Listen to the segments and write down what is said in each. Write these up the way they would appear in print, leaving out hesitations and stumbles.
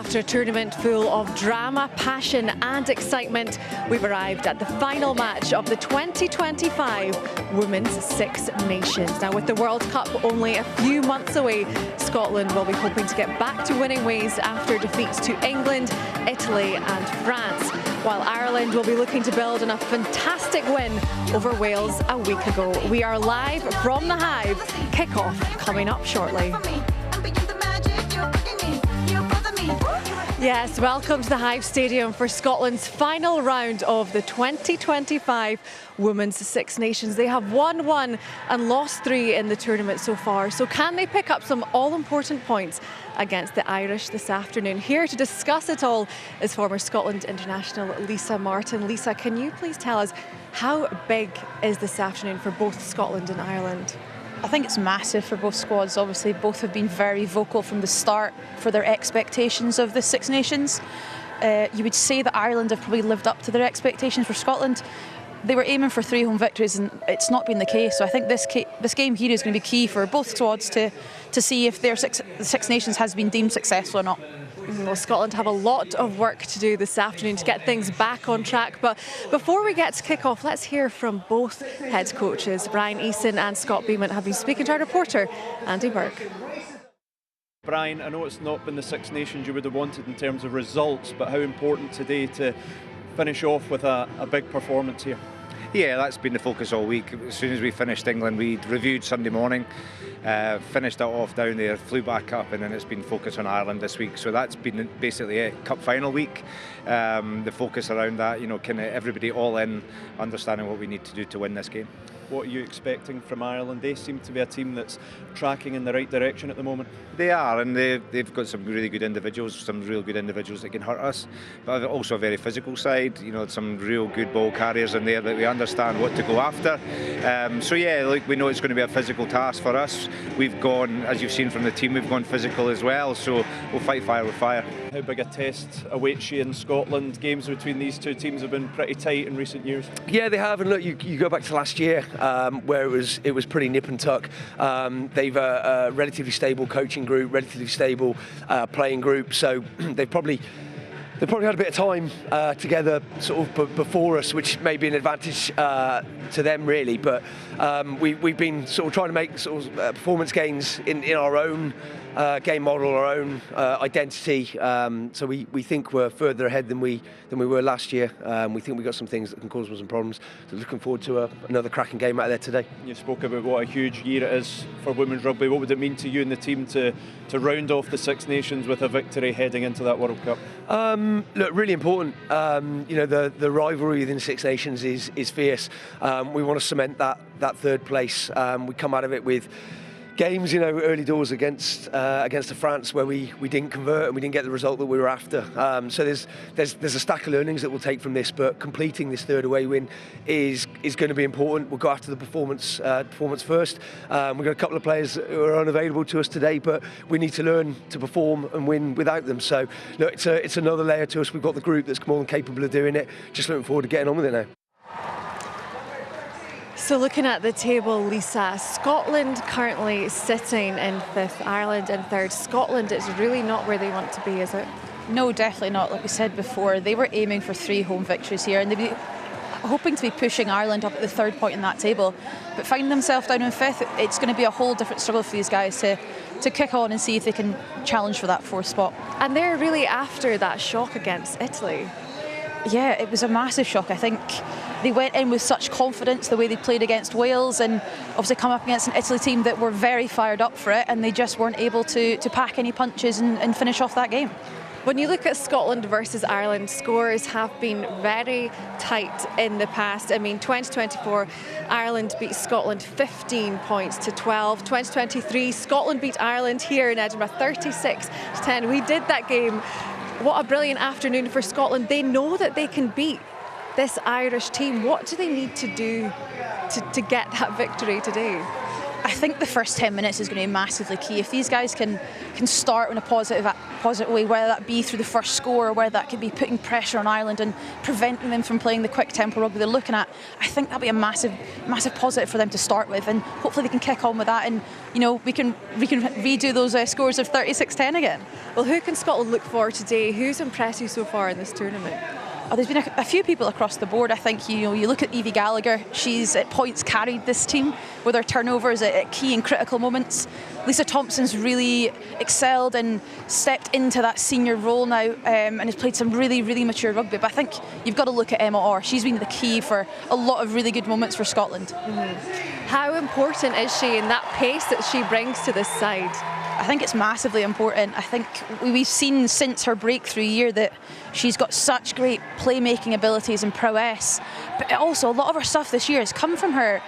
After a tournament full of drama, passion and excitement, we've arrived at the final match of the 2025 Women's Six Nations. Now, with the World Cup only a few months away, Scotland will be hoping to get back to winning ways after defeats to England, Italy and France, while Ireland will be looking to build on a fantastic win over Wales a week ago. We are live from the Hive. Kick-off coming up shortly. Yes, welcome to the Hive Stadium for Scotland's final round of the 2025 Women's Six Nations. They have won one and lost three in the tournament so far. So can they pick up some all-important points against the Irish this afternoon? Here to discuss it all is former Scotland international Lisa Martin. Lisa, can you please tell us how big is this afternoon for both Scotland and Ireland? I think it's massive for both squads. Obviously, both have been very vocal from the start for their expectations of the Six Nations. You would say that Ireland have probably lived up to their expectations for Scotland. They were aiming for 3 home victories and it's not been the case. So I think this game here is going to be key for both squads to see if their Six Nations has been deemed successful or not. Well, Scotland have a lot of work to do this afternoon to get things back on track. But before we get to kick-off, let's hear from both head coaches. Brian Eason and Scott Beeman have been speaking to our reporter, Andy Burke. Brian, I know it's not been the Six Nations you would have wanted in terms of results, but how important today to finish off with a big performance here? Yeah, that's been the focus all week. As soon as we finished England, we reviewed Sunday morning, finished it off down there, flew back up, and then it's been focused on Ireland this week. So that's been basically it. Cup final week, the focus around that, kind of everybody all in, understanding what we need to do to win this game. What are you expecting from Ireland? They seem to be a team that's tracking in the right direction at the moment. They are, and they've got some really good individuals, some real good individuals that can hurt us, but also a very physical side, some real good ball carriers in there that we understand what to go after. So yeah, we know it's going to be a physical task for us. We've gone, as you've seen from the team, we've gone physical as well, so we'll fight fire with fire. How big a test awaits you in Scotland? Games between these two teams have been pretty tight in recent years. Yeah, they have, and look, you go back to last year where it was pretty nip and tuck. They've a relatively stable coaching group, relatively stable playing group, so they've probably had a bit of time together sort of before us, which may be an advantage to them really, but we've been sort of trying to make sort of performance gains in our own game model, our own identity, so we think we're further ahead than we were last year. We think we've got some things that can cause us some problems, so looking forward to another cracking game out there today. You spoke about what a huge year it is for women's rugby. What would it mean to you and the team to round off the Six Nations with a victory heading into that World Cup? Look, really important. The rivalry within Six Nations is fierce. We want to cement that third place. We come out of it with games, early doors against the France where we didn't convert and we didn't get the result that we were after. So there's a stack of learnings that we'll take from this, but completing this third away win is going to be important. We'll go after the performance first. We've got a couple of players who are unavailable to us today, but we need to learn to perform and win without them. So look, it's another layer to us. We've got the group that's more than capable of doing it. Just looking forward to getting on with it now. So looking at the table, Lisa, Scotland currently sitting in 5th, Ireland in 3rd. Scotland is really not where they want to be, is it? No, definitely not. Like we said before, they were aiming for 3 home victories here and they'd be hoping to be pushing Ireland up at the 3rd point in that table. But finding themselves down in 5th, it's going to be a whole different struggle for these guys to kick on and see if they can challenge for that 4th spot. And they're really after that shock against Italy. Yeah, it was a massive shock. I think they went in with such confidence the way they played against Wales and obviously come up against an Italy team that were very fired up for it and they just weren't able to pack any punches and finish off that game. When you look at Scotland versus Ireland, scores have been very tight in the past. I mean, 2024, Ireland beat Scotland 15 points to 12. 2023, Scotland beat Ireland here in Edinburgh 36-10. We did that game. What a brilliant afternoon for Scotland. They know that they can beat this Irish team. What do they need to do to get that victory today? I think the first 10 minutes is going to be massively key. If these guys can start in a positive way, whether that be through the first score or whether that could be putting pressure on Ireland and preventing them from playing the quick tempo rugby they're looking at, I think that'll be a massive positive for them to start with, and hopefully they can kick on with that, and we can redo those scores of 36-10 again. Well, who can Scotland look for today? Who's impressed you so far in this tournament? Oh, there's been a few people across the board. I think you look at Evie Gallagher. She's at points carried this team with her turnovers at key and critical moments. Lisa Thompson's really excelled and stepped into that senior role now, and has played some really, really mature rugby. But I think you've got to look at Emma Orr. She's been the key for a lot of really good moments for Scotland. How important is she in that pace that she brings to this side? I think it's massively important. I think we've seen since her breakthrough year that she's got such great playmaking abilities and prowess, but also a lot of her stuff this year has come from her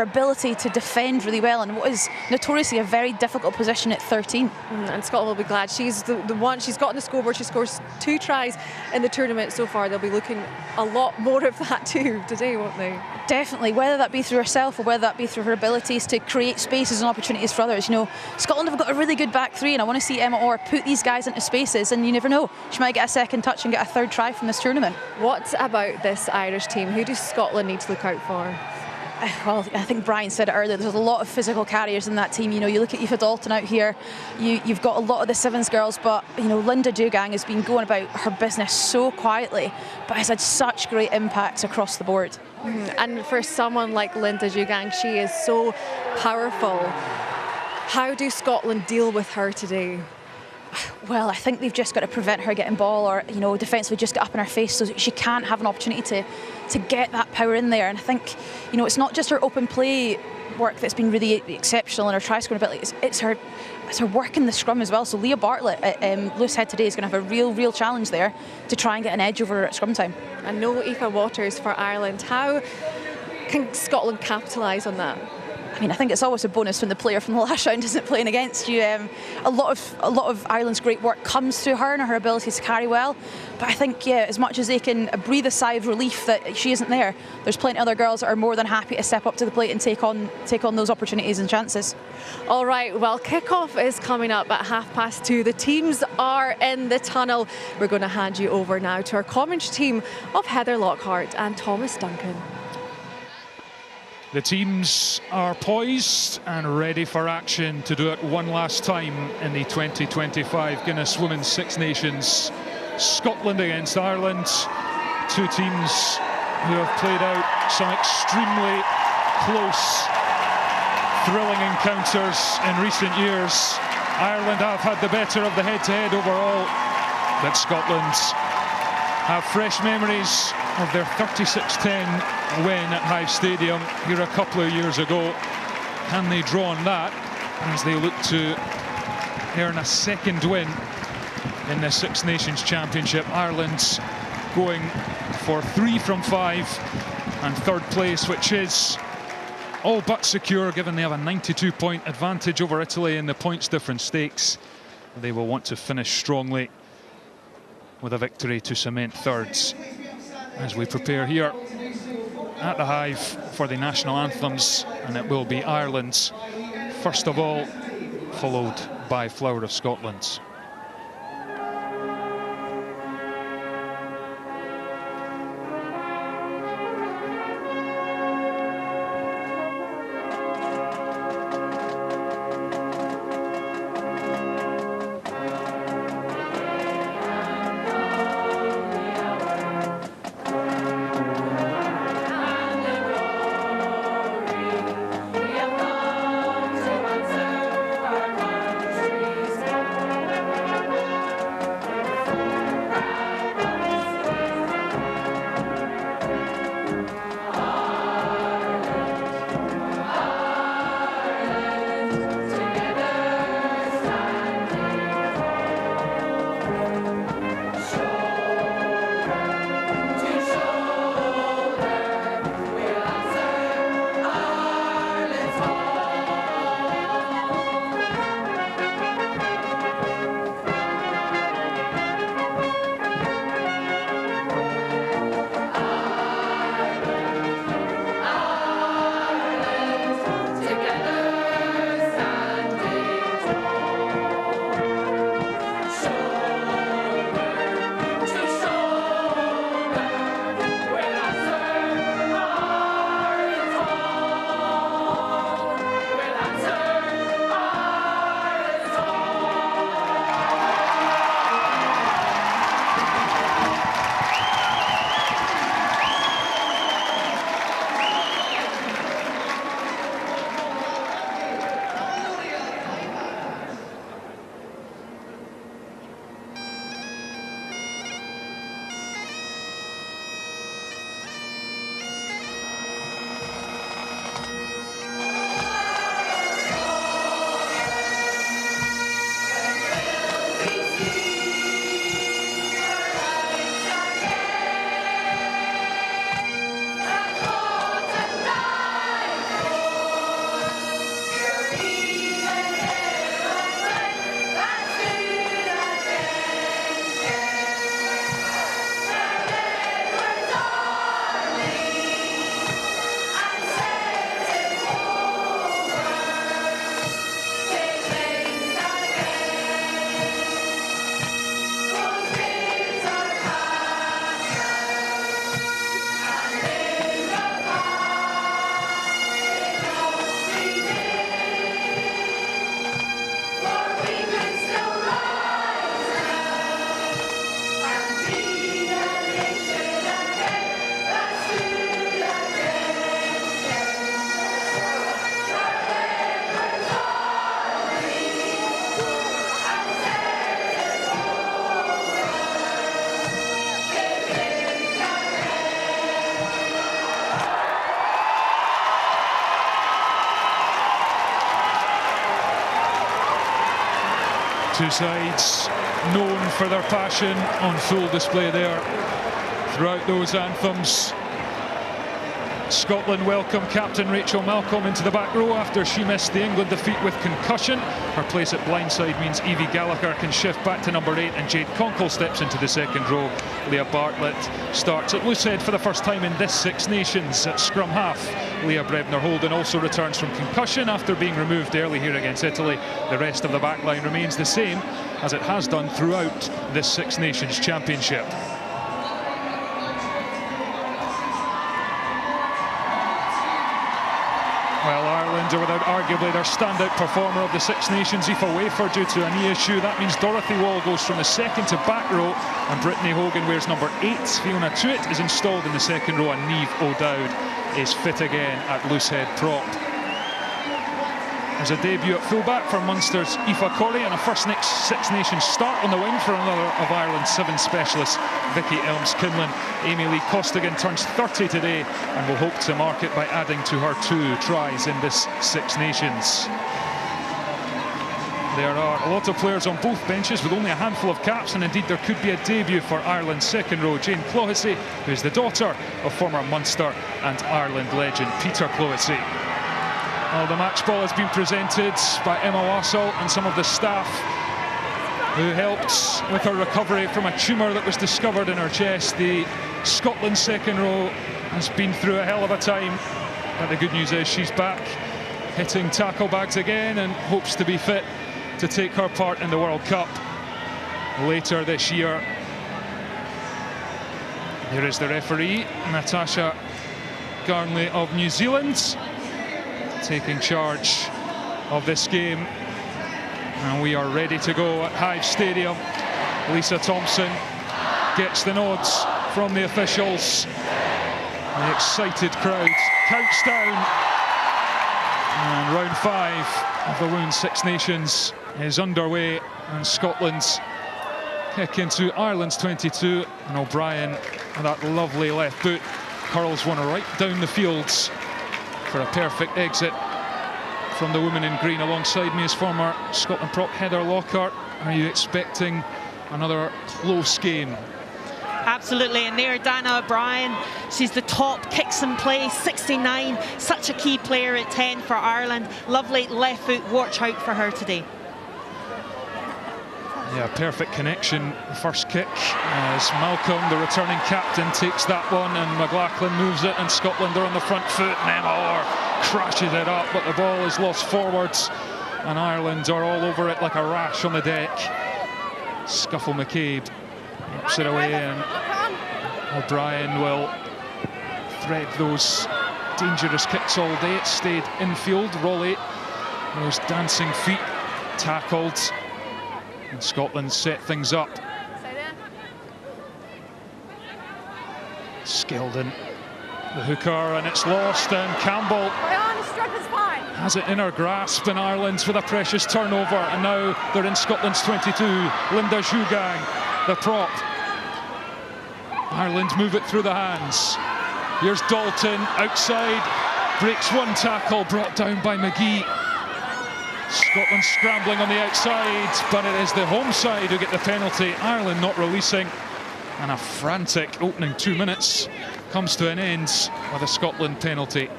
ability to defend really well in what is notoriously a very difficult position at 13. And Scotland will be glad. She's the one, she's got on the scoreboard, she scores 2 tries in the tournament so far. They'll be looking a lot more of that too today, won't they? Definitely, whether that be through herself or whether that be through her abilities to create spaces and opportunities for others. Scotland have got a really good back three, and I want to see Emma Orr put these guys into spaces, and you never know, she might get a second touch and get a third try from this tournament. What about this Irish team? Who does Scotland need to look out for? Well, I think Brian said it earlier, there's a lot of physical carriers in that team. You look at Aoife Dalton out here, you've got a lot of the Sevens girls, but Linda Dugang has been going about her business so quietly, but has had such great impacts across the board. And for someone like Linda Dugang, she is so powerful. How do Scotland deal with her today? Well, I think they've just got to prevent her getting ball, or defensively just get up in her face so that she can't have an opportunity to get that power in there. And I think it's not just her open play work that's been really exceptional and her try scoring ability, it's her work in the scrum as well. So Leah Bartlett at loose head today is going to have a real challenge there to try and get an edge over her at scrum time. And no Aoife Waters for Ireland. How can Scotland capitalise on that? I think it's always a bonus when the player from the last round isn't playing against you. A lot of Ireland's great work comes through her and her ability to carry well. But I think, as much as they can breathe a sigh of relief that she isn't there, there's plenty of other girls that are more than happy to step up to the plate and take on those opportunities and chances. All right, well, kick-off is coming up at 2:30. The teams are in the tunnel. We're going to hand you over now to our commentary team of Heather Lockhart and Thomas Duncan. The teams are poised and ready for action to do it one last time in the 2025 Guinness Women's Six Nations. Scotland against Ireland, two teams who have played out some extremely close, thrilling encounters in recent years. Ireland have had the better of the head-to-head overall, but Scotland have fresh memories of their 36-10 win at Hive Stadium here a couple of years ago. Can they draw on that as they look to earn a second win in the Six Nations Championship? Ireland going for 3 from 5 and third place, which is all but secure given they have a 92-point advantage over Italy in the points difference stakes. They will want to finish strongly with a victory to cement thirds as we prepare here at the Hive for the national anthems, and it will be Ireland's first of all, followed by Flower of Scotland's. Two sides known for their passion on full display there throughout those anthems. Scotland welcome captain Rachel Malcolm into the back row after she missed the England defeat with concussion. Her place at blindside means Evie Gallagher can shift back to number 8 and Jade Conkle steps into the second row. Leah Bartlett starts at loosehead for the first time in this Six Nations at scrum half. Leah Brebner-Holden also returns from concussion after being removed early here against Italy. The rest of the back line remains the same as it has done throughout this Six Nations Championship. Well, Ireland are without arguably their standout performer of the Six Nations, Aoife Wafer, due to a knee issue. That means Dorothy Wall goes from the second to back row and Brittany Hogan wears number 8. Fiona Tuitt is installed in the second row and Niamh O'Dowd is fit again at loosehead prop. There's a debut at fullback for Munster's Aoife Corrie and a first Six Nations start on the wing for another of Ireland's 7 specialists, Vicky Elms-Kinlan. Amy Lee Costigan turns 30 today and will hope to mark it by adding to her 2 tries in this Six Nations. There are a lot of players on both benches with only a handful of caps, and indeed there could be a debut for Ireland's second row. Jane Clohessy, who is the daughter of former Munster and Ireland legend Peter Clohessy. Well, the match ball has been presented by Emma Wassell and some of the staff who helped with her recovery from a tumour that was discovered in her chest. The Scotland second row has been through a hell of a time, but the good news is she's back hitting tackle bags again and hopes to be fit to take her part in the World Cup later this year. Here is the referee, Natasha Garnley of New Zealand, taking charge of this game, and we are ready to go at Hive Stadium. Lisa Thompson gets the nods from the officials. The excited crowd counts down, and round 5 of the Women's Six Nations is underway, and Scotland's kick into Ireland's 22, and O'Brien with that lovely left boot curls one right down the fields for a perfect exit from the woman in green. Alongside me is former Scotland prop Heather Lockhart. Are you expecting another close game? Absolutely, and there Dana O'Brien, she's the top kicks in play, 69, such a key player at 10 for Ireland. Lovely left foot, watch out for her today. Yeah, perfect connection, the first kick, as Malcolm, the returning captain, takes that one, and McLachlan moves it, and Scotland are on the front foot, and Emma Orr crashes it up, but the ball is lost forwards, and Ireland are all over it like a rash on the deck. Scuffle McCabe whips it away, and O'Brien will thread those dangerous kicks all day. It stayed infield. Raleigh, those dancing feet, tackled, and Scotland set things up. Skeldon, the hooker, and it's lost, and Campbell has it in her grasp, and Ireland's with a precious turnover, and now they're in Scotland's 22. Linda Zhugang, the prop. Ireland move it through the hands. Here's Dalton outside, breaks one tackle, brought down by McGee. Scotland scrambling on the outside, but it is the home side who get the penalty. Ireland not releasing, and a frantic opening 2 minutes comes to an end with a Scotland penalty.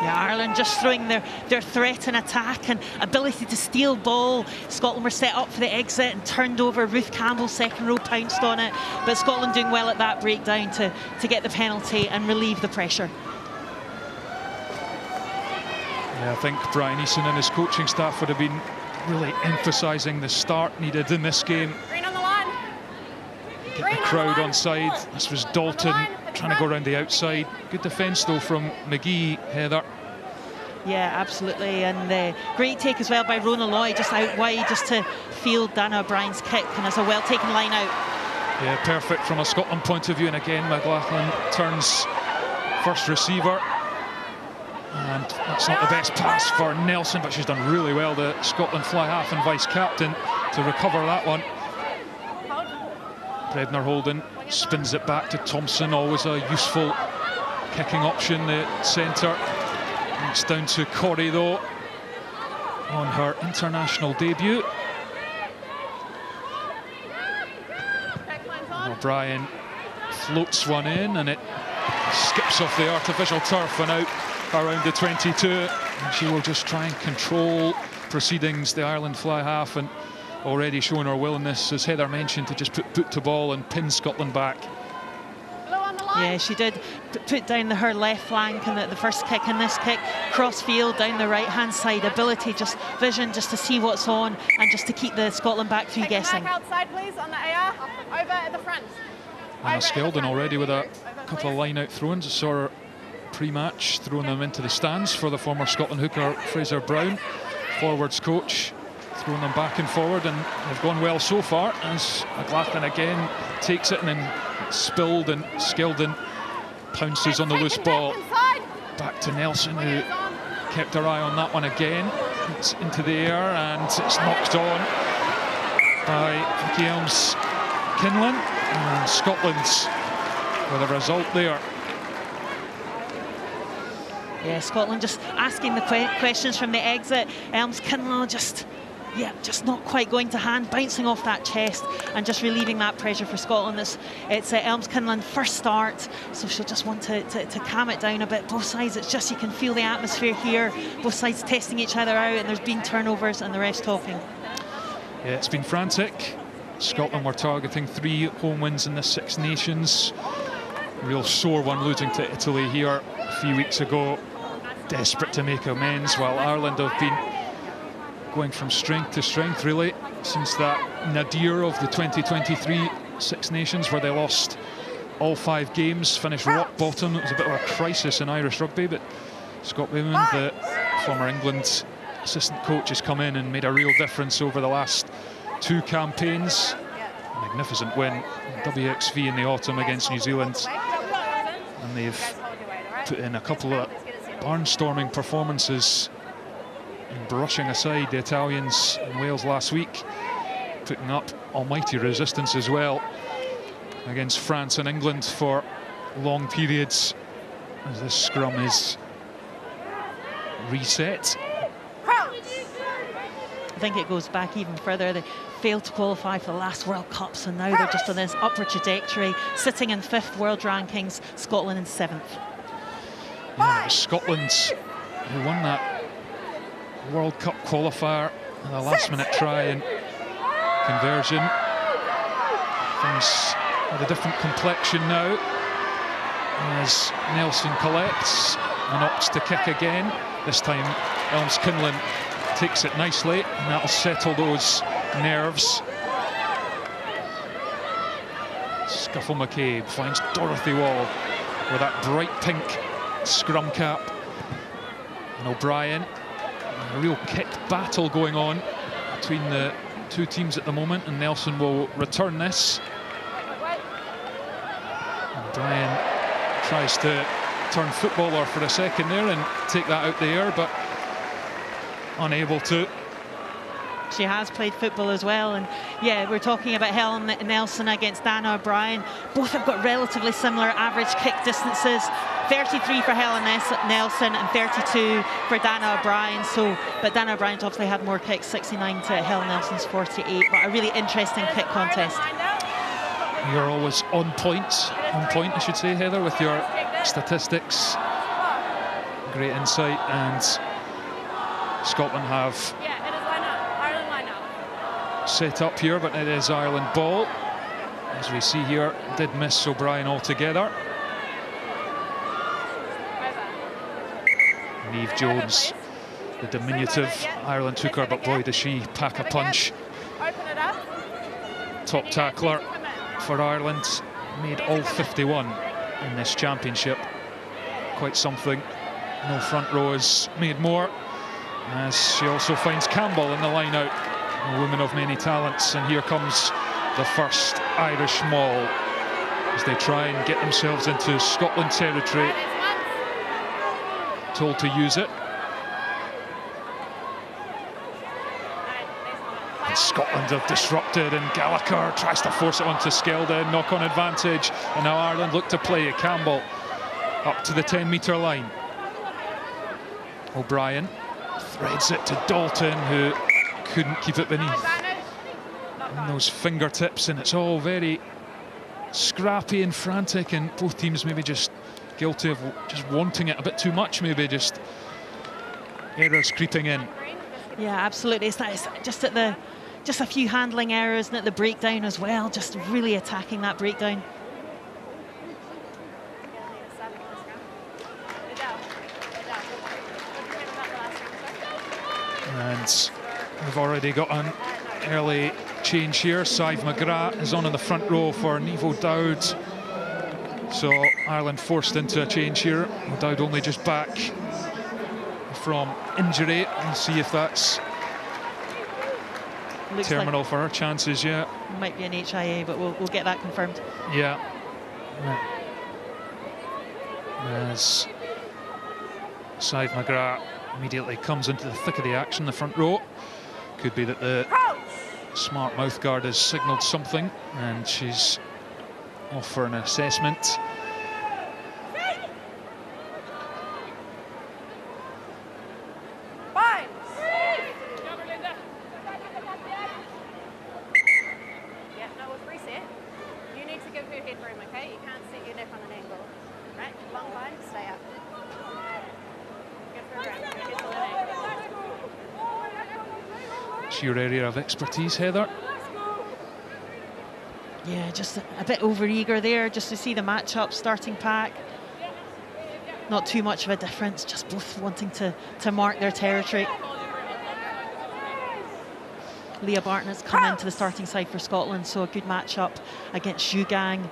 Yeah, Ireland just throwing their threat and attack and ability to steal ball. Scotland were set up for the exit and turned over. Ruth Campbell, second row, pounced on it, but Scotland doing well at that breakdown to get the penalty and relieve the pressure. Yeah, I think Brian Eason and his coaching staff would have been really emphasising the start needed in this game. Green on the line. Get the crowd on side. This was Dalton trying to go around the outside. Good defence though from McGee, Heather. Yeah, absolutely, and great take as well by Rona Loy, just out wide, just to field Dana O'Brien's kick, and it's a well-taken line out. Yeah, perfect from a Scotland point of view, and again McLachlan turns first receiver. And that's not the best pass for Nelson, but she's done really well, the Scotland fly half and vice-captain, to recover that one. Brebner-Holden spins it back to Thompson, always a useful kicking option, the centre. It's down to Corrie, though, on her international debut. O'Brien floats one in, and it skips off the artificial turf and out around the 22. And she will just try and control proceedings, the Ireland fly half, and already showing her willingness, as Heather mentioned, to just put boot to ball and pin Scotland back. Yeah, she did put down her left flank in the first kick and this kick, cross field down the right hand side, ability, just vision, just to see what's on and just to keep the Scotland back through guessing. Outside, please, on the AR, over at the front. Anna Skeldon already with a couple of line-out throw-ins. I saw her pre-match throwing them into the stands for the former Scotland hooker Fraser Brown, forwards coach, throwing them back and forward, and they've gone well so far as McLachlan again takes it and then spilled, and Skeldon pounces on the loose ball. Back to Nelson, who kept her eye on that one again. It's into the air and it's knocked on by Vicky Elms-Kinlan, and Scotland's with a result there. Yeah, Scotland just asking the questions from the exit. Elms-Kinlan just not quite going to hand, bouncing off that chest and just relieving that pressure for Scotland. It's Elms-Kinlan first start, so she'll just want to calm it down a bit. Both sides, it's just, you can feel the atmosphere here, both sides testing each other out, and there's been turnovers and the refs talking. Yeah, it's been frantic. Scotland were targeting 3 home wins in the Six Nations. Real sore one losing to Italy here a few weeks ago. Desperate to make amends, while Ireland have been going from strength to strength really since that nadir of the 2023 Six Nations, where they lost all 5 games, finished rock bottom. It was a bit of a crisis in Irish rugby, but Scott Wayman, the former England assistant coach, has come in and made a real difference over the last 2 campaigns. A magnificent win in WXV in the autumn against New Zealand, and they've put in a couple of barnstorming performances in brushing aside the Italians in Wales last week, putting up almighty resistance as well against France and England for long periods, as this scrum is reset. I think it goes back even further. They failed to qualify for the last World Cup, so now they're just on this upward trajectory, sitting in 5th world rankings, Scotland in 7th. Yeah, it was Scotland who won that World Cup qualifier and a last-minute try and conversion. Things with a different complexion now, as Nelson collects and opts to kick again. This time Elms-Kinlan takes it nicely, and that'll settle those nerves. Scuffle McCabe finds Dorothy Wall with that bright pink scrum cap, and O'Brien. A real kick battle going on between the 2 teams at the moment, and Nelson will return this. O'Brien tries to turn footballer for a second there and take that out the air, but unable to. She has played football as well, and yeah, we're talking about Helen Nelson against Dana O'Brien. Both have got relatively similar average kick distances. 33 for Helen Nelson and 32 for Dana O'Brien. But Dana O'Brien's obviously had more kicks, 69 to Helen Nelson's 48. But a really interesting kick contest. You're always on point, I should say, Heather, with your statistics. Great insight, and Scotland have set up here, but it is Ireland ball. As we see here, did miss O'Brien altogether. Niamh Jones, the diminutive Ireland hooker, but boy does she pack a punch. Top tackler for Ireland, made all 51 in this championship. Quite something. No front row has made more, as she also finds Campbell in the line out. A woman of many talents, and here comes the first Irish maul as they try and get themselves into Scotland territory. Told to use it. And Scotland have disrupted, and Gallagher tries to force it onto Skeldon, knock-on advantage, and now Ireland look to play. Campbell up to the 10-metre line. O'Brien threads it to Dalton, who couldn't keep it beneath those fingertips, and it's all very scrappy and frantic, and both teams maybe just guilty of just wanting it a bit too much, maybe just errors creeping in. Yeah, absolutely. It's just at the a few handling errors and at the breakdown as well, just really attacking that breakdown. And we've already got an early change here. Sive McGrath is on in the front row for Nevo Dowd. So Ireland forced into a change here. Dowd only just back from injury. We'll see if that's Looks terminal like for her chances. Yeah, might be an HIA, but we'll get that confirmed. yeah. As Sive McGrath immediately comes into the thick of the action, the front row. Could be that the smart mouthguard has signalled something and she's off for an assessment. Your area of expertise, Heather? Yeah, just a bit over-eager there, just to see the matchup starting pack. Not too much of a difference, just both wanting to mark their territory. Leah Bartnett's come into the starting side for Scotland, so a good matchup against Zhu Gang,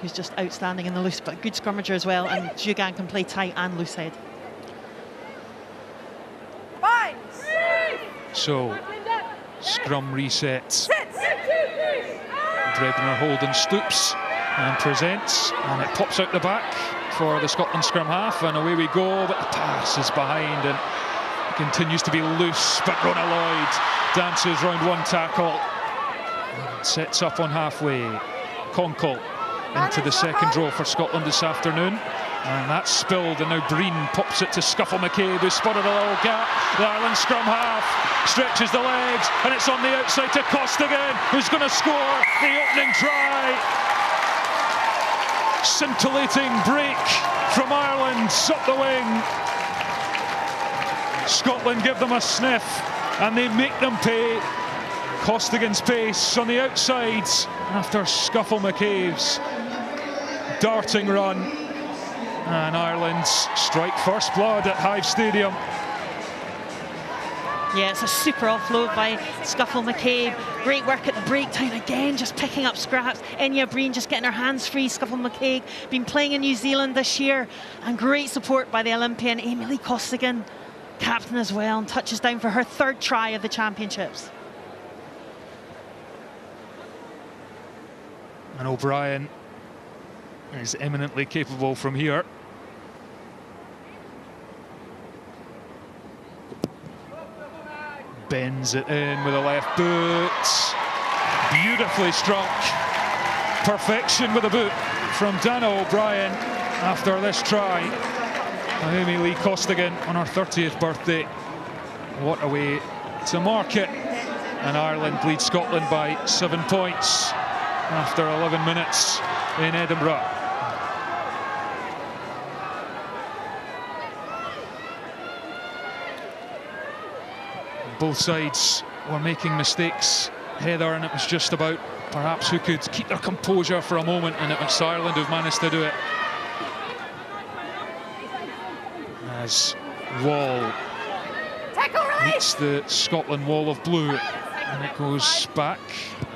who's just outstanding in the loose, but a good scrummager as well, and Zhu Gang can play tight and loose head. So, scrum reset. Dredner Holden stoops and presents, and it pops out the back for the Scotland scrum half, and away we go, but the pass is behind and it continues to be loose, but Rona Lloyd dances round one tackle and sets up on halfway. Conkle into the second row for Scotland this afternoon. And that's spilled, and now Breen pops it to Scuffle McCabe, who spotted a little gap. The Ireland scrum half stretches the legs, and it's on the outside to Costigan, who's going to score the opening try. Scintillating break from Ireland up the wing. Scotland give them a sniff, and they make them pay. Costigan's pace on the outside after Scuffle McCabe's darting run. And Ireland strike first blood at Hive Stadium. Yeah, it's a super offload by Scuffle McCabe. Great work at the breakdown again, just picking up scraps. Enya Breen just getting her hands free. Scuffle McCabe been playing in New Zealand this year, and great support by the Olympian Amy Lee Costigan, captain as well, and touches down for her third try of the championships. And O'Brien is eminently capable from here. Bends it in with a left boot. Beautifully struck. Perfection with a boot from Dana O'Brien after this try. Amy Lee Costigan on her 30th birthday. What a way to mark it. And Ireland lead Scotland by 7 points after 11 minutes in Edinburgh. Both sides were making mistakes, Heather, and it was just about perhaps who could keep their composure for a moment, and it was Ireland who've managed to do it. As Wall meets the Scotland wall of blue, and it goes back,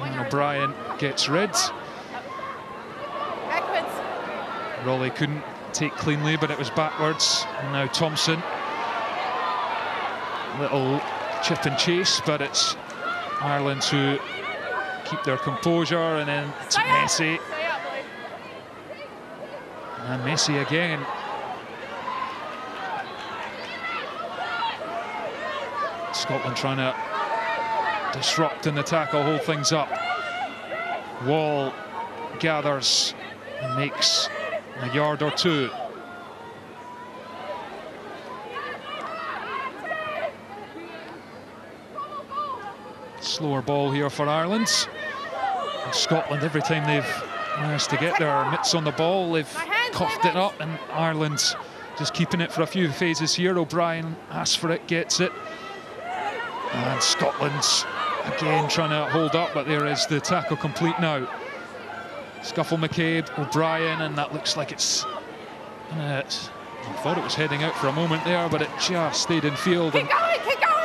and O'Brien gets red. Raleigh couldn't take cleanly, but it was backwards, and now Thompson. Little chip and chase, but it's Ireland who keep their composure, and then it's Messi. And Messi again. Scotland trying to disrupt in the tackle, hold things up. Wall gathers and makes a yard or two. Slower ball here for Ireland. And Scotland, every time they've Managed to get their mitts on the ball. They've coughed it up, and Ireland just keeping it for a few phases here. O'Brien asks for it, gets it. And Scotland's again trying to hold up, but there is the tackle complete now. Scuffle McCabe, O'Brien, and that looks like it's... I thought it was heading out for a moment there, but it just stayed in field. Keep going,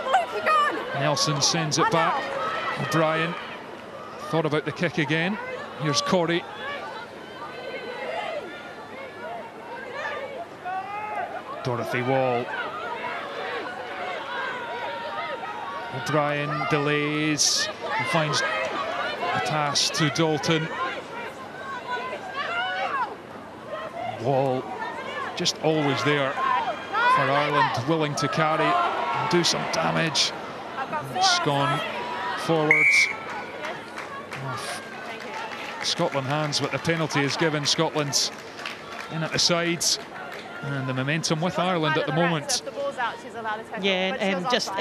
Luke, keep going! Nelson sends it back. O'Brien thought about the kick again. Here's Corey. Dorothy Wall. O'Brien delays and finds a pass to Dalton. Wall just always there for Ireland, willing to carry and do some damage. It's gone forwards. Off Scotland hands, but the penalty is given. Scotland's in at the sides, and the momentum with Ireland at the moment. Yeah, just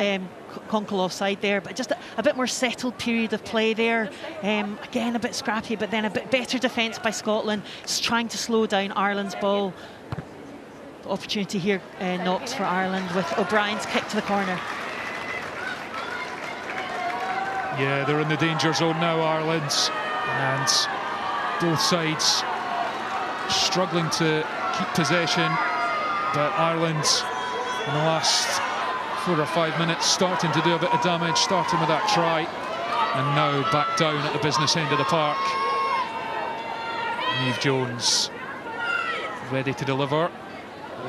Conkle offside there, but just a bit more settled period of play there. Again, a bit scrappy, but then a bit better defence by Scotland, just trying to slow down Ireland's ball. The opportunity here knocked for Ireland with O'Brien's kick to the corner. Yeah, they're in the danger zone now, Ireland, and both sides struggling to keep possession, but Ireland in the last 4 or 5 minutes starting to do a bit of damage, starting with that try, and now back down at the business end of the park. Niamh Jones ready to deliver.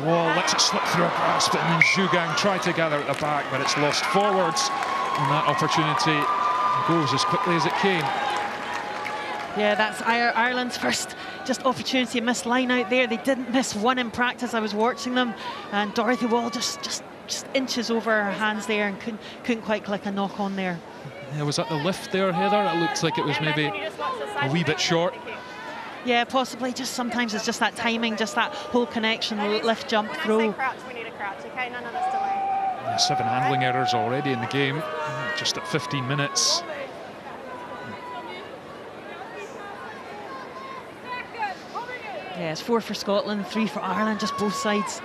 Wall lets it slip through a grasp, and then Zhugang tried to gather at the back, but it's lost forwards, and that opportunity goes as quickly as it came. Yeah, that's Ireland's first just opportunity, missed line out there. They didn't miss one in practice. I was watching them, and Dorothy Wall just inches over her hands there and couldn't quite click a knock on there. Yeah, was that the lift there, Heather? It looked like it was maybe a wee bit short. Yeah, possibly. Just sometimes it's just that timing, just that whole connection, lift, jump, throw. We need a crouch, okay? None of this delay. Yeah, 7 handling errors already in the game, just at 15 minutes. Yeah, it's 4 for Scotland, 3 for Ireland, just both sides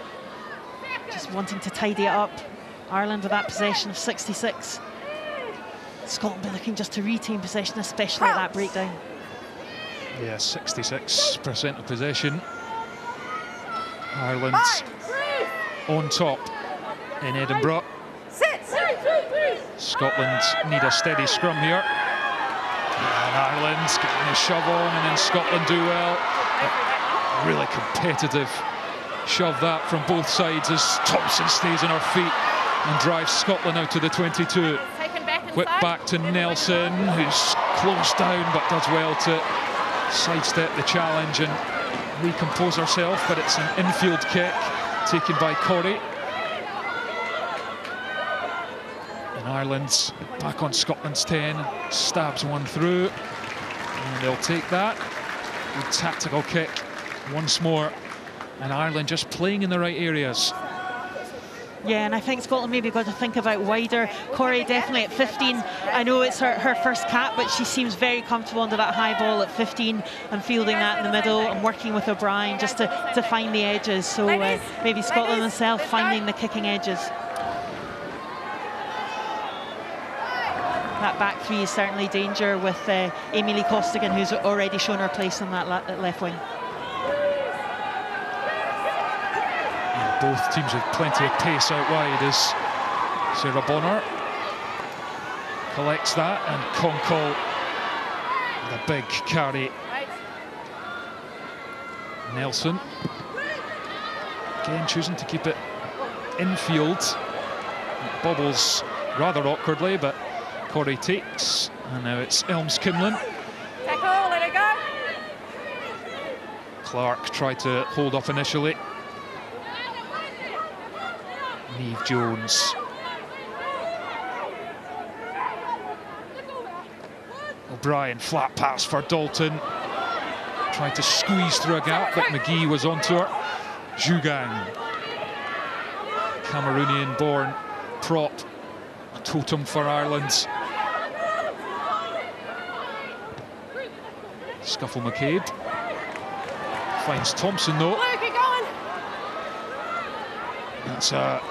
just wanting to tidy it up. Ireland with that possession of 66. Scotland be looking just to retain possession, especially at that breakdown. Yeah, 66% of possession. Ireland on top in Edinburgh. Scotland need a steady scrum here. And Ireland's getting a shove on, and then Scotland do well. A really competitive shove that from both sides as Thompson stays on her feet and drives Scotland out to the 22. Whip back to Nelson, who's closed down but does well to sidestep the challenge and recompose herself, but it's an infield kick taken by Corey. And Ireland's back on Scotland's 10, stabs one through, and they'll take that. Good tactical kick once more, and Ireland just playing in the right areas. Yeah, and I think Scotland maybe got to think about wider. Corey definitely at 15. I know it's her first cap, but she seems very comfortable under that high ball at 15 and fielding that in the middle and working with O'Brien just to find the edges. So maybe Scotland themselves finding the kicking edges. That back three is certainly danger with Amy Lee Costigan, who's already shown her place on that left wing. Both teams with plenty of pace out wide as Sarah Bonner collects that, and Conkle with a big carry. Nelson again choosing to keep it infield. It bobbles rather awkwardly, but Corey takes, and now it's Elms-Kinlan. Tackle, let it go. Clark tried to hold up initially. Niamh Jones. O'Brien, flat pass for Dalton. Tried to squeeze through a gap, but McGee was onto her. Zhugang. Cameroonian-born prop. A totem for Ireland. Scuffle McCabe. Finds Thompson though. Luke, keep going. That's a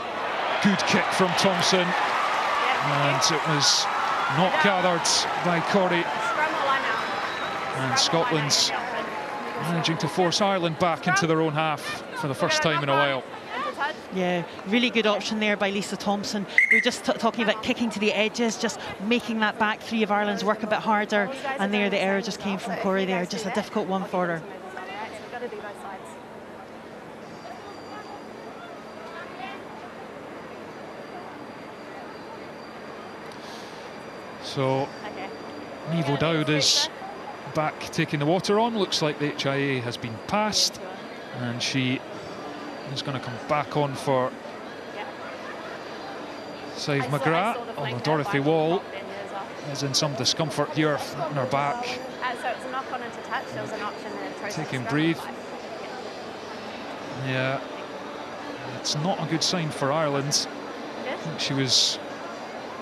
good kick from Thompson. And it was not gathered by Corey. And Scotland's managing to force Ireland back into their own half for the first time in a while. Yeah, really good option there by Lisa Thompson. We were just talking about kicking to the edges, just making that back three of Ireland's work a bit harder. And there, the error just came from Corey there. Just a difficult one for her. So, Niamh O'Dowd is back taking the water on. Looks like the HIA has been passed, and she is going to come back on for Sive McGrath. Although Dorothy Wall is in some discomfort here on her back. So it was a knock on into touch. There was an option there. Taking breathe. Yeah, it's not a good sign for Ireland. I think she was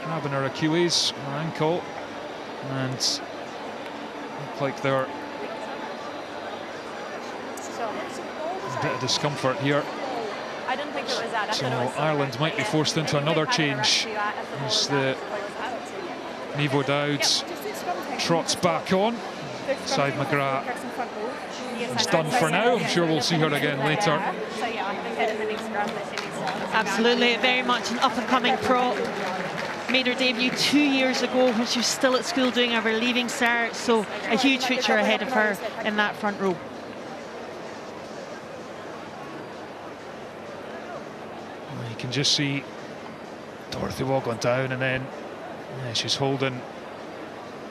grabbing her Achilles, her ankle, and look like they're a bit of discomfort here. I didn't think it was that. So Ireland might be forced into another change as the Niamh O'Dowd trots back on. Sive McGrath is done for now. I'm sure we'll see her again later. Absolutely, very much an up-and-coming pro. Made her debut 2 years ago when she was still at school doing her leaving cert, so a huge future ahead of her in that front row. You can just see Dorothy Wall going down, and then she's holding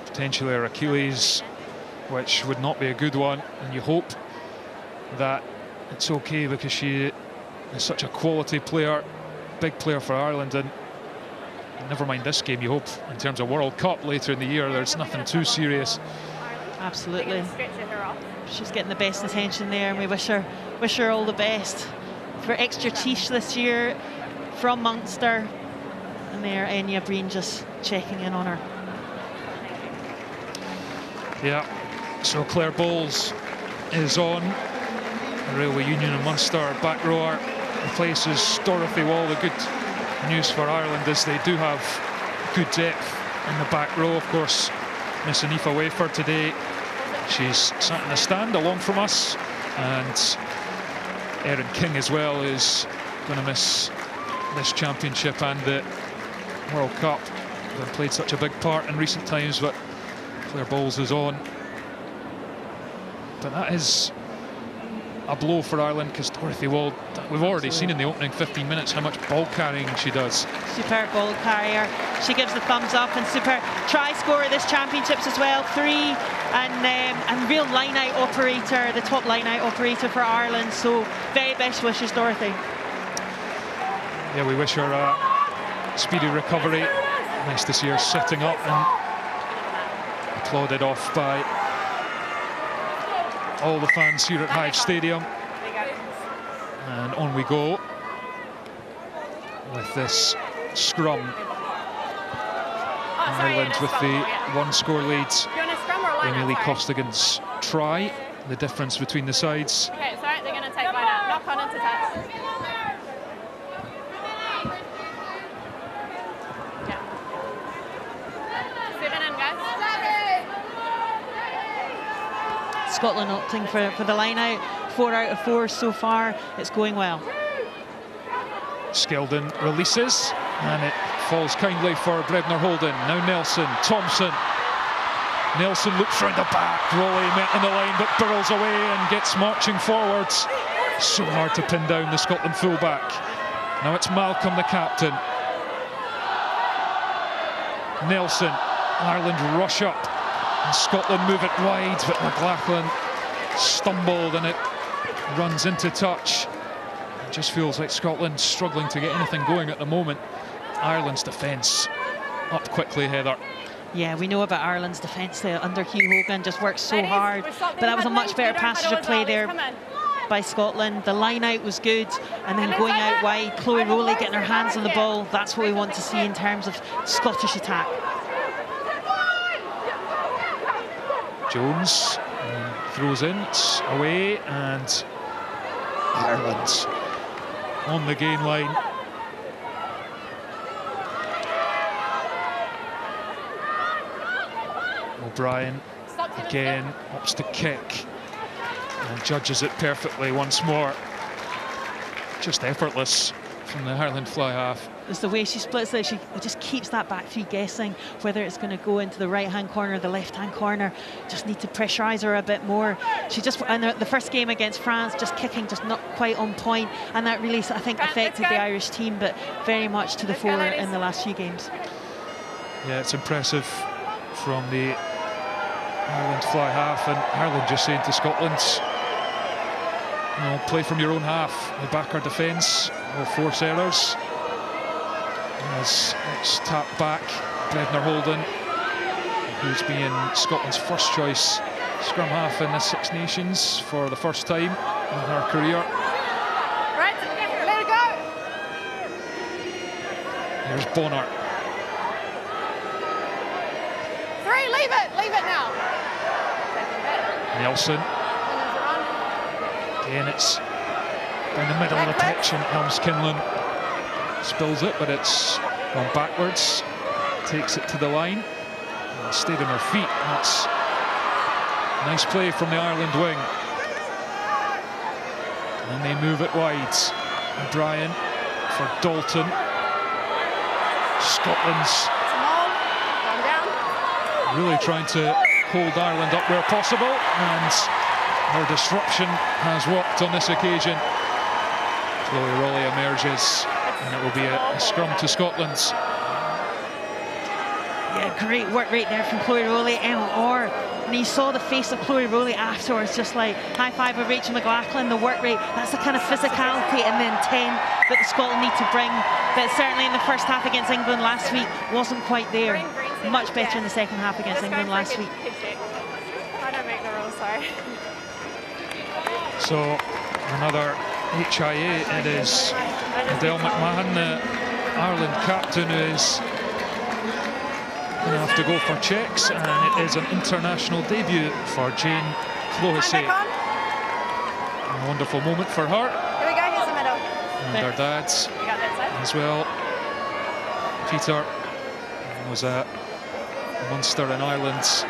potentially her Achilles, which would not be a good one, and you hope that it's okay because she is such a quality player, big player for Ireland, and never mind this game, you hope in terms of World Cup later in the year there's nothing too serious. Absolutely. She's getting the best attention there, and we wish her all the best. For extra teeth this year from Munster, and there Enya Breen just checking in on her. Yeah, so Claire Bowles is on. Railway Union and Munster back rower replaces Dorothy Wall. The good news for Ireland is they do have good depth in the back row. Of course, Miss Anifa Wafer today, she's sat in the stand along from us, and Erin King as well is going to miss this championship and the World Cup. They've played such a big part in recent times, but Claire Bowles is on. But that is a blow for Ireland, because Dorothy Wall, we've already seen in the opening 15 minutes how much ball carrying she does. Superb ball carrier. She gives the thumbs up, and super try scorer this championships as well, 3, and real line-out operator, the top line-out operator for Ireland. So very best wishes, Dorothy. Yeah, we wish her a speedy recovery. Nice to see her sitting up and applauded off by all the fans here at Hive Stadium. And on we go with this scrum. Ireland with the one-score lead. Emily Costigan's try, the difference between the sides. Okay, it's all right, they're going to take one out. Knock on into touch. Yeah. 7 in, guys. Scotland opting for the line out. 4 out of 4 so far. It's going well. Skeldon releases, and it falls kindly for Brebner Holden. Now Nelson, Thompson. Nelson looks round the back. Rowley met in the line, but burrows away and gets marching forwards. So hard to pin down the Scotland fullback. Now it's Malcolm, the captain. Nelson, Ireland rush up, and Scotland move it wide, but McLachlan stumbled and it runs into touch. It just feels like Scotland struggling to get anything going at the moment. Ireland's defence up quickly, Heather. Yeah, we know about Ireland's defence there under Hugh Hogan, just works so hard. But that was a much better passage of play there by Scotland. The line out was good, and then going out wide, Chloe Rowley getting her hands on the ball. That's what we want to see in terms of Scottish attack. Jones throws in, it's away, and Ireland on the gain line. O'Brien again opts to kick and judges it perfectly once more. Just effortless from the Ireland fly half. It's the way she splits it. She just keeps that back three guessing whether it's going to go into the right-hand corner or the left-hand corner. Just need to pressurise her a bit more. She just, and the first game against France, just kicking just not quite on point, and that really, I think, affected the Irish team, but very much to the fore in the last few games. Yeah, it's impressive from the Ireland fly half, and Ireland just saying to Scotland, you know, play from your own half. We back our defence. We'll force errors. As it's tapped back, Bredner Holden, who's been Scotland's first choice scrum half in the Six Nations for the first time in her career. Right, let it go. Here's Bonner. 3, leave it now. Nelson. Again, it's down the middle of the pitch, and Helms Kinlan spills it, but it's gone backwards. Takes it to the line. And stayed on her feet. That's nice play from the Ireland wing. And they move it wide. O'Brien for Dalton. Scotland's really trying to hold Ireland up where possible, and her disruption has worked on this occasion. Chloe Rowley emerges, and it will be a scrum to Scotland. Yeah, great work right there from Chloe Rowley, Emma Orr. And you saw the face of Chloe Rowley afterwards, just like high five with Rachel McLachlan, the work rate. That's the kind of physicality and the intent that Scotland need to bring. But certainly in the first half against England last week, wasn't quite there. Much better in the second half against England last week. I don't make the rules, sorry. So another HIA, it is Adele McMahon, the Ireland captain, who is going to have to go for checks, and it is an international debut for Jane Clohessy. A wonderful moment for her. Here we go, here's the middle. And her dad as well. Peter was a Munster and Ireland's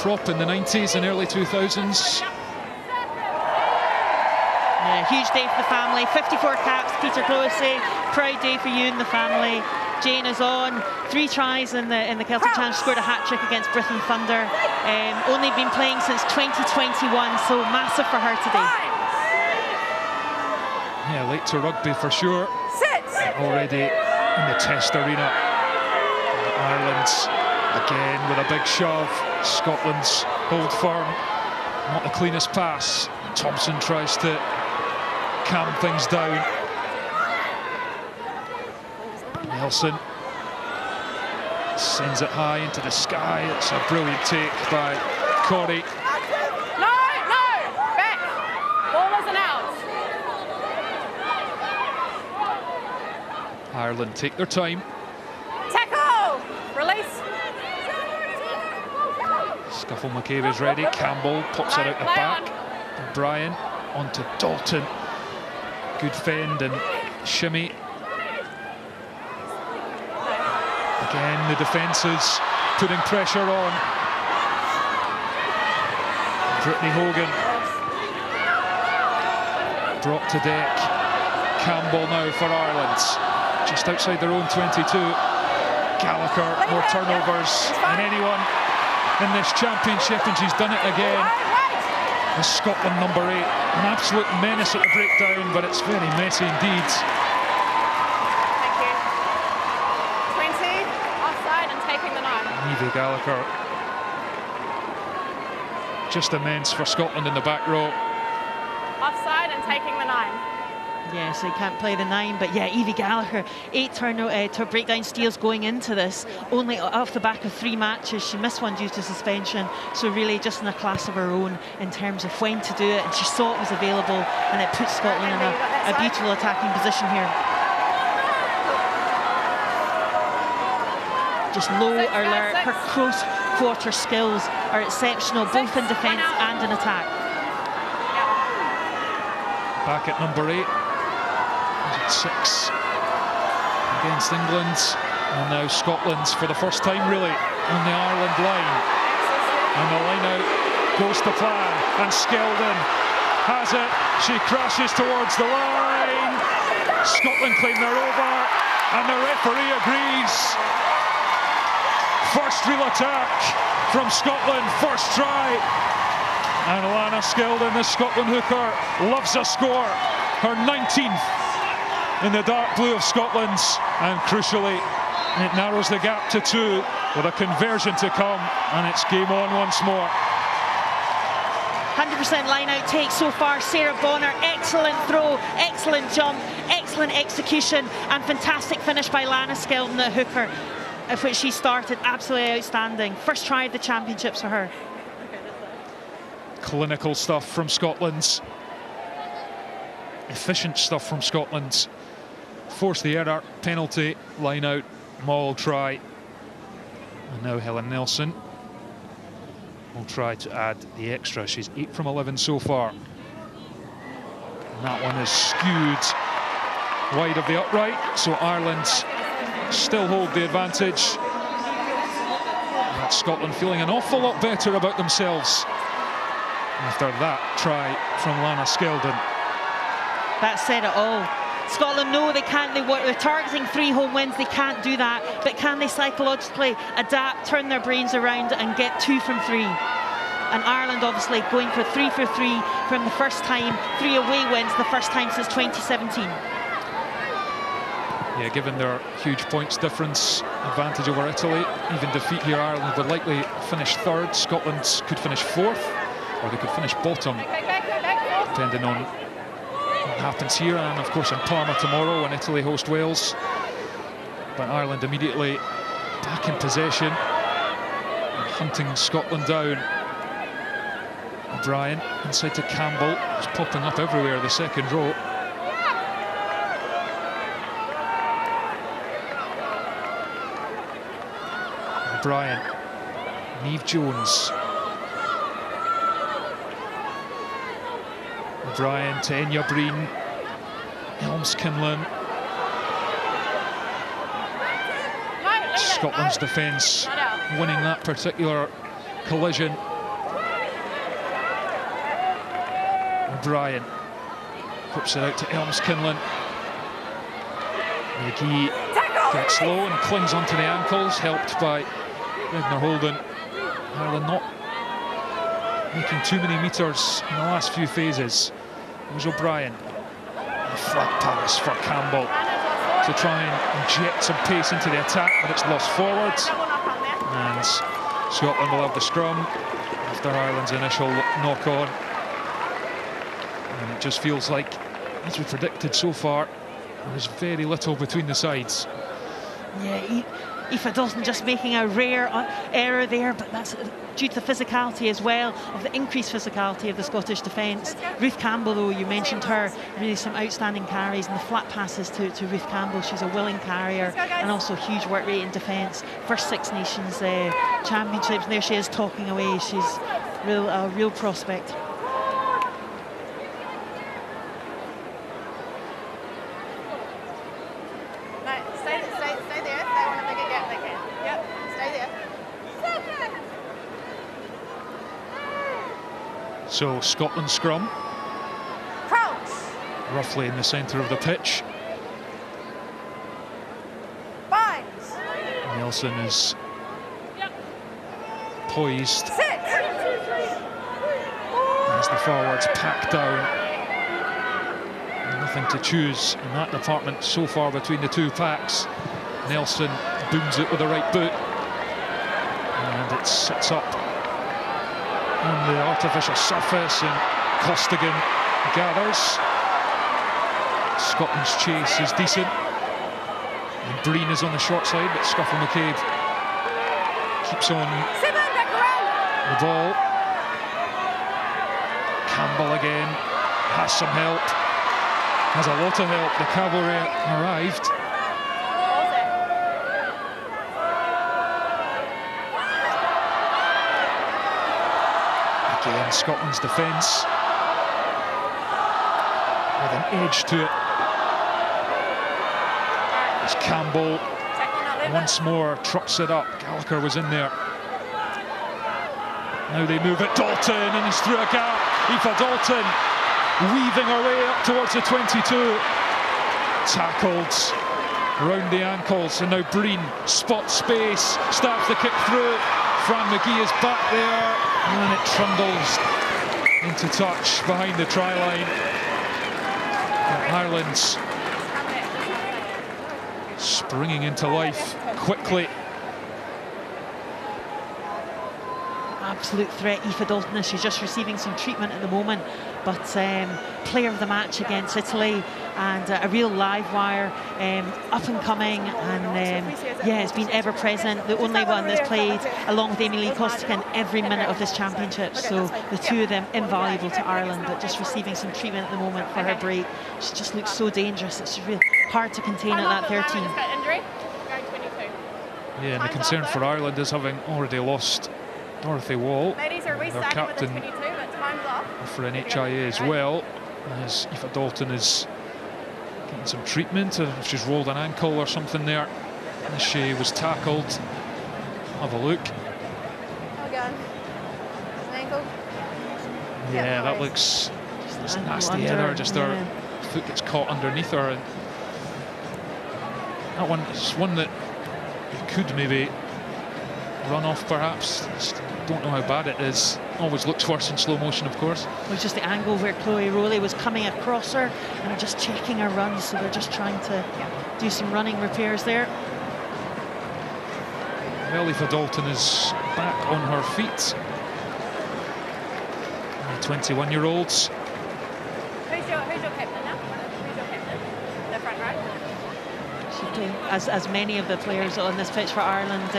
prop in the 90s and early 2000s. Yeah, huge day for the family. 54 caps, Peter Clohessy. Proud day for you and the family. Jane is on 3 tries in the Celtic Challenge. Scored a hat-trick against Britain Thunder. Only been playing since 2021, so massive for her today. Yeah, late to rugby for sure. Already in the test arena. Ireland again with a big shove. Scotland's hold firm. Not the cleanest pass. Thompson tries to calm things down. Nelson sends it high into the sky. It's a brilliant take by Corey. No, back. Ball isn't out. Ireland take their time. Tackle, release. Scuffle McCabe is ready. Campbell pops it out the back. O'Brien onto Dalton. Good fend and shimmy. Again, the defence is putting pressure on. Brittany Hogan brought to deck. Campbell now for Ireland. Just outside their own 22. Gallagher, more turnovers than anyone in this championship, and she's done it again. The Scotland number 8, an absolute menace at the breakdown, but it's very messy indeed. Thank you. 20, offside and taking the 9. Evie Gallagher. Just immense for Scotland in the back row. Offside and taking the 9. Yeah, so he can't play the 9, but yeah, Evie Gallagher, 8 breakdown steals going into this, only off the back of 3 matches. She missed one due to suspension, so really just in a class of her own in terms of when to do it, and she saw it was available, and it puts Scotland in a beautiful attacking position here. Just low alert, her three-quarter skills are exceptional, both in defence and in attack. Back at number 8. 6 against England, and now Scotland for the first time really on the Ireland line. And the line out goes to plan, and Skeldon has it. She crashes towards the line. Scotland claim they're over, and the referee agrees. First real attack from Scotland, first try. And Lana Skeldon, the Scotland hooker, loves a score. Her 19th in the dark blue of Scotland, and crucially it narrows the gap to 2 with a conversion to come, and it's game on once more. 100% line out take so far. Sarah Bonner, excellent throw, excellent jump, excellent execution, and fantastic finish by Lana Skeldon, the hooker, of which she started. Absolutely outstanding. First try of the championships for her. Clinical stuff from Scotland. Efficient stuff from Scotland. Force the error, penalty, line out, Maul try. And now Helen Nelson will try to add the extra. She's 8 from 11 so far. And that one is skewed wide of the upright, so Ireland still hold the advantage. And that's Scotland feeling an awful lot better about themselves after that try from Lana Skeldon. That said it all. Scotland know they're targeting 3 home wins, they can't do that, but can they psychologically adapt, turn their brains around and get 2 from 3? And Ireland obviously going for 3 for 3 from the first time, 3 away wins, the first time since 2017. Yeah, given their huge points difference advantage over Italy, even defeat here, Ireland would likely finish 3rd. Scotland could finish 4th, or they could finish bottom, depending on what happens here, and of course in Parma tomorrow when Italy host Wales. But Ireland immediately back in possession and hunting Scotland down. O'Brien inside to Campbell, who's popping up everywhere, the second row. O'Brien, Niamh Jones. O'Brien to Enya Breen, Helms-Kinlan. Scotland's defence winning that particular collision. O'Brien whips it out to Helms-Kinlan. McGee gets low and clings onto the ankles, helped by Regner Holden. Ireland not making too many metres in the last few phases. It was O'Brien. A flat pass for Campbell to try and inject some pace into the attack, but it's lost forward. And Scotland will have the scrum after Ireland's initial knock-on. And it just feels like, as we predicted so far, there's very little between the sides. Yeah, Aoife Dawson just making a rare error there, but that's due to the physicality as well, of the increased physicality of the Scottish defence. Ruth Campbell, though, you mentioned her, really some outstanding carries, and the flat passes to Ruth Campbell. She's a willing carrier and also huge work rate in defence. First Six Nations championships, and there she is talking away. She's a real prospect. So Scotland scrum, Crouch. roughly in the centre of the pitch. Binds. Nelson is poised Sit. as the forwards pack down. Nothing to choose in that department so far between the two packs. Nelson booms it with the right boot, and it sits up on the artificial surface, and Costigan gathers. Scotland's chase is decent, and Breen is on the short side, but Scuffle McCabe keeps on the ball. Campbell again has some help, has a lot of help. The cavalry arrived. Again, Scotland's defence with an edge to it. As Campbell once more trucks it up. Gallagher was in there. Now they move it. Dalton, and it's through a gap. Aoife Dalton weaving her way up towards the 22. Tackled round the ankles, and now Breen spots space, stabs the kick through. Fran McGee is back there, and it trundles into touch behind the try line. And Ireland's springing into life quickly. Absolute threat, Aoife Dalton. She's just receiving some treatment at the moment, but player of the match against Italy, and a real live wire, up and coming, and yeah, it's been ever present. The only one that's played along with Amy Lee Costigan every minute of this championship. So the two of them invaluable to Ireland, but just receiving some treatment at the moment for her break. She just looks so dangerous. It's really hard to contain at that 13. Yeah, and the concern for Ireland is having already lost Dorothy Wall, their captain, for an HIA as well, as Aoife Dalton is getting some treatment. She's rolled an ankle or something there as she was tackled. Have a look. Yeah, that looks nasty header. Just her foot gets caught underneath her, and that one is one that you could maybe run off, perhaps. Just don't know how bad it is. Always looks worse in slow motion, of course. It was just the angle where Chloe Rowley was coming across her and just checking her runs, so they're just trying to do some running repairs there. Well, Aoife Dalton is back on her feet. The 21-year-olds. Who's your captain now? Who's your captain? The front row? As many of the players on this pitch for Ireland,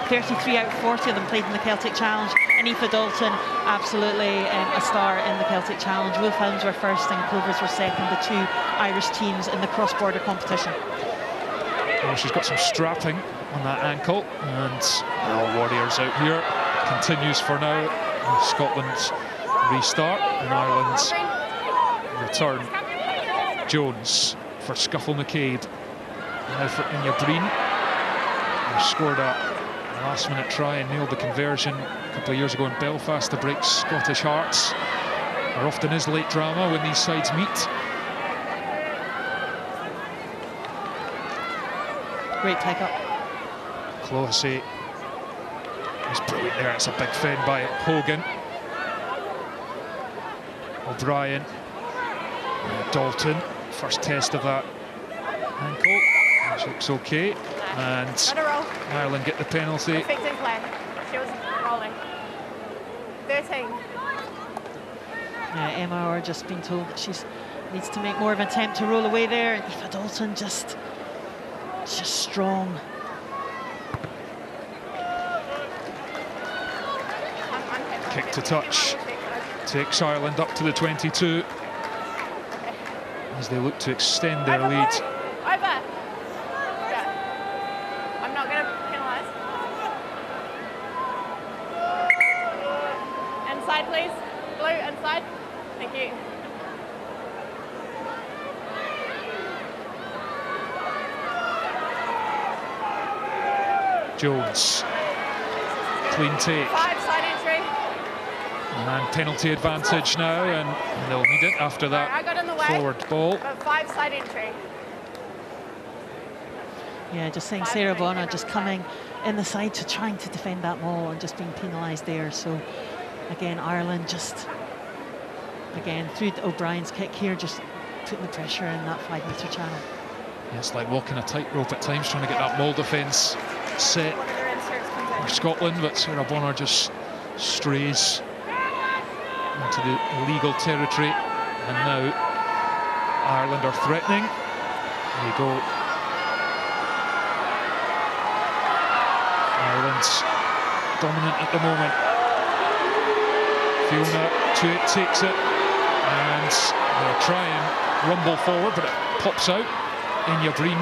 33 out of 40 of them played in the Celtic Challenge, and Aoife Dalton absolutely a star in the Celtic Challenge. Wolfhounds were first and Clovers were second, the two Irish teams in the cross-border competition. Well, she's got some strapping on that ankle, and all Warriors out here. Continues for now. Scotland's restart and Ireland's return. Jones for Scuffle McCabe. Now for Inya Breen, who scored a last-minute try and nailed the conversion a couple of years ago in Belfast to break Scottish hearts. There often is late drama when these sides meet. Great pick-up. Clohessy is brilliant there. It's a big fend by Hogan. O'Brien. Dalton, first test of that ankle. Which looks okay, and Ireland get the penalty. Perfect in play. She was rolling. 13. Yeah, Emma are just been told that she needs to make more of an attempt to roll away there, and Aoife Dalton just strong. Kick to touch takes Ireland up to the 22 as they look to extend their lead. Over. I'm not going to penalise. Inside, please. Blue, inside. Thank you. Jones, clean take. 5 side entry. And penalty advantage now, and they'll need it after that I got in the way, forward ball. But 5 side entry. Yeah, just saying Sarah Bonner just coming in the side to trying to defend that maul and just being penalised there. So again, Ireland just through O'Brien's kick here, just putting the pressure in that 5-metre channel. Yeah, it's like walking a tightrope at times, trying to get that maul defence set for Scotland, but Sarah Bonner just strays into the illegal territory, and now Ireland are threatening. There you go. Ireland's dominant at the moment. Fiona takes it, and they'll try and rumble forward, but it pops out. Inya Breen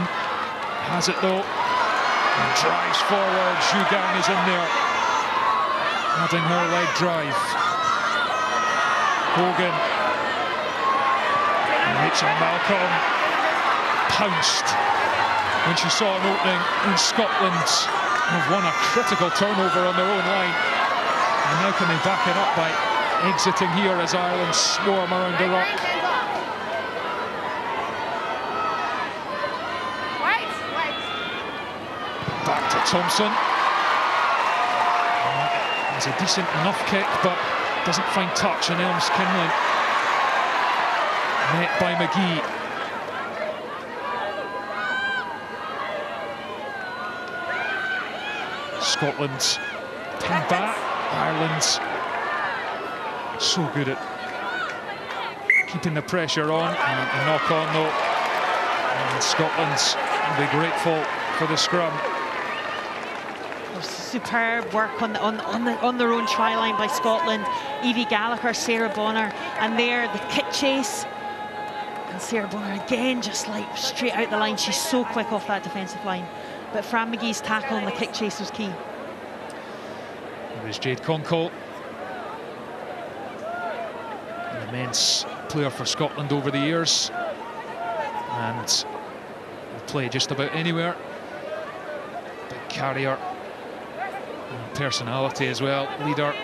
has it though, and drives forward. Zhu Gang is in there, adding her leg drive. Hogan. Rachel Malcolm pounced when she saw an opening in Scotland. Have won a critical turnover on their own line. And now can they back it up by exiting here as Ireland swarm around the ruck. Back to Thompson. It's a decent enough kick, but doesn't find touch, and Elms Kinlan met by McGee. Scotland pinned back. Ireland so good at keeping the pressure on, and a knock on though. And Scotland will be grateful for the scrum. Superb work on their own try line by Scotland. Evie Gallagher, Sarah Bonner, and there the kick chase. And Sarah Bonner again just like straight out the line. She's so quick off that defensive line. But Fran McGee's tackle and the kick chase was key. There's Jade Conkle, an immense player for Scotland over the years, and will play just about anywhere. Big carrier and personality as well, leader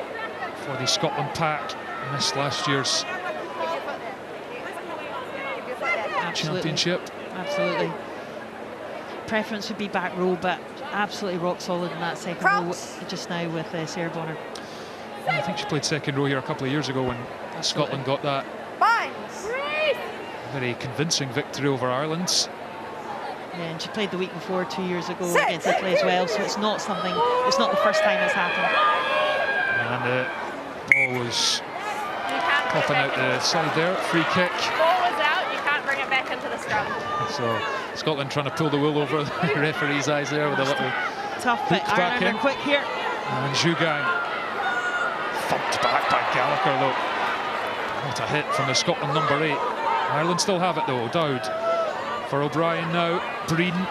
for the Scotland pack. Missed last year's championship. Absolutely. Preference would be back row, but absolutely rock solid in that second row just now with Sarah Bonner. I think she played second row here a couple of years ago when Scotland got that very convincing victory over Ireland. Yeah, and she played the week before 2 years ago against Italy as well, so it's not the first time it's happened. And the ball was popping out the side there, free kick. Ball was out, you can't bring it back into the scrum. So Scotland trying to pull the wool over the referee's eyes there with a little tough, but Ireland are quick here. And Jugang thumped back by Gallagher though. What a hit from the Scotland number 8. Ireland still have it though. Dowd for O'Brien now. Breeden.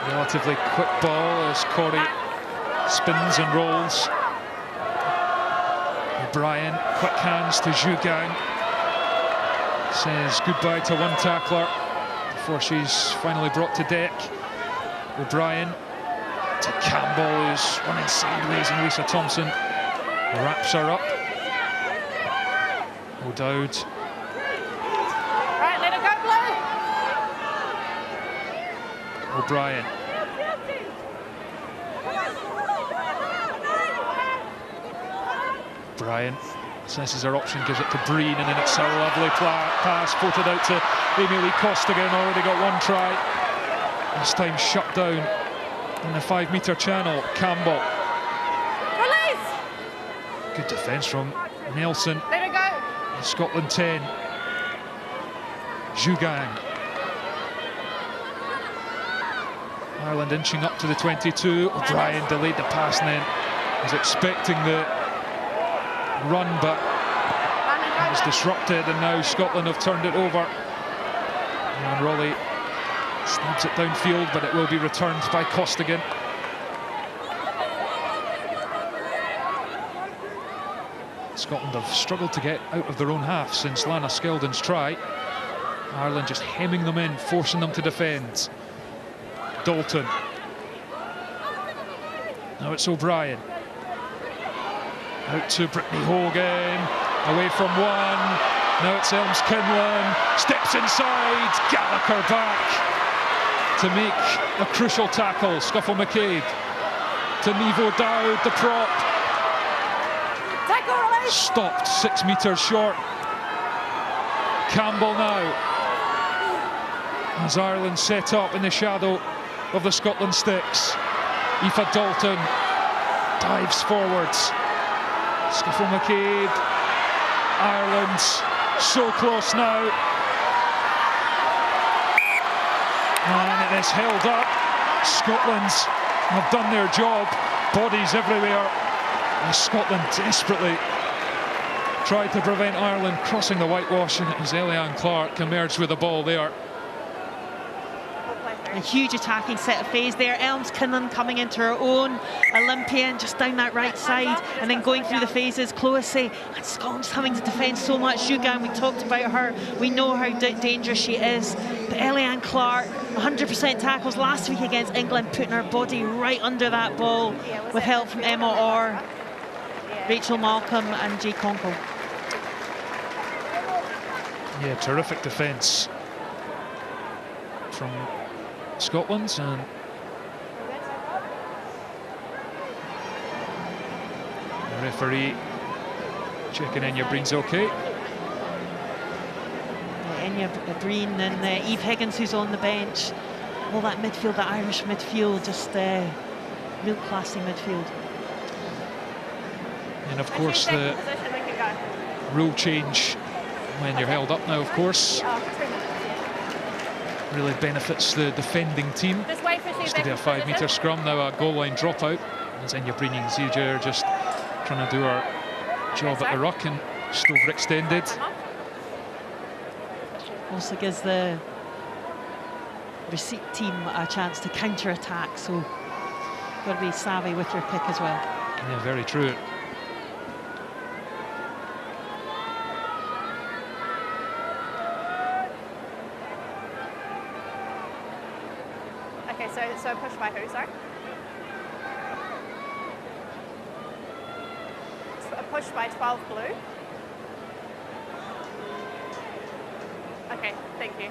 Relatively quick ball as Corey spins and rolls. O'Brien, quick hands to Jugang. Says goodbye to one tackler before she's finally brought to deck. O'Brien to Campbell, who's running sideways, and Lisa Thompson wraps her up. O'Dowd. Right, let it go, Blue. O'Brien. O'Brien assesses her option, gives it to Breen, and then it's a lovely pass, floated out to Amy Lee Costigan. Already got one try. This time shut down in the 5-metre channel. Campbell. Release. Good defence from Nelson. Let it go. Scotland 10. Jugang. Ireland inching up to the 22. O'Brien delayed the pass and then was expecting the run, but it was disrupted, and now Scotland have turned it over. And Raleigh snubs it downfield, but it will be returned by Costigan. Scotland have struggled to get out of their own half since Lana Skeldon's try. Ireland just hemming them in, forcing them to defend. Dalton. Now it's O'Brien. Out to Brittany Hogan. Away from one. Now it's Elms Kinlan. Steps inside. Gallagher back to make a crucial tackle. Scuffle McCabe to Nevo Dowd, the prop. Stopped 6 metres short. Campbell now, as Ireland set up in the shadow of the Scotland sticks. Aoife Dalton dives forwards. Scuffle McCabe. Ireland so close now. And it is held up. Scotland have done their job. Bodies everywhere. And Scotland desperately tried to prevent Ireland crossing the whitewash, and it was Eliane Clark emerged with the ball there. A huge attacking set of phase there. Elmskirchen coming into her own. Olympian just down that right side and then going through the phases. Cloacy, and Scotland's having to defend so much. Jugan, we talked about her. We know how dangerous she is. But Eliane Clark, 100% tackles last week against England, putting her body right under that ball with help from Emma Orr, Rachel Malcolm and Jay Conkle. Yeah, terrific defence from Scotland, and the referee checking Enya Breen's okay. Enya Breen and Eve Higgins, who's on the bench. All that midfield, the Irish midfield, just real classy midfield. And of course the rule change when you're held up now, of course, really benefits the defending team. Used to be a 5-metre scrum, now a goal line dropout. As Enya Breen and Ziege just trying to do our job at the ruck and just overextended. Also gives the receipt team a chance to counter-attack, so got to be savvy with your pick as well. Yeah, very true. Okay, so push by who, sorry? A push by 12 blue. Okay, thank you.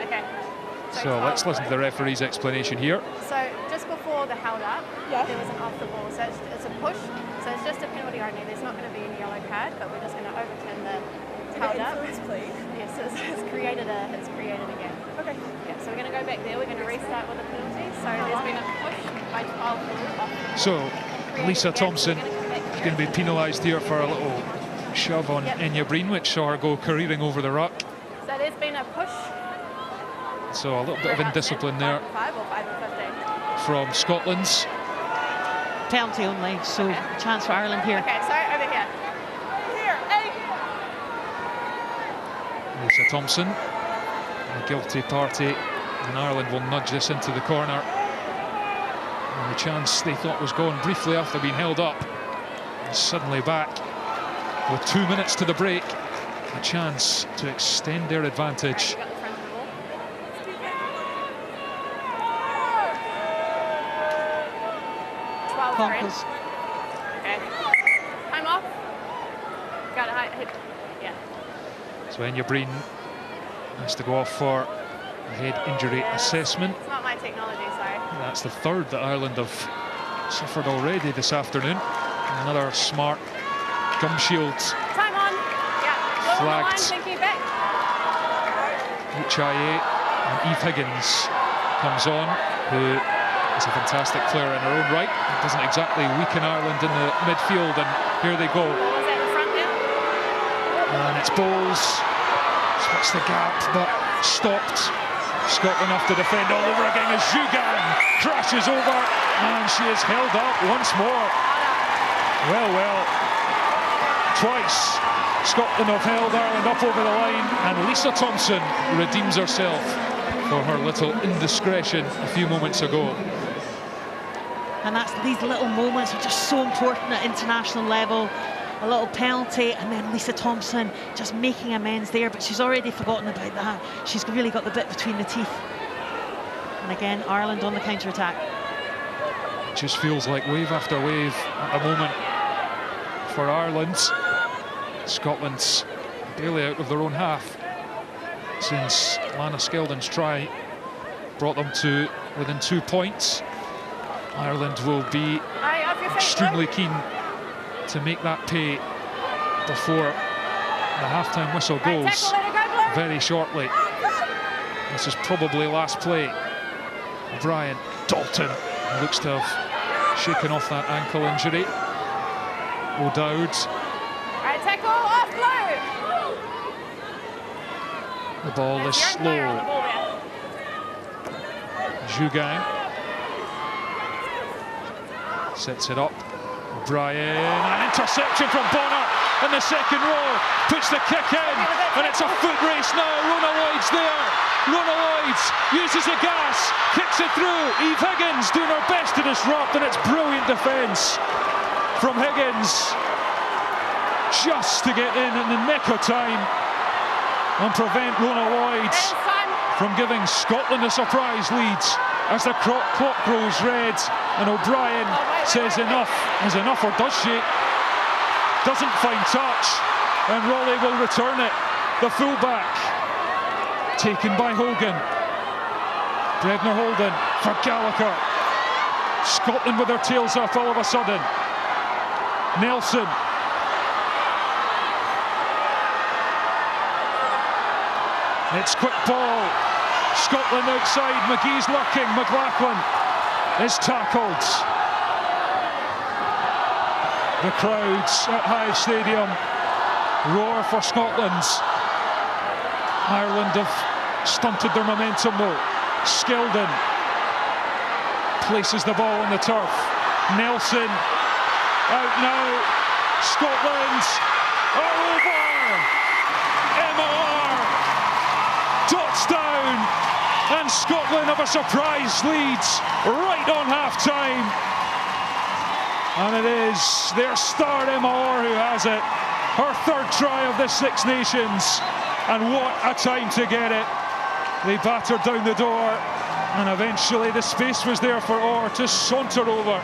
Okay. So let's listen to the referee's explanation here. So just before the held up, there was an off the ball. So it's a push. So it's just a penalty only. There's not going to be any yellow card, but we're just going to overturn the held up. Please. Yes, it's created again. Okay. Yeah. So we're going to go back there. We're going to restart with a penalty. So there's been a push by 12 blue off. So Lisa Thompson is going to be penalised here for a little shove on Enya Breen, which saw her go careering over the ruck. So there's been a push. So a little bit of indiscipline there from Scotland's. Penalty only, so chance for Ireland here. Okay, so over here. Lisa Thompson, the guilty party, and Ireland will nudge this into the corner. And the chance they thought was gone briefly after being held up, and suddenly back with 2 minutes to the break. A chance to extend their advantage. Conkles. Okay. Time off. Got it. Yeah. So Enya Breen has to go off for a head injury assessment. It's not my technology, sorry. That's the third that Ireland have suffered already this afternoon. Another smart gum shield. Time on. Yeah. Flagged. Thank you. Back. HIA, and Eve Higgins comes on, who is a fantastic player in her own right. It doesn't exactly weaken Ireland in the midfield, and here they go. Was that the front there? And it's Bowles. Splits the gap, but stopped. Scotland have to defend all over again as Jugan crashes over, and she is held up once more. Well, twice Scotland have held Ireland up over the line, and Lisa Thompson redeems herself for her little indiscretion a few moments ago. And these little moments are just so important at international level. A little penalty, and then Lisa Thompson just making amends there, but she's already forgotten about that. She's really got the bit between the teeth. And again, Ireland on the counter-attack. It just feels like wave after wave at the moment for Ireland. Scotland's barely out of their own half since Lana Skeldon's try brought them to within 2 points. Ireland will be extremely keen to make that pay before the half-time whistle goes very shortly. This is probably last play. Brian Dalton looks to have shaken off that ankle injury. O'Dowd. Right, tackle off blue. The ball is slow. Jugan sets it up O'Brien, an interception from Bonner in the second row, puts the kick in, and it's a foot race now. Rona Lloyd's there. Rona Lloyd uses the gas, kicks it through. Eve Higgins doing her best to disrupt, and it's brilliant defence from Higgins, just to get in the nick of time and prevent Rona Lloyd from giving Scotland a surprise lead as the clock grows red, and O'Brien says enough is enough, or does she? Doesn't find touch, and Raleigh will return it. The fullback taken by Hogan. Bredner Holden for Gallagher. Scotland with their tails up all of a sudden. Nelson. It's quick ball. Scotland outside. McGee's lurking. McLachlan is tackled. The crowds at Hive Stadium roar for Scotland. Ireland have stunted their momentum though. Skeldon places the ball on the turf. Nelson out now. Scotland are over. MR dots down, and Scotland have a surprise lead right on half-time. And it is their star MR who has it. Her third try of the Six Nations, and what a time to get it. They battered down the door, and eventually the space was there for Orr to saunter over.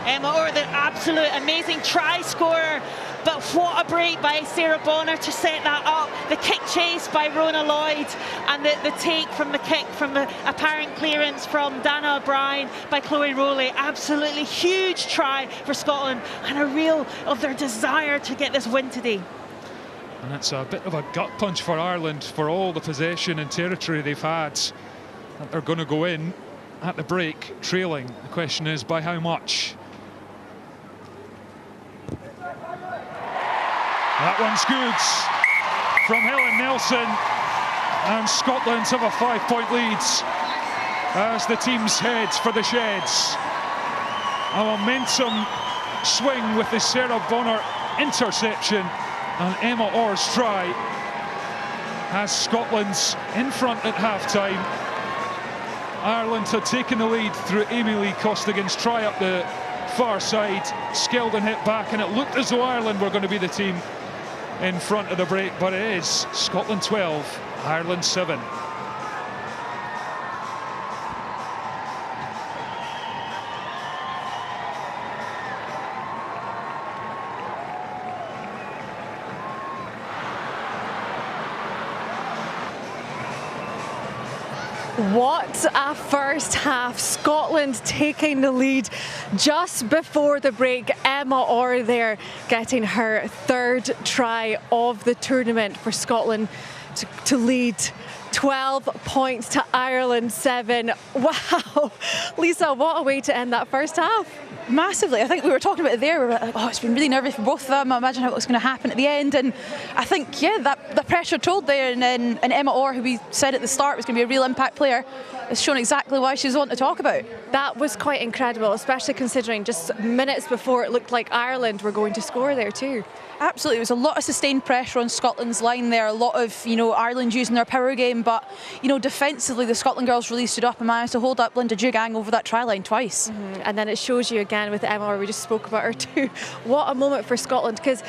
Emma Orr, the absolute amazing try scorer, but what a break by Sarah Bonner to set that up. The kick chase by Rona Lloyd, and the take from the kick from the apparent clearance from Dana O'Brien by Chloe Rowley. Absolutely huge try for Scotland, and a real of their desire to get this win today. And it's a bit of a gut punch for Ireland for all the possession and territory they've had. That they're going to go in at the break trailing. The question is by how much? That one's good from Helen Nelson, and Scotland have a 5-point lead as the teams head for the sheds. A momentum swing with the Sarah Bonner interception, and Emma Orr's try has Scotland in front at half-time. Ireland had taken the lead through Amy Lee Costigan's try up the far side. Skeldon hit back, and it looked as though Ireland were going to be the team in front of the break, but it is Scotland 12, Ireland 7. What a first half. Scotland taking the lead just before the break. Emma Orr there getting her third try of the tournament for Scotland to lead 12 points to Ireland 7. Wow. Lisa, what a way to end that first half. Massively. I think we were talking about it there. We were like, oh, it's been really nervous for both of them. I imagine how it was going to happen at the end. And I think, yeah, that the pressure told there. And Emma Orr, who we said at the start was going to be a real impact player, has shown exactly why she's on to talk about. That was quite incredible, especially considering just minutes before it looked like Ireland were going to score there too. Absolutely, there was a lot of sustained pressure on Scotland's line there, a lot of, Ireland using their power game, but, defensively the Scotland girls really stood up and managed to hold up Linda Dugang over that try line twice. And then it shows you again with Emma, we just spoke about her too. What a moment for Scotland, because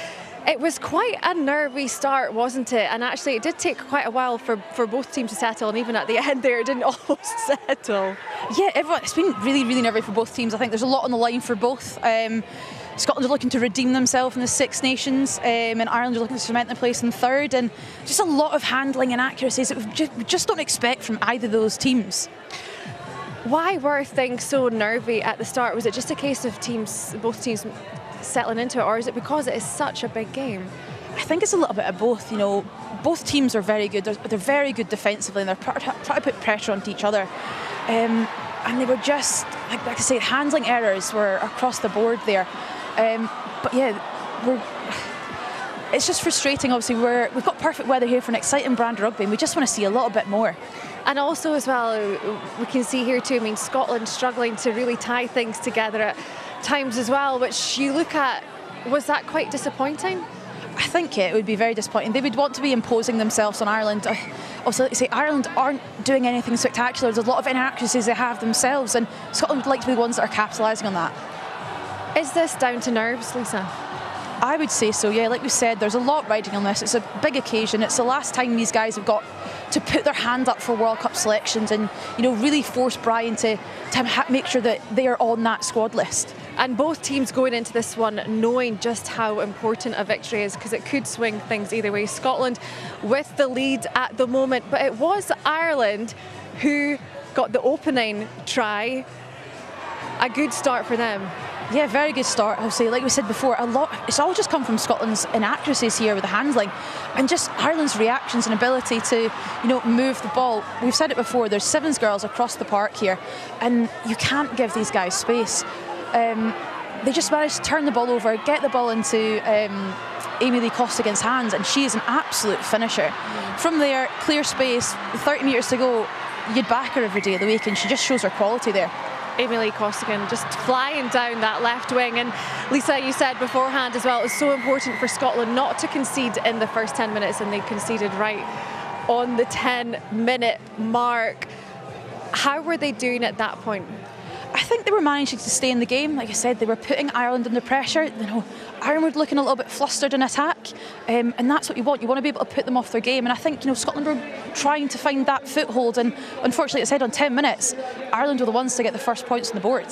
it was quite a nervy start, wasn't it? And actually it did take quite a while for both teams to settle, and even at the end there it didn't almost settle. Yeah, it's been really, really nervy for both teams. I think there's a lot on the line for both. Scotland are looking to redeem themselves in the Six Nations, and Ireland are looking to cement their place in third, and just a lot of handling and accuracies that we just don't expect from either of those teams. Why were things so nervy at the start? Was it just a case of both teams settling into it, or is it because it is such a big game? I think it's a little bit of both. Both teams are very good. They're very good defensively, and they're trying to put pressure onto each other. And they were just, like I say, handling errors were across the board there. But yeah, it's just frustrating. Obviously, we've got perfect weather here for an exciting brand of rugby, and we just want to see a little bit more. And also as well, we can see here too, Scotland struggling to really tie things together at times as well, which you look at, was that quite disappointing? I think it would be very disappointing. They would want to be imposing themselves on Ireland. Also, like you say, Ireland aren't doing anything spectacular. There's a lot of inaccuracies they have themselves, and Scotland would like to be the ones that are capitalising on that. Is this down to nerves, Lisa? I would say so, yeah. Like we said, there's a lot riding on this. It's a big occasion. It's the last time these guys have got to put their hand up for World Cup selections and, you know, really force Brian to make sure that they are on that squad list. And both teams going into this one knowing just how important a victory is, because it could swing things either way. Scotland with the lead at the moment, but it was Ireland who got the opening try. A good start for them. Yeah, very good start. I'll say, like we said before, it's all just come from Scotland's inaccuracies here with the handling, and just Ireland's reactions and ability to, you know, move the ball. We've said it before. There's sevens girls across the park here, and you can't give these guys space. They just managed to turn the ball over, get the ball into Amy Lee Costigan's hands, and she is an absolute finisher. From there, clear space, 30 metres to go, you'd back her every day of the week, and she just shows her quality there. Amy Lee Costigan just flying down that left wing. And Lisa, you said beforehand as well, it was so important for Scotland not to concede in the first 10 minutes, and they conceded right on the 10-minute mark. How were they doing at that point? I think they were managing to stay in the game. Like I said, they were putting Ireland under pressure. You know, Ireland were looking a little bit flustered in attack, and that's what you want. You want to be able to put them off their game. And I think, you know, Scotland were trying to find that foothold. And unfortunately, as I said, on 10 minutes, Ireland were the ones to get the first points on the board.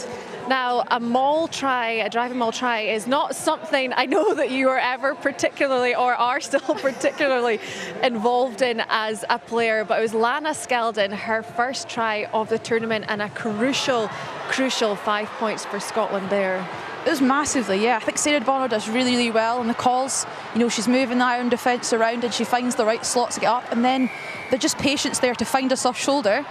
Now, a maul try, a driving maul try, is not something I know that you are ever particularly, or are still particularly involved in as a player, but it was Lana Skeldon, her first try of the tournament, and a crucial 5 points for Scotland there. It was massively, yeah. I think Sarah Bonner does really, really well on the calls. You know, she's moving the Ireland defence around and she finds the right slot to get up, and then there's just patience there to find a soft shoulder,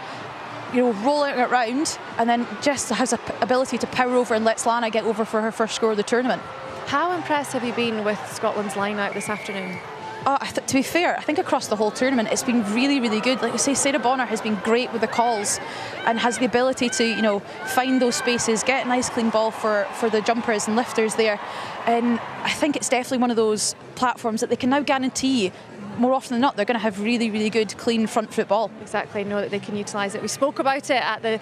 you know, rolling it round, and then just has an ability to power over and lets Lana get over for her first score of the tournament. How impressed have you been with Scotland's line-out this afternoon? To be fair, I think across the whole tournament it's been really, really good. Like I say, Sarah Bonner has been great with the calls and has the ability to, you know, find those spaces, get a nice clean ball for the jumpers and lifters there. And I think it's definitely one of those platforms that they can now guarantee more often than not they're going to have really, really good, clean front foot ball. Exactly, know that they can utilise it. We spoke about it at the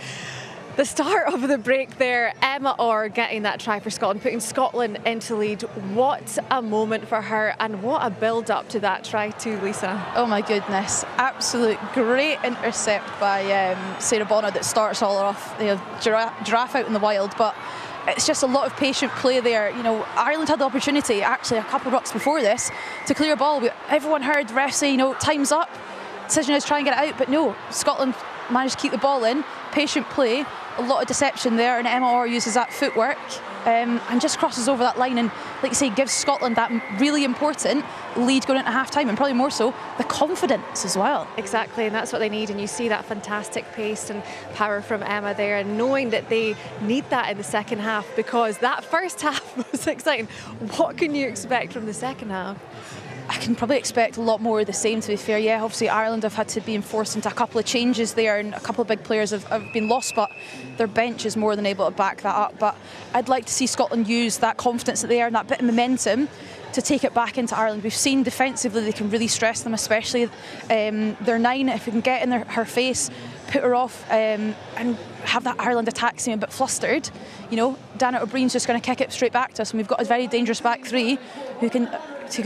start of the break there. Emma Orr getting that try for Scotland, putting Scotland into lead. What a moment for her, and what a build-up to that try too, Lisa. Oh my goodness, absolute great intercept by Sarah Bonner that starts all off, you know, giraffe out in the wild, but it's just a lot of patient play there. You know, Ireland had the opportunity, actually a couple of rucks before this, to clear a ball. Everyone heard the ref say, you know, time's up, decision is try and get it out, but no, Scotland managed to keep the ball in, patient play, a lot of deception there, and Emma Orr uses that footwork and just crosses over that line, and like you say, gives Scotland that really important lead going into half-time, and probably more so the confidence as well. Exactly, and that's what they need, and you see that fantastic pace and power from Emma there, and knowing that they need that in the second half, because that first half was exciting. What can you expect from the second half? I can probably expect a lot more of the same, to be fair. Yeah, obviously Ireland have had to be enforced into a couple of changes there, and a couple of big players have been lost, but their bench is more than able to back that up. But I'd like to see Scotland use that confidence that they are and that bit of momentum to take it back into Ireland. We've seen defensively they can really stress them, especially their 9. If we can get in her face, put her off, and have that Ireland attack seem a bit flustered, you know, Dana O'Brien's just going to kick it straight back to us, and we've got a very dangerous back 3 who can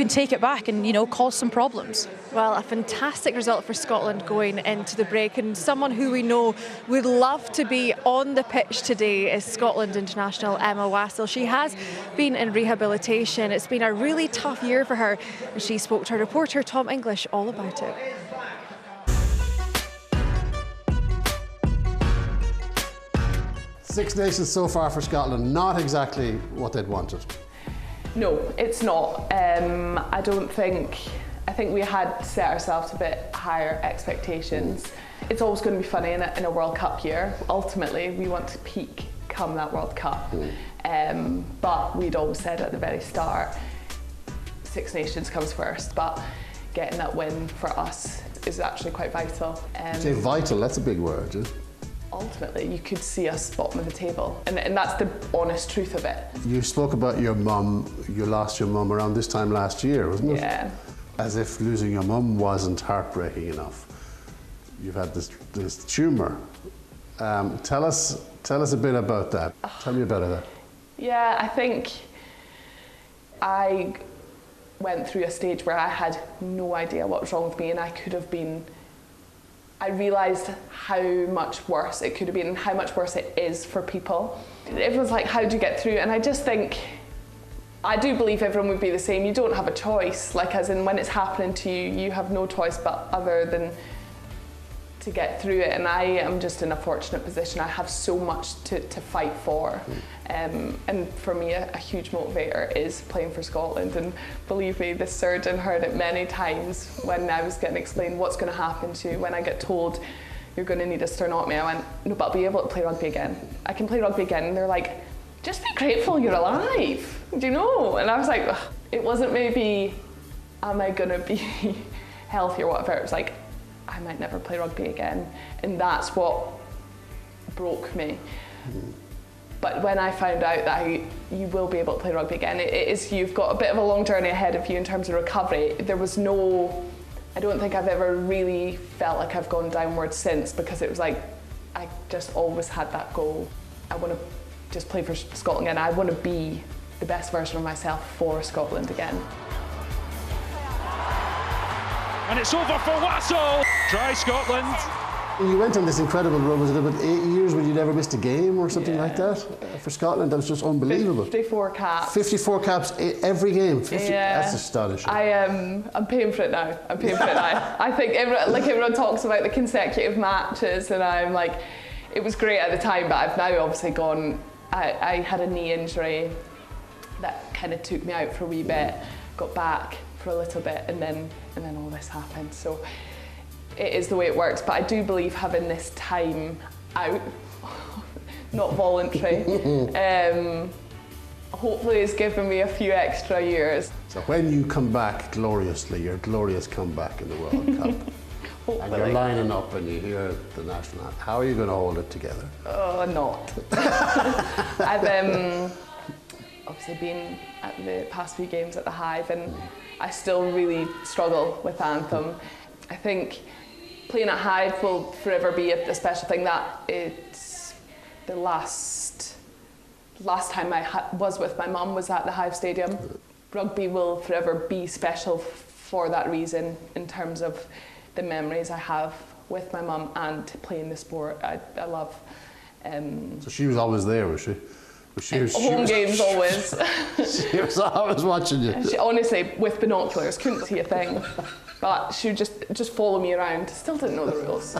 take it back and, you know, cause some problems. Well, a fantastic result for Scotland going into the break, and someone who we know would love to be on the pitch today is Scotland international Emma Wassell. She has been in rehabilitation. It's been a really tough year for her, and she spoke to our reporter Tom English all about it. Six Nations so far for Scotland, not exactly what they'd wanted. No, it's not. I think we had set ourselves a bit higher expectations. It's always going to be funny in a World Cup year. Ultimately, we want to peak come that World Cup. But we'd always said at the very start, Six Nations comes first, but getting that win for us is actually quite vital. Say vital, that's a big word, isn't it? ultimately you could see us bottom of the table, and that's the honest truth of it. You spoke about your mum. You lost your mum around this time last year, wasn't it? Yeah. As if losing your mum wasn't heartbreaking enough. You've had this tumour. Tell us a bit about that. Tell me about that. Yeah, I think I went through a stage where I had no idea what was wrong with me, and I realised how much worse it could have been and how much worse it is for people. Everyone's like, how do you get through? And I just think, I do believe everyone would be the same. You don't have a choice, like as in when it's happening to you, you have no choice but other than to get through it. And I am just in a fortunate position. I have so much to fight for. And for me, a huge motivator is playing for Scotland. And believe me, the surgeon heard it many times when I was getting explained what's going to happen to you. When I get told you're going to need a sternotomy, I went, no, but I'll be able to play rugby again. I can play rugby again. And they're like, just be grateful you're alive, do you know? And I was like, ugh. It wasn't maybe, am I going to be healthy or whatever. It was like, I might never play rugby again. And that's what broke me. But when I found out that you will be able to play rugby again, you've got a bit of a long journey ahead of you in terms of recovery. There was I don't think I've ever really felt like I've gone downwards since, because it was like, I just always had that goal. I want to just play for Scotland again. I want to be the best version of myself for Scotland again. And it's over for Wassell. Try Scotland. You went on this incredible run. Was it about 8 years when you never missed a game or something like that for Scotland? That was just unbelievable. 54 caps. 54 caps every game. 50, yeah. That's astonishing. I'm paying for it now. I think everyone talks about the consecutive matches, and I'm like, it was great at the time, but I've now obviously gone. I had a knee injury that kind of took me out for a wee bit. Got back for a little bit, and then all this happened. So it is the way it works. But I do believe having this time out, not voluntary, hopefully has given me a few extra years. So when you come back gloriously, your glorious comeback in the World Cup, and you're lining up and you hear the national anthem, how are you going to hold it together? Oh, not. I've obviously been at the past few games at the Hive, and I still really struggle with the anthem. I think playing at Hive will forever be a special thing. That it's the last time I was with my mum was at the Hive Stadium. Rugby will forever be special for that reason, in terms of the memories I have with my mum and playing the sport I love. So she was always there, was she? Home games always. She was always watching you. She, honestly, with binoculars, couldn't see a thing. But she would just follow me around. Still didn't know the rules.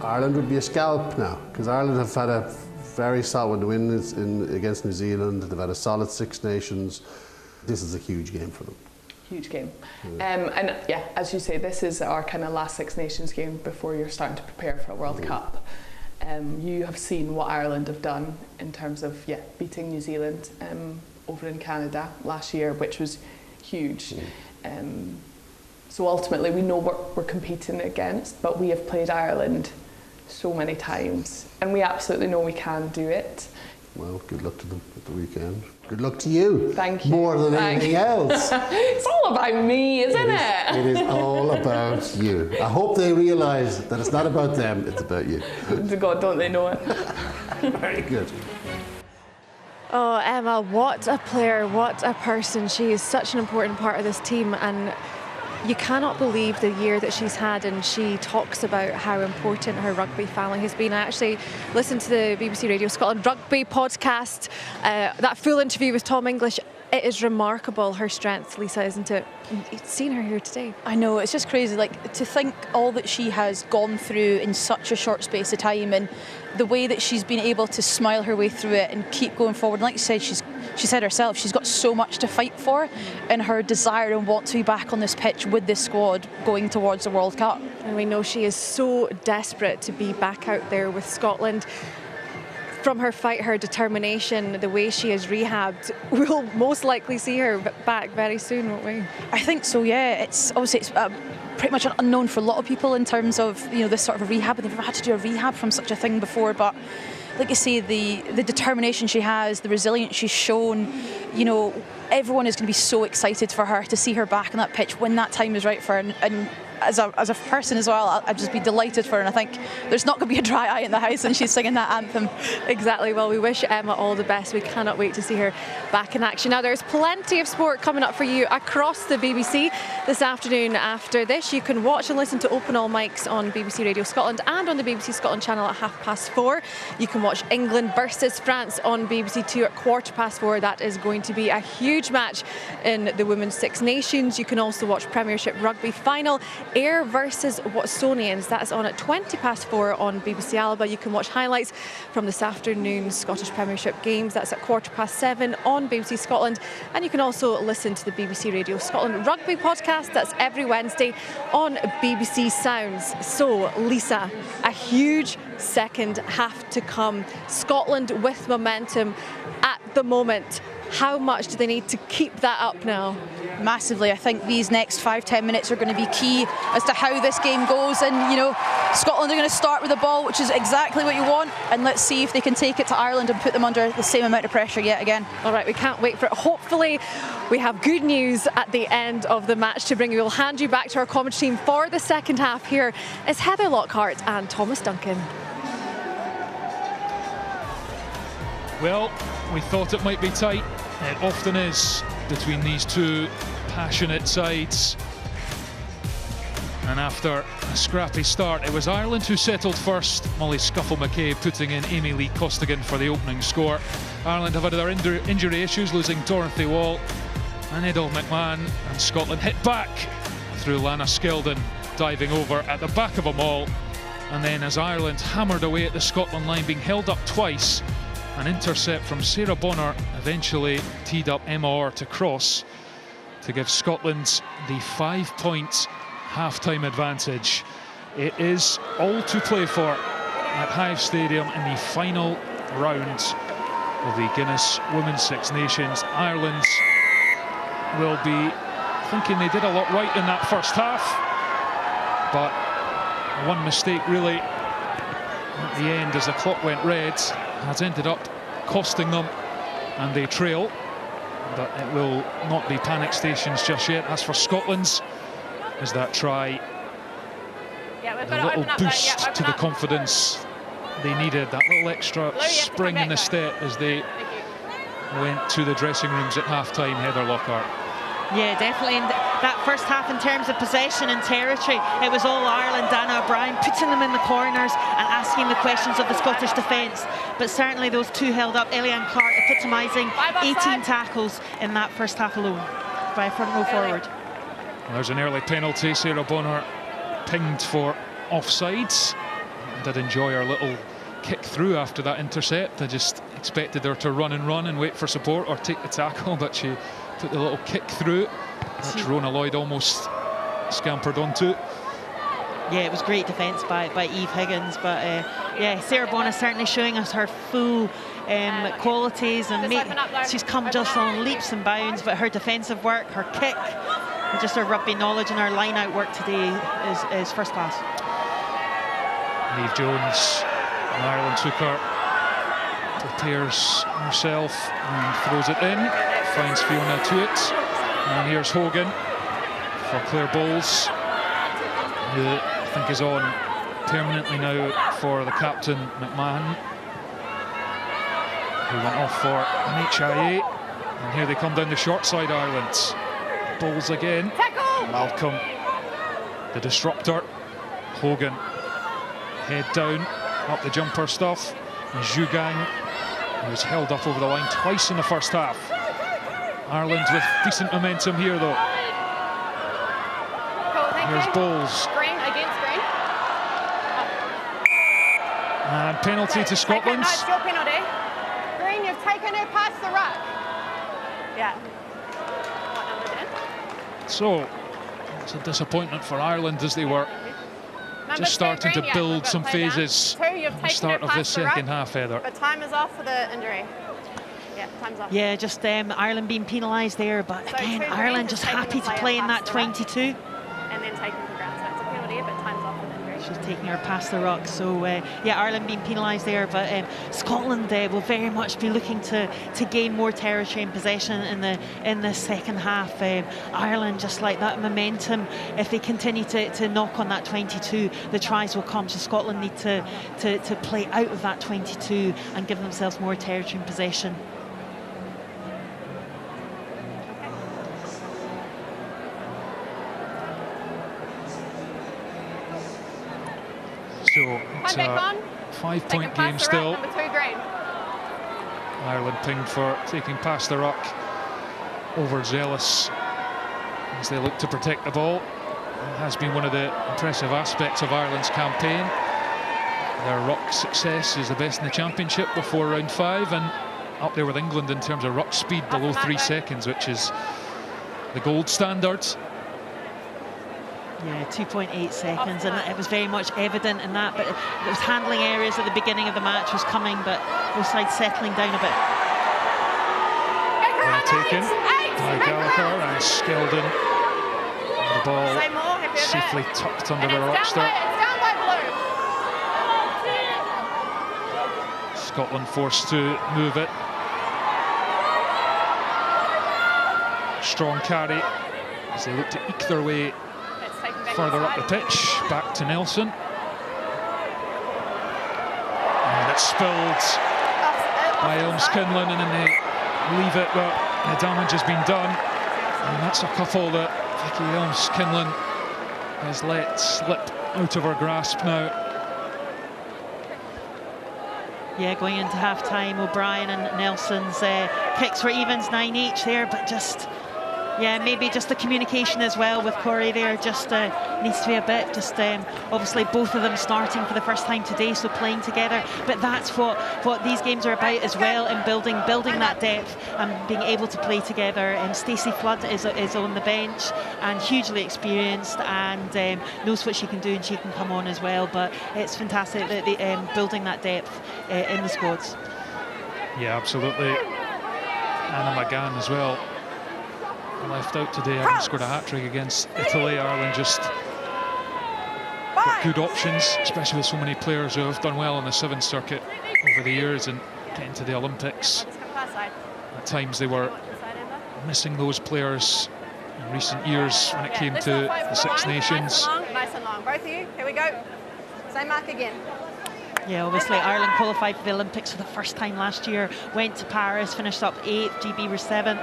Ireland would be a scalp now, because Ireland have had a very solid win against New Zealand. They've had a solid Six Nations. This is a huge game for them. Huge game. And yeah, as you say, this is our kind of last Six Nations game before you're starting to prepare for a World Cup. You have seen what Ireland have done in terms of beating New Zealand over in Canada last year, which was huge. So ultimately we know what we're competing against, but we have played Ireland so many times, and we absolutely know we can do it. Well, good luck to them at the weekend. Good luck to you. Thank you. More than anything else. It's all about me, isn't it? It is all about you. I hope they realise that it's not about them, it's about you. God, don't they know it? Very good. Oh, Emma, what a player, what a person. She is such an important part of this team, and you cannot believe the year that she's had, and she talks about how important her rugby family has been. I actually listened to the BBC Radio Scotland Rugby podcast, that full interview with Tom English. It is remarkable, her strength, Lisa, isn't it? Seeing her here today. I know, it's just crazy, like, to think all that she has gone through in such a short space of time, and the way that she's been able to smile her way through it and keep going forward. And like you said, she said herself, she's got so much to fight for, and her desire and want to be back on this pitch with this squad going towards the World Cup. And we know she is so desperate to be back out there with Scotland. from her fight, her determination, the way she is rehabbed, we'll most likely see her back very soon, won't we? I think so, yeah. It's obviously pretty much unknown for a lot of people in terms of, you know, this sort of a rehab. They've never had to do a rehab from such a thing before, but like you say, the determination she has, the resilience she's shown, you know, everyone is going to be so excited for her to see her back on that pitch when that time is right for her. And as a person as well, I'd just be delighted for her, and I think there's not going to be a dry eye in the house when she's singing that anthem. Exactly. Well, we wish Emma all the best. We cannot wait to see her back in action. Now, there's plenty of sport coming up for you across the BBC this afternoon. After this, you can watch and listen to Open All Mics on BBC Radio Scotland and on the BBC Scotland channel at 4:30. You can watch England versus France on BBC Two at 4:15. That is going to be a huge match in the Women's Six Nations. You can also watch Premiership Rugby final, Ayr versus Watsonians. That is on at 4:20 on BBC Alba. You can watch highlights from this afternoon's Scottish Premiership games. That's at 7:15 on BBC Scotland. And you can also listen to the BBC Radio Scotland Rugby podcast. That's every Wednesday on BBC Sounds. So, Lisa, a huge second half to come. Scotland with momentum at the moment. How much do they need to keep that up now? Massively. I think these next 5-10 minutes are going to be key as to how this game goes. And, you know, Scotland are going to start with the ball, which is exactly what you want. And let's see if they can take it to Ireland and put them under the same amount of pressure yet again. All right, we can't wait for it. Hopefully, we have good news at the end of the match to bring you. We'll hand you back to our commentary team for the second half. Here is Heather Lockhart and Thomas Duncan. Well, we thought it might be tight. It often is between these two passionate sides. And after a scrappy start, it was Ireland who settled first. Molly Scuffle-McKay putting in Amy Lee Costigan for the opening score. Ireland have had their injury issues, losing Dorothy Wall and Edel McMahon, and Scotland hit back through Lana Skeldon diving over at the back of them all. And then as Ireland hammered away at the Scotland line, being held up twice, an intercept from Sarah Bonner eventually teed up Emma Orr to cross to give Scotland the 5-point half-time advantage. It is all to play for at Hive Stadium in the final round of the Guinness Women's Six Nations. Ireland will be thinking they did a lot right in that first half, but one mistake really at the end as the clock went red has ended up costing them, and they trail. But it will not be panic stations just yet. As for Scotland's, is that try a little boost to the confidence they needed, that little extra spring in the step as they went to the dressing rooms at half-time. Heather Lockhart. Yeah, definitely. In that first half, in terms of possession and territory, it was all Ireland. Dana O'Brien putting them in the corners and asking the questions of the Scottish defence. But certainly those two held up. Eliane Clark epitomising 18 tackles in that first half alone by a front row forward. Well, there's an early penalty. Sarah Bonner pinged for offsides. I did enjoy her little kick through after that intercept. I just expected her to run and wait for support or take the tackle, but she took the little kick through, which Rona Lloyd almost scampered onto. Yeah, it was great defence by Eve Higgins, but yeah, Sarah Bonner certainly showing us her full qualities, and she's come just on leaps and bounds, but her defensive work, her kick, and just her rugby knowledge and her line-out work today is first class. Niamh Jones, Ireland took her, prepares herself and throws it in, finds Fiona to it, and here's Hogan for Claire Bowles, who I think is on permanently now for the captain McMahon, who went off for an HIA, and here they come down the short side, Ireland. Bowles again, Malcolm, the disruptor, Hogan, head down, up the jumper stuff, and Zhugang, who was held up over the line twice in the first half. Ireland with decent momentum here though. Here's Bowles. Green against Green. And penalty to Scotland. No, it's your penalty. Green, you've taken her past the ruck. Yeah. So, it's a disappointment for Ireland as they were just starting to build some phases at the start of this second half, Heather. But time is off for the injury. Yeah, time's off. Yeah, just Ireland being penalised there, but So again, 2 Ireland greens just is taking happy the to player play in that past the ruck. 22. And then taking the ground. So it's a penalty, but time's off for the injury. She's taking her past the ruck, so yeah, Ireland being penalised there, but Scotland will very much be looking to gain more territory and possession in the second half. Ireland, just like that momentum, if they continue to knock on that 22, the tries will come. So Scotland need to play out of that 22 and give themselves more territory and possession. So it's a 5-point game still. Number 2 green. Ireland pinged for taking past the ruck. Overzealous as they look to protect the ball. It has been one of the impressive aspects of Ireland's campaign. Their ruck success is the best in the championship before round 5, and up there with England in terms of ruck speed below 3 seconds, which is the gold standard. Yeah, 2.8 seconds, and it was very much evident in that, but it was handling areas at the beginning of the match was coming, but both sides settling down a bit. Well taken by Gallagher, and Skeldon. The ball safely tucked under the rockster. Scotland forced to move it. Strong carry as they look to eke their way further up the pitch, back to Nelson. And it's spilled by Elms-Kinlan, and then they leave it, but the damage has been done. And that's a couple that Vicky Elms-Kinlan has let slip out of her grasp now. Yeah, going into half-time, O'Brien and Nelson's kicks were evens, 9 each there, but just... yeah, maybe just the communication as well with Corey there just needs to be a bit, just obviously both of them starting for the first time today, so playing together, but that's what these games are about as well, in building that depth and being able to play together. Stacey Flood is on the bench and hugely experienced and knows what she can do, and she can come on as well, but it's fantastic that they building that depth in the squads. Yeah, absolutely. Anna McGann as well, left out today, having scored a hat-trick against Italy. Ireland just got good options, especially with so many players who have done well on the Sevens circuit over the years and getting to the Olympics. At times they were missing those players in recent years when it came to the Six Nations. Nice and long. Both of you, here we go. Same mark again. Yeah, obviously Ireland qualified for the Olympics for the first time last year, went to Paris, finished up 8th, GB were 7th,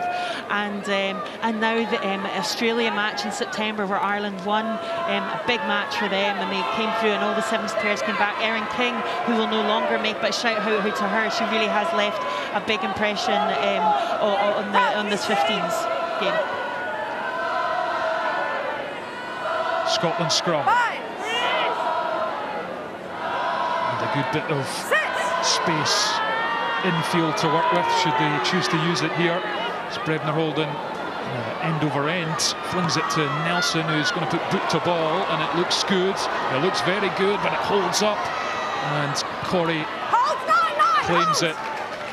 and now the Australia match in September where Ireland won, a big match for them, and they came through and all the Sevens players came back. Erin King, who will no longer make, but shout out to her, she really has left a big impression on this 15s game. Scotland scrum. A good bit of space infield to work with should they choose to use it here. It's Brevner Holden end over end, flings it to Nelson, who's going to put boot to ball, and it looks good. It looks very good, but it holds up, and Corey claims it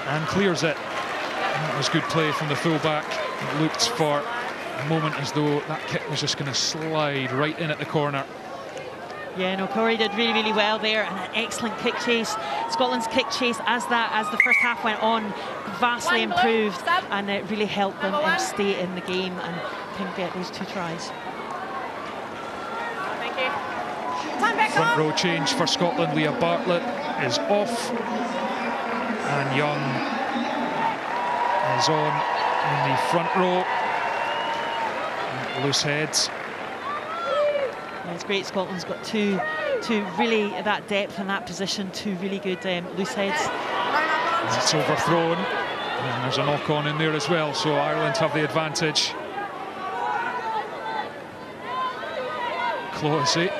and clears it. And that was good play from the fullback. It looked for a moment as though that kick was just going to slide right in at the corner. Yeah, no, Corey did really, really well there, and an excellent kick chase. Scotland's kick chase as the first half went on, vastly improved, and it really helped them stay in the game and can get those 2 tries. Thank you. Time back Front on. row change for Scotland. Leah Bartlett is off, and Young is on in the front row. Loose heads. Yeah, it's great. Scotland's got two really, that depth and that position, 2 really good loose heads. It's overthrown, and there's a knock-on in there as well, so Ireland have the advantage. Clohessy.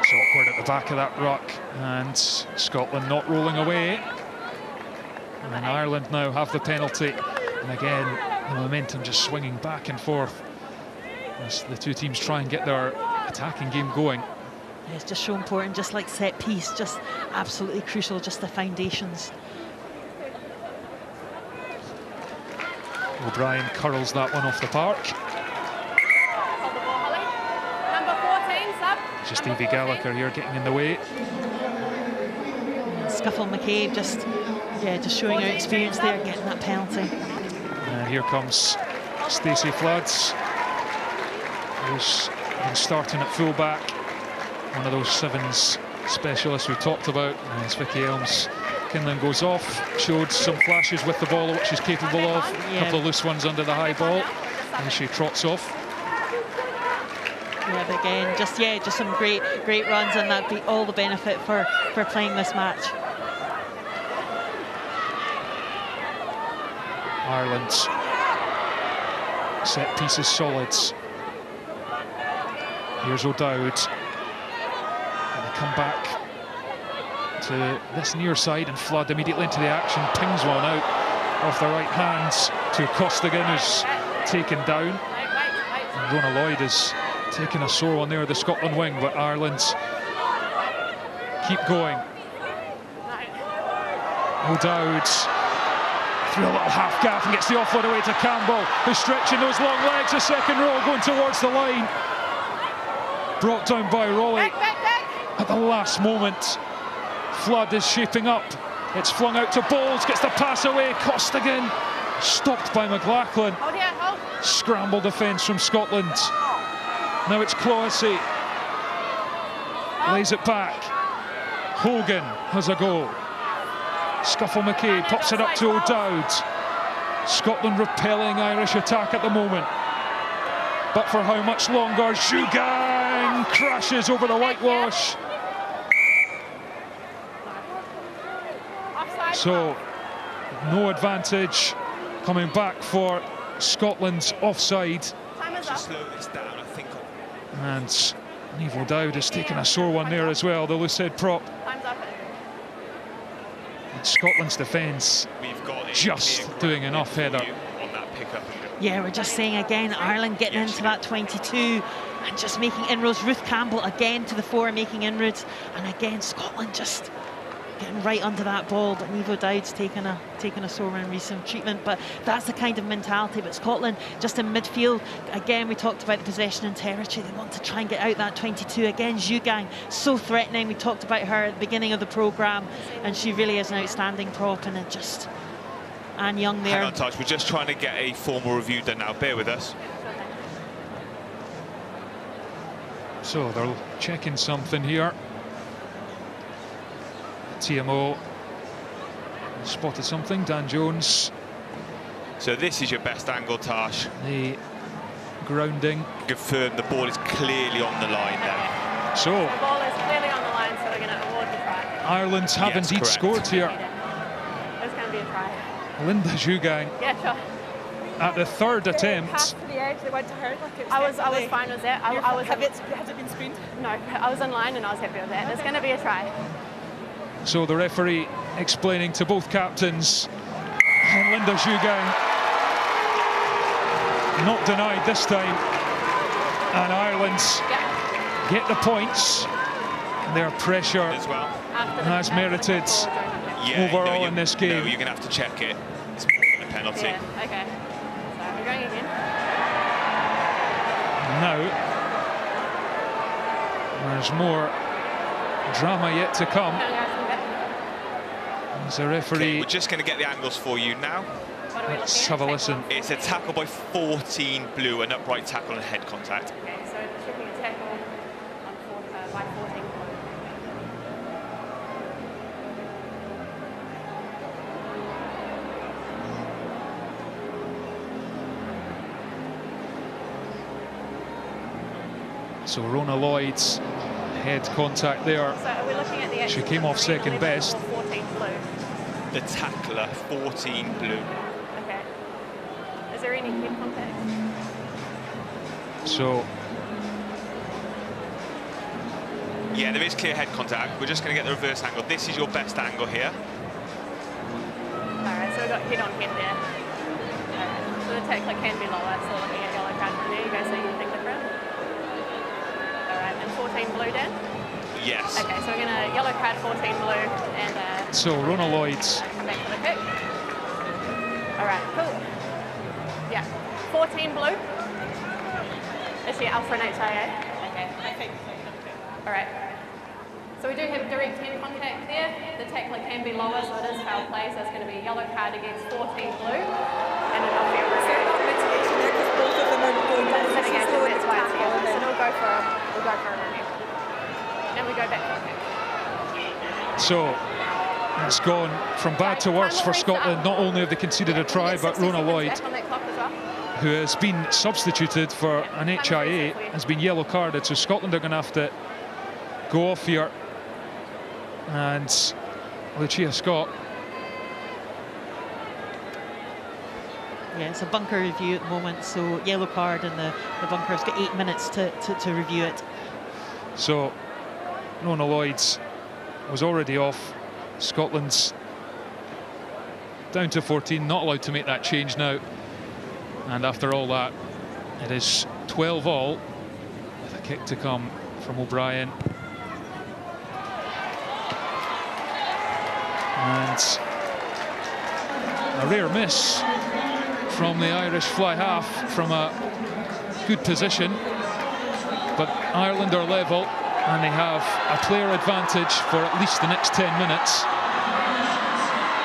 It's awkward at the back of that ruck, and Scotland not rolling away. And then Ireland now have the penalty, and again the momentum just swinging back and forth as the 2 teams try and get their attacking game going. It's just so important, just like set piece, just absolutely crucial, just the foundations. O'Brien curls that one off the park. Hold the ball, Holly. Number 14, sub. Just Evie Gallagher here getting in the way. Scuffle McCabe just showing her experience there, getting that penalty. And here comes Stacey Floods, who's been starting at fullback. One of those sevens specialists we talked about. As Vicky Elms Kinlan goes off, showed some flashes with the ball, which she's capable of. A couple of loose ones under the high ball, and she trots off. Yeah, but again, just some great runs, and that'd be all the benefit for playing this match. Ireland set pieces solids. Here's O'Dowd. And they come back to this near side, and Flood immediately into the action, pings one out off the right hands to Costigan, who's taken down. And Rona Lloyd is taking a sore one there, the Scotland wing, but Ireland keep going. O'Dowd through a little half gap and gets the offload away to Campbell, who's stretching those long legs, a second row going towards the line. Brought down by Raleigh at the last moment. Flood is shaping up. It's flung out to Bowles, gets the pass away. Costigan stopped by McLachlan. Scramble defence from Scotland. Now it's Clohessy. Lays it back. Hogan has a go. Scuffle McKay pops it up to O'Dowd. Scotland repelling Irish attack at the moment. But for how much longer? Shugang crashes over the whitewash. So, no advantage coming back for Scotland's offside. And Niamh O'Dowd has taken a sore one there as well, the loose head prop. And Scotland's defence just doing enough, Heather. Yeah, we're just saying again, Ireland getting into that 22 and just making inroads. Ruth Campbell again to the fore, making inroads, and again Scotland just getting right under that ball. But Niamh O'Dowd's taken a sore and recent treatment. But that's the kind of mentality. But Scotland just in midfield again. We talked about the possession and territory. They want to try and get out that 22 again. Shugang so threatening. We talked about her at the beginning of the programme, and she really is an outstanding prop. And it just. Anne Young there. Hang on, Taj, we're just trying to get a formal review done now. Bear with us. So they're checking something here. TMO spotted something. Dan Jones. So this is your best angle, Tash. The grounding. Confirm the ball is clearly on the line there. So the ball is clearly on the line, so we're going to award the try. Ireland have indeed correct. scored here. There's going to be a try. Linda Shugang. Yeah, sure. At the third attempt. Pass to the edge, they went to her. Like it was I was fine with that. Has it been screened? No, I was in line and I was happy with that. There's going to be a try. So the referee explaining to both captains, and Linda Shugang not denied this time, and Ireland get the points. Their pressure as well has merited overall in this game. No, you're going to have to check it. It's more than a penalty. Yeah, okay. So we're going again. Now there's more drama yet to come. As a referee, okay, we're just going to get the angles for you now. Let's have a listen. It's a tackle by 14 blue, an upright tackle and head contact. Okay, so tripping a tackle on by 14 blue. So Rona Lloyd's head contact there. So are we looking at the she came off second best. 14 blue. The tackler, 14 blue. Okay. Is there any head contact? So. Yeah, there is clear head contact. We're just going to get the reverse angle. This is your best angle here. Alright, so we've got head on head there. Alright, so the tackler can be lower, so looking at yellow card from there. You guys see anything different? Alright, 14 blue, Dan? Yes. Okay, so we're going to yellow card 14 blue and So Rona Lloyd's. come back for the kick. All right, cool. Yeah, 14 blue. Is she out for an HIA? Okay, I think so. All right. So we do have direct hand contact there. The tackler can be lower, so it is foul play. So it's going to be a yellow card against 14 blue, and an off-field review. Mitigation there because both of them are going down. That's mitigation. That's why it's yellow. So we'll go for a review, and we go back for a kick. So it's gone from bad to worse for Scotland. Not only have they conceded a try, but Rona Lloyd, who has been substituted for an HIA, has been yellow carded. So Scotland are going to have to go off here. And Lucia Scott. Yeah, it's a bunker review at the moment, so yellow card, and the bunker's got 8 minutes to review it. So Rona Lloyd's was already off. Scotland's down to 14, not allowed to make that change now. And after all that, it is 12 all, with a kick to come from O'Brien. And a rare miss from the Irish fly half from a good position. But Ireland are level, and they have a player advantage for at least the next 10 minutes.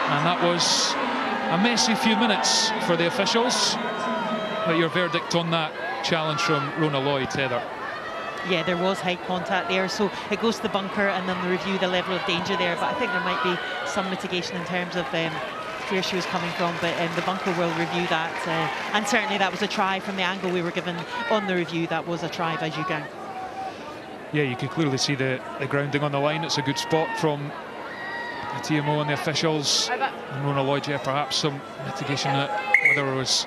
And that was a messy few minutes for the officials. But your verdict on that challenge from Rona Lloyd, Heather? Yeah, there was high contact there, so it goes to the bunker, and then they review the level of danger there. But I think there might be some mitigation in terms of where she was coming from, but the bunker will review that. And certainly that was a try from the angle we were given on the review. That was a try by Jugang. Yeah, you could clearly see the grounding on the line. It's a good spot from the TMO and the officials. And Rona Lloyd, yeah, perhaps some mitigation that whether it was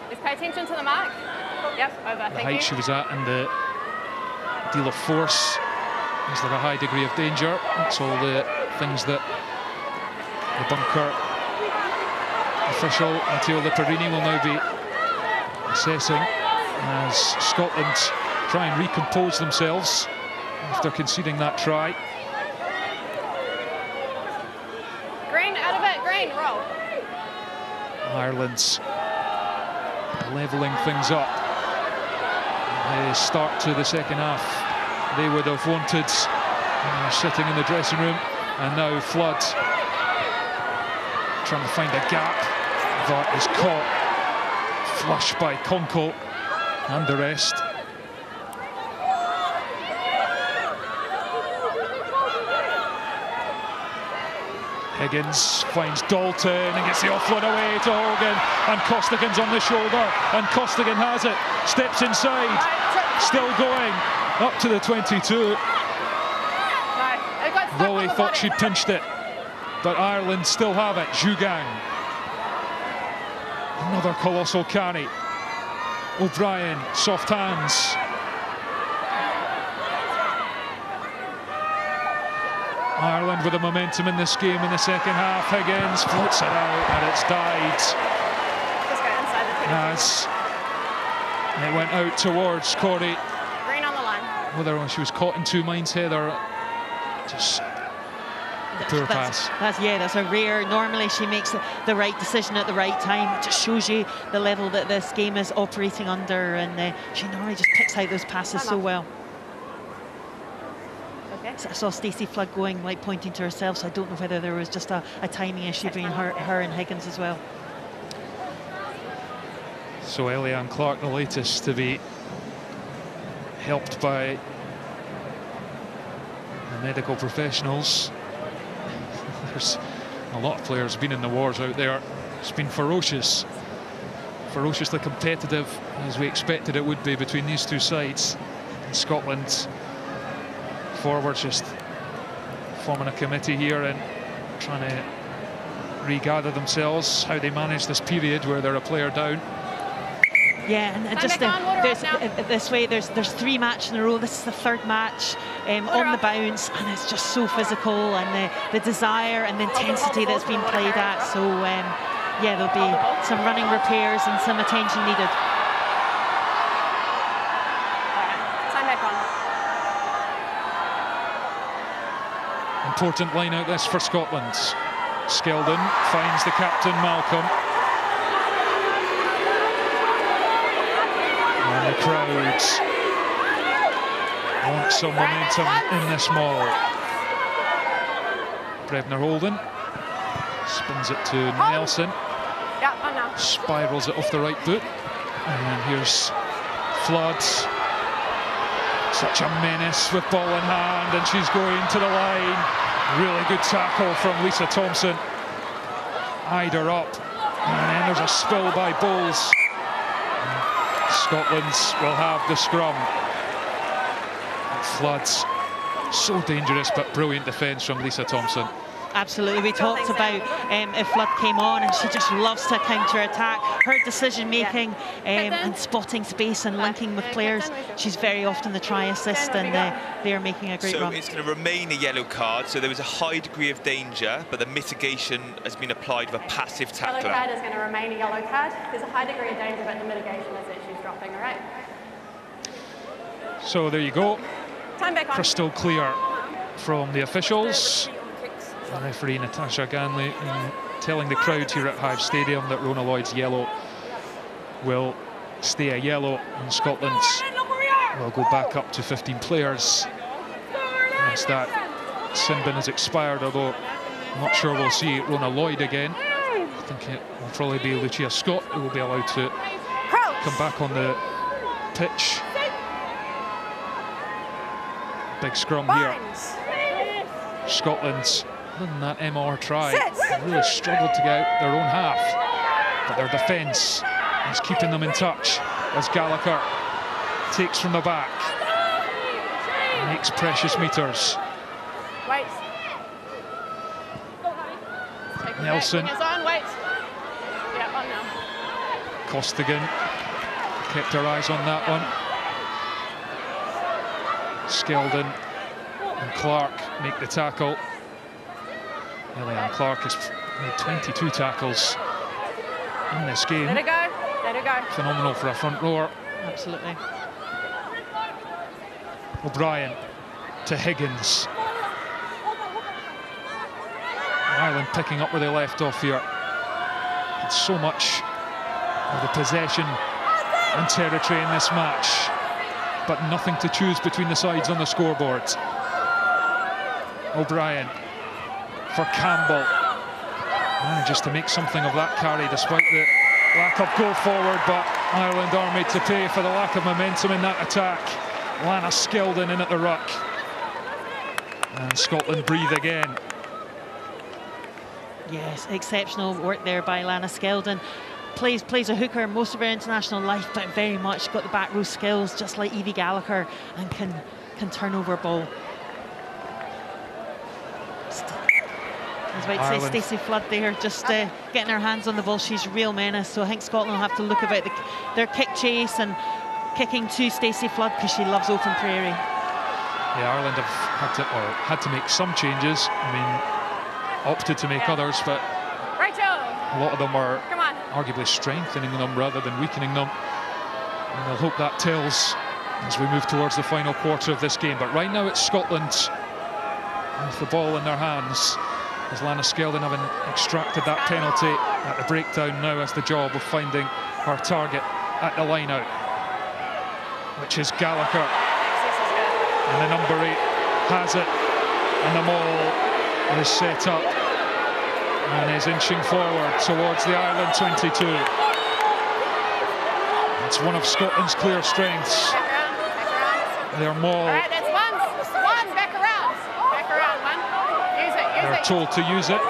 Let's pay attention to the mark. Yep, over. the height she was at and the deal of force. Is there a high degree of danger? That's all the things that the bunker official Matteo Liparini will now be assessing as Scotland try and recompose themselves after conceding that try. Green, out of it, green, roll. Ireland's levelling things up. The start to the second half they would have wanted, sitting in the dressing room, and now Flood trying to find a gap that is caught flush by Konko and the rest. Higgins finds Dalton and gets the offload away to Hogan, and Costigan's on the shoulder, and Costigan has it, steps inside, still going up to the 22. Rolly thought she'd pinched it, but Ireland still have it. Jugang, another colossal carry. O'Brien, soft hands. Ireland with the momentum in this game in the second half. Higgins floats it out, and it's died as it went out towards Corey. Green on the line. Whether she was caught in two minds, Heather, just a poor pass. That's a rare. Normally she makes the right decision at the right time. It just shows you the level that this game is operating under, and she normally just picks out those passes so well. So I saw Stacey Flood going, like pointing to herself, so I don't know whether there was just a timing issue between her and Higgins as well. So Eliane Clark, the latest to be helped by the medical professionals. There's a lot of players been in the wars out there. It's been ferociously competitive, as we expected it would be, between these two sides. And Scotland forwards just forming a committee here and trying to regather themselves, how they manage this period where they're a player down. Yeah, and just this way, there's three matches in a row. This is the third match on the bounce, and it's just so physical, and the desire and the intensity that's been played at. So yeah, there'll be some running repairs and some attention needed. Time back on. Important line out this for Scotland. Skeldon finds the captain Malcolm. And the crowds want some momentum in this maul. Brevner Holden spins it to Nelson. Spirals it off the right boot. And here's Flood. Such a menace with ball in hand, and she's going to the line. Really good tackle from Lisa Thompson. Eyed her up, and then there's a spill by Bowles. Scotland will have the scrum. Flood's so dangerous, but brilliant defence from Lisa Thompson. Absolutely, we talked about if Flood came on, and she just loves to counter-attack. Her decision-making and spotting space and linking with players, she's very often the try assist, and they are making a great run. So it's going to remain a yellow card, so there was a high degree of danger, but the mitigation has been applied with a passive tackler. Yellow card is going to remain a yellow card. There's a high degree of danger, but the mitigation is that she's dropping, all right? So there you go. Time back on. Crystal clear from the officials. Referee Natasha Ganley telling the crowd here at Hive Stadium that Rona Lloyd's yellow will stay a yellow, and Scotland's will go back up to 15 players. Once that sin bin has expired, although I'm not sure we'll see Rona Lloyd again. I think it will probably be Lucia Scott who will be allowed to come back on the pitch. Big scrum here. Scotland's than that MR try, really struggled to get out their own half, but their defence is keeping them in touch as Gallagher takes from the back, makes precious meters. Nelson, Costigan kept her eyes on that one. Skeldon and Clark make the tackle. Eliane Clark has made 22 tackles in this game. Let it go, let it go. Phenomenal for a front rower. Absolutely. O'Brien to Higgins. Ireland picking up where they left off here. It's so much of the possession and territory in this match, but nothing to choose between the sides on the scoreboard. O'Brien for Campbell. Manages to make something of that carry despite the lack of go forward, but Ireland are made to pay for the lack of momentum in that attack. Lana Skeldon in at the ruck. And Scotland breathe again. Yes, exceptional work there by Lana Skeldon. Plays a hooker most of her international life, but very much got the back row skills, just like Evie Gallagher, and can turn over ball. I was about to say Stacey Flood there, just getting her hands on the ball. She's a real menace, so I think Scotland will have to look about their kick chase and kicking to Stacey Flood because she loves open prairie. Yeah, Ireland have had to make some changes. I mean, opted to make others, but a lot of them are arguably strengthening them rather than weakening them. And they'll hope that tells as we move towards the final quarter of this game. But right now it's Scotland with the ball in their hands, as Lana Skeldon having extracted that penalty at the breakdown now has the job of finding her target at the line out, which is Gallagher. And the number 8 has it, and the maul is set up and is inching forward towards the Ireland 22. It's one of Scotland's clear strengths. Their maul. All right, that's one, back around, one. Use it. They're told to use it.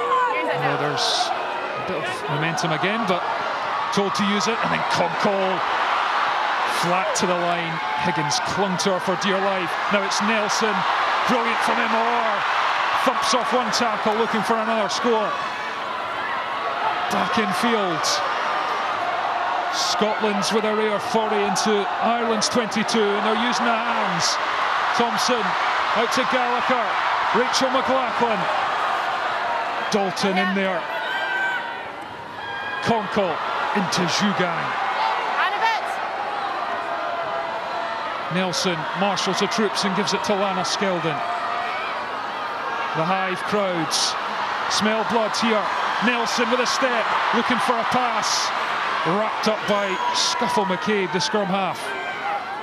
There's a bit of momentum again, but told to use it, and then Conkle flat to the line. Higgins clung to her for dear life. Now it's Nelson, brilliant from MR. Thumps off one tackle, looking for another score. Back in field. Scotland's with a rare 40 into Ireland's 22, and they're using the hands. Thompson out to Gallagher. Rachel McLachlan. Dalton in there. Conkle into Zhugang. Nelson marshals the troops and gives it to Lana Skeldon. The Hive crowds smell blood here. Nelson with a step, looking for a pass. Wrapped up by Scuffle McCabe, the scrum half.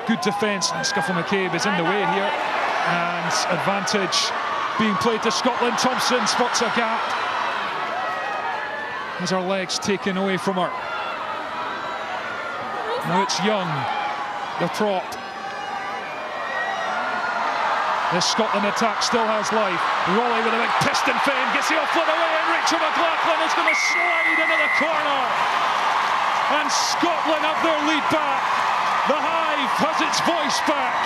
Good defence, and Scuffle McCabe is in the way here. And advantage being played to Scotland. Thompson spots a gap. Has her legs taken away from her. Now it's Young, the prop. The Scotland attack still has life. Rolly with a big piston fend, gets the offload away, and Rachel McLaughlin is going to slide into the corner. And Scotland have their lead back. The Hive has its voice back.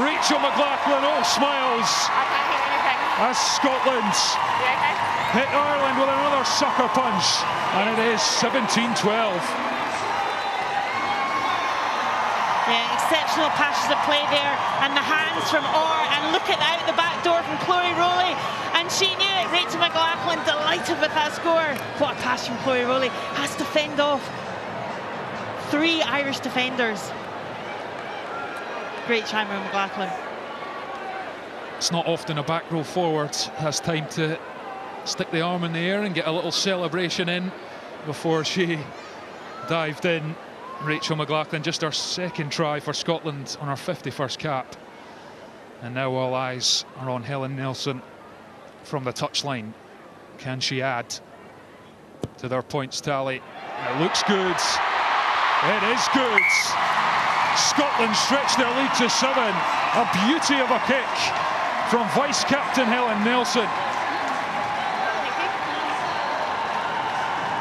Rachel McLaughlin, all smiles. I can't hear anything. As Scotland hit Ireland with another sucker punch. And it is 17-12. Yeah, exceptional passes of play there, and the hands from Orr, and look at out the back door from Chloe Rowley, and she knew it. Rachel McLaughlin delighted with that score. What a pass from Chloe Rowley, has to fend off 3 Irish defenders. Great try from McLaughlin. It's not often a back row forward has time to stick the arm in the air and get a little celebration in before she dived in. Rachel McLaughlin, just her second try for Scotland on her 51st cap. And now all eyes are on Helen Nelson from the touchline. Can she add to their points tally? It looks good. It is good. Scotland stretch their lead to 7. A beauty of a kick from vice-captain Helen Nelson.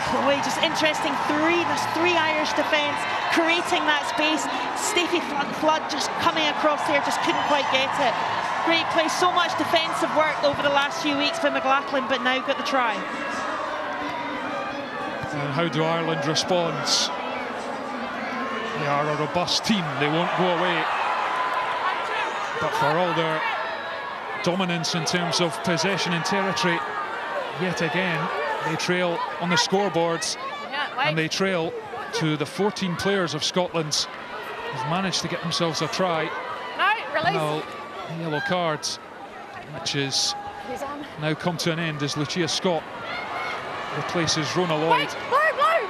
Chloe, just interesting, there's 3 Irish defence creating that space. Stacey Flood just coming across there, just couldn't quite get it. Great play, so much defensive work over the last few weeks by McLaughlin, but now got the try. And how do Ireland respond? They are a robust team, they won't go away. But for all their dominance in terms of possession and territory, yet again, they trail on the scoreboards, and they trail to the 14 players of Scotland who've managed to get themselves a try. Now, the yellow card, which is now come to an end as Lucia Scott replaces Rona Lloyd.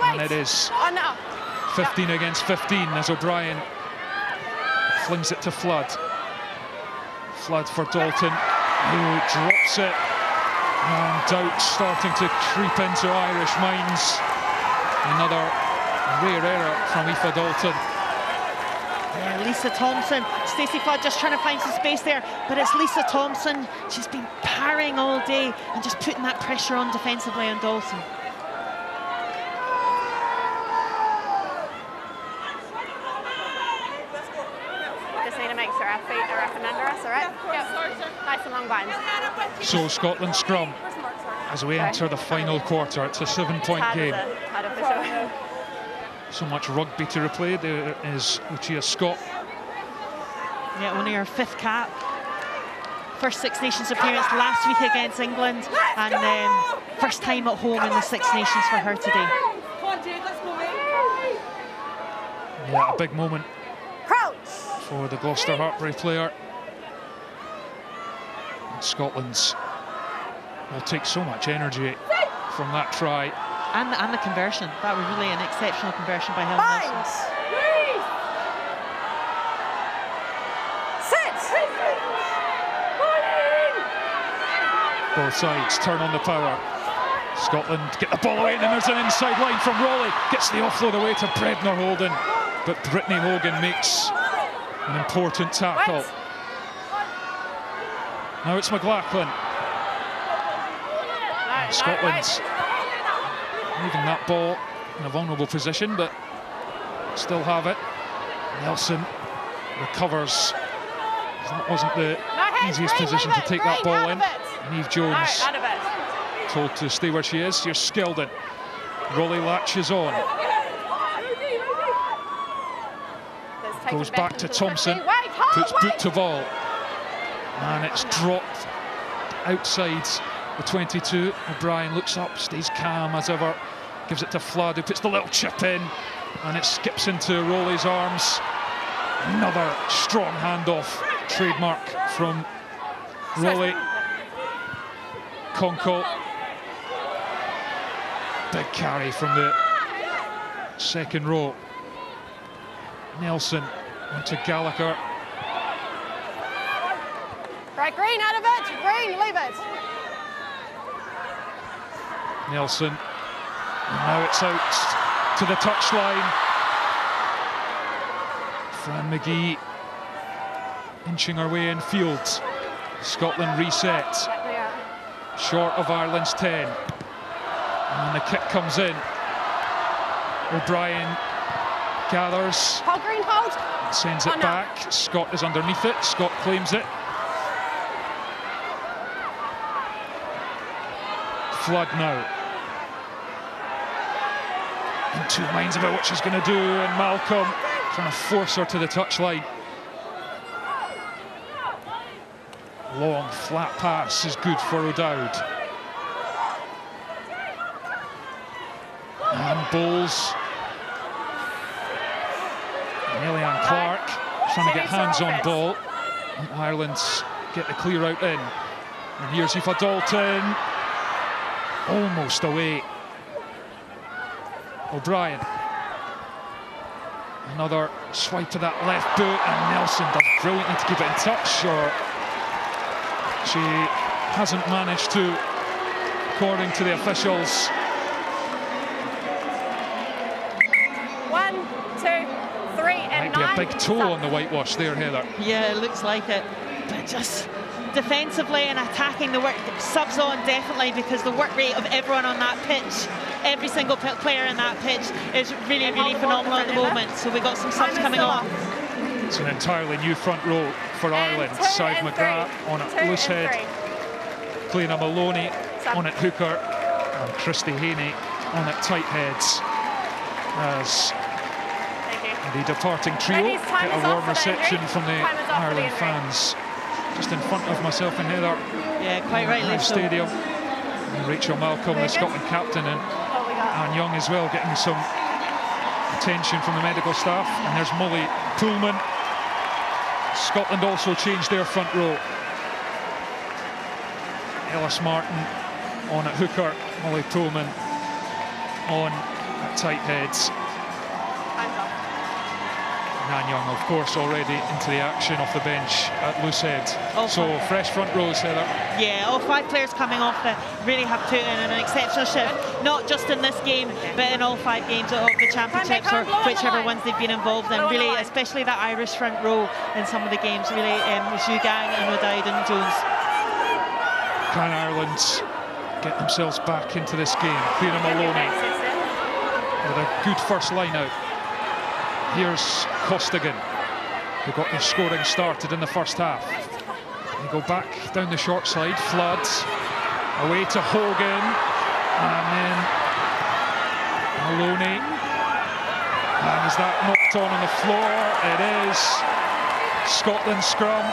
And it is 15 against 15 as O'Brien flings it to Flood. Flood for Dalton, who drops it. And doubt starting to creep into Irish minds. Another rare error from Aoife Dalton. Yeah, Lisa Thompson. Stacey Flood just trying to find some space there, but it's Lisa Thompson. She's been parrying all day and just putting that pressure on defensively on Dalton. Just need to make sure our feet are up and under us, all right? Yep. Nice and long binds. So Scotland scrum as we enter the final quarter. It's a 7-point game. So much rugby to replay. There is Lucia Scott. Yeah, only her 5th cap. First Six Nations appearance last week against England, and first time at home in the Six Nations for her today. Yeah, a big moment for the Gloucester Hartbury player. And Scotland's will take so much energy from that try. And the conversion. That was really an exceptional conversion by Helen Nelson. Both sides turn on the power. Scotland get the ball away, and then there's an inside line from Rowley. Gets the offload away to Bredner Holden, but Brittany Hogan makes an important tackle. Now it's McLaughlin. Scotland's leaving that ball in a vulnerable position, but still have it. Nelson recovers. That wasn't the easiest position to take that ball in. Niamh Jones told to stay where she is. Here's Skeldon. Rowley latches on. Goes back to Thompson. Puts boot to ball. And it's dropped outside the 22. O'Brien looks up, stays calm as ever. Gives it to Flood, who puts the little chip in. And it skips into Rowley's arms. Another strong handoff. Trademark from Rowley. Conkle. Big carry from the second row. Nelson onto Gallagher. Right, Green out of it. Green, leave it. Nelson. And now it's out to the touchline. Fran McGee inching her way in field. Scotland reset. Short of Ireland's 10. And the kick comes in. O'Brien gathers. Hold, Green, hold. Sends it back. Scott is underneath it. Scott claims it. Flood now. In two minds about what she's going to do, and Malcolm trying to force her to the touchline. Long, flat pass is good for O'Dowd. And Bowles. And Eliane Clark trying to get hands on ball. And Ireland get the clear out in. And here's Aoife Dalton. Almost away. O'Brien. Another swipe to that left boot, and Nelson does brilliantly to keep it in touch, or she hasn't managed to, according to the officials. 1, 2, 3, and 9. Might be a big toe on the whitewash there, Heather. Yeah, it looks like it. But just defensively and attacking, the work subs on definitely, because the work rate of everyone on that pitch, every single player in that pitch, is really, really phenomenal at the moment. So we've got some subs coming on. It's an entirely new front row for Ireland. Sive McGrath on at loosehead, Cleena Maloney on at hooker, and Christy Haney on at tight heads. As the departing trio get a warm reception from the Ireland fans. Just in front of myself and Heather. Yeah, quite rightly so. Stadium. And Rachel Malcolm, the Scotland captain, and Anne Young as well, getting some attention from the medical staff. And there's Molly Pullman. Scotland also changed their front row. Ellis Martin on at hooker, Molly Pullman on at tight heads. Nan Young, of course, already into the action off the bench at loosehead. So fresh front rows, Heather. Yeah, all 5 players coming off that really have put in an exceptional shift, not just in this game, but in all 5 games of the championships, or whichever ones they've been involved in. Really, especially that Irish front row in some of the games, really, Zhugang and O'Dowd and Jones. Can Ireland get themselves back into this game? Cleena Maloney with a good first line out. Here's Costigan, who got the scoring started in the first half. They go back down the short side. Flood away to Hogan, and then Maloney. And is that knocked on the floor? It is. Scotland scrum.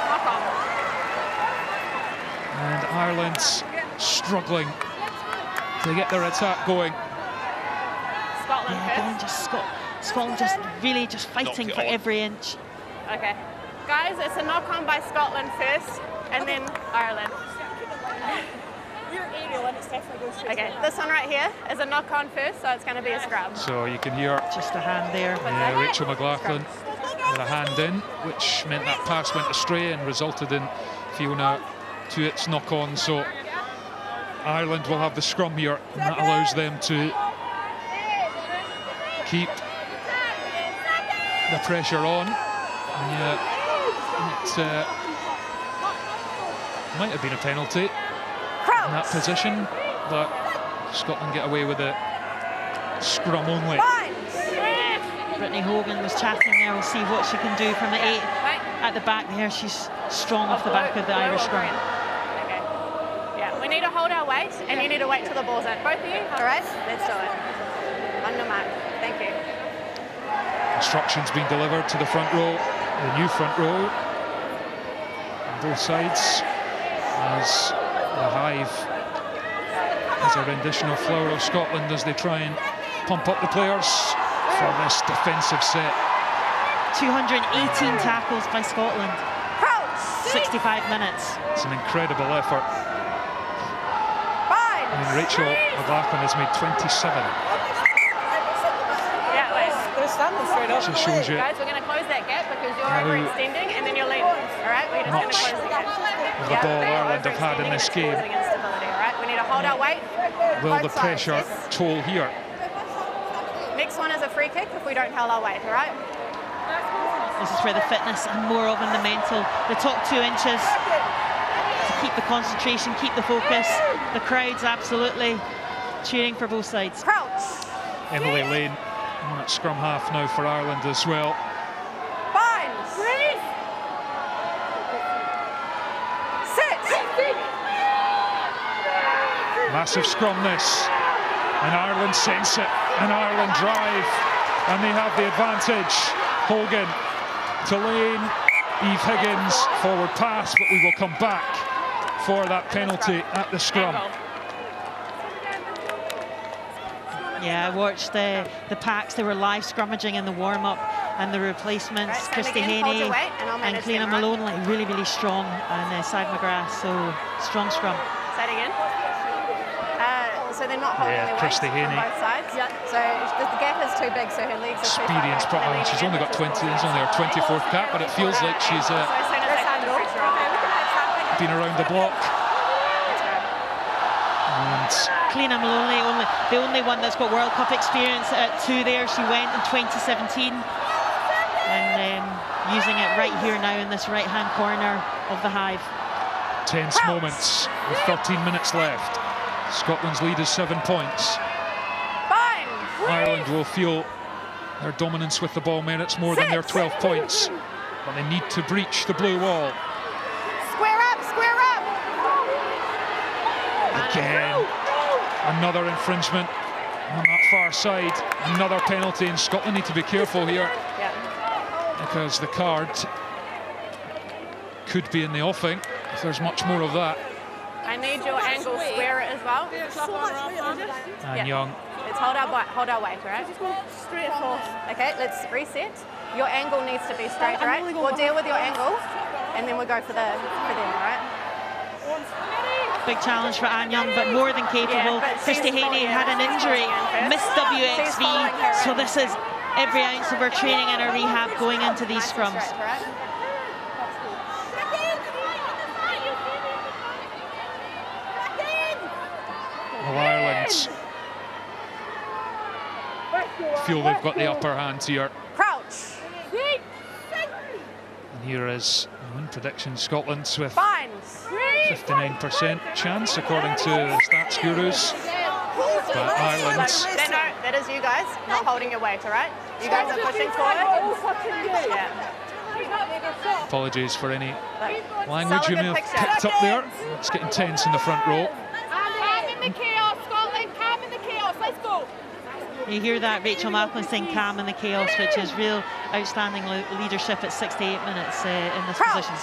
And Ireland struggling to get their attack going. Scotland Scotland just really just fighting for every inch. Okay. Guys, it's a knock-on by Scotland first, and then Ireland. We're aerial and it's definitely goes straight. Okay, this one right here is a knock-on first, so it's going to be a scrum. So you can hear just a hand there. Yeah, Rachel McLaughlin with a hand in, which meant that pass went astray and resulted in Fiona to its knock-on. So Ireland will have the scrum here, and that allows them to keep the pressure on. And it might have been a penalty in that position, but Scotland get away with it. Scrum only. Brittany Hogan was chatting there. We'll see what she can do from the 8 at the back there. She's strong off the back of the Irish scrum. Okay. Yeah, we need to hold our weight, and you need to wait till the ball's in. Both of you, all right? Let's do it. On the mark. Thank you. Instructions being delivered to the front row, the new front row, on both sides, as the Hive has a rendition of Flower of Scotland as they try and pump up the players for this defensive set. 218 tackles by Scotland. 65 minutes. It's an incredible effort. And Rachel McLaughlin has made 27. Yeah, wait. They're standing straight up. Just shows you Guys, we're going to close that gap because you're How overextending and then you're leaning. All right, we're just going to much close the gap. of the ball Ireland have had in this game. Causing instability, all right? We need to hold our weight. Will the both sides, pressure yes. toll here? Next one is a free kick if we don't hold our weight, all right? This is where the fitness and more often the mental, the top 2 inches to keep the concentration, keep the focus. The crowd's absolutely cheering for both sides. Crouch. Emily Lane on at scrum half now for Ireland as well. Bind. Sit. Massive scrum this, and Ireland sense it, and Ireland drive, and they have the advantage. Hogan to Lane, Eve Higgins, forward pass, but we will come back for that penalty at the scrum. Yeah, I watched the packs. They were live scrummaging in the warm-up, and the replacements, Right, Christy again, hold your Haney weight and I'll and manage Cleena them, right? Malone, like really strong, and Sid McGrath, so strong scrum. Say it again. So they're not holding their weight Christy on Haney. both sides. Yeah. So the gap is too big, so her legs are too far Experience, back. They're she's leaning only in, got which is 20, it's only her 24th cap, but it feels like she's So as soon as they put the pressure on. been around the block. And Cleena Malone, the only one that's got World Cup experience at 2 there. She went in 2017, and using it right here now in this right-hand corner of the hive. tense moments with 13 minutes left. Scotland's lead is 7 points. Ireland will feel their dominance with the ball merits more than their 12 points, but they need to breach the blue wall. Square up, square up. Again, another infringement on that far side, another penalty, and Scotland need to be careful here because the card could be in the offing if there's much more of that. I need your angle square it as well. And Young. Let's hold our weight, all right? Straight across. Okay, let's reset. Your angle needs to be straight, right? We'll deal with your angle, and then we'll go for them, all right? Big challenge for Ann Young, but more than capable. Christy Haney had an injury, missed WXV, so this is every ounce of her training and her rehab going into these scrums. Well, Ireland feel they've got the upper hand here. Crouch. And here is win prediction Scotland with Bind. 59% chance according to the stats gurus. But Ireland, No, that is you guys not holding your weight, all right? You guys are pushing forward. Yeah. apologies for any language you may have picked up there. It's getting tense in the front row. Calm in the chaos, Scotland, calm in the chaos, let's go. You hear that Rachel Macklin saying calm in the chaos, which is real outstanding leadership at 68 minutes in this position.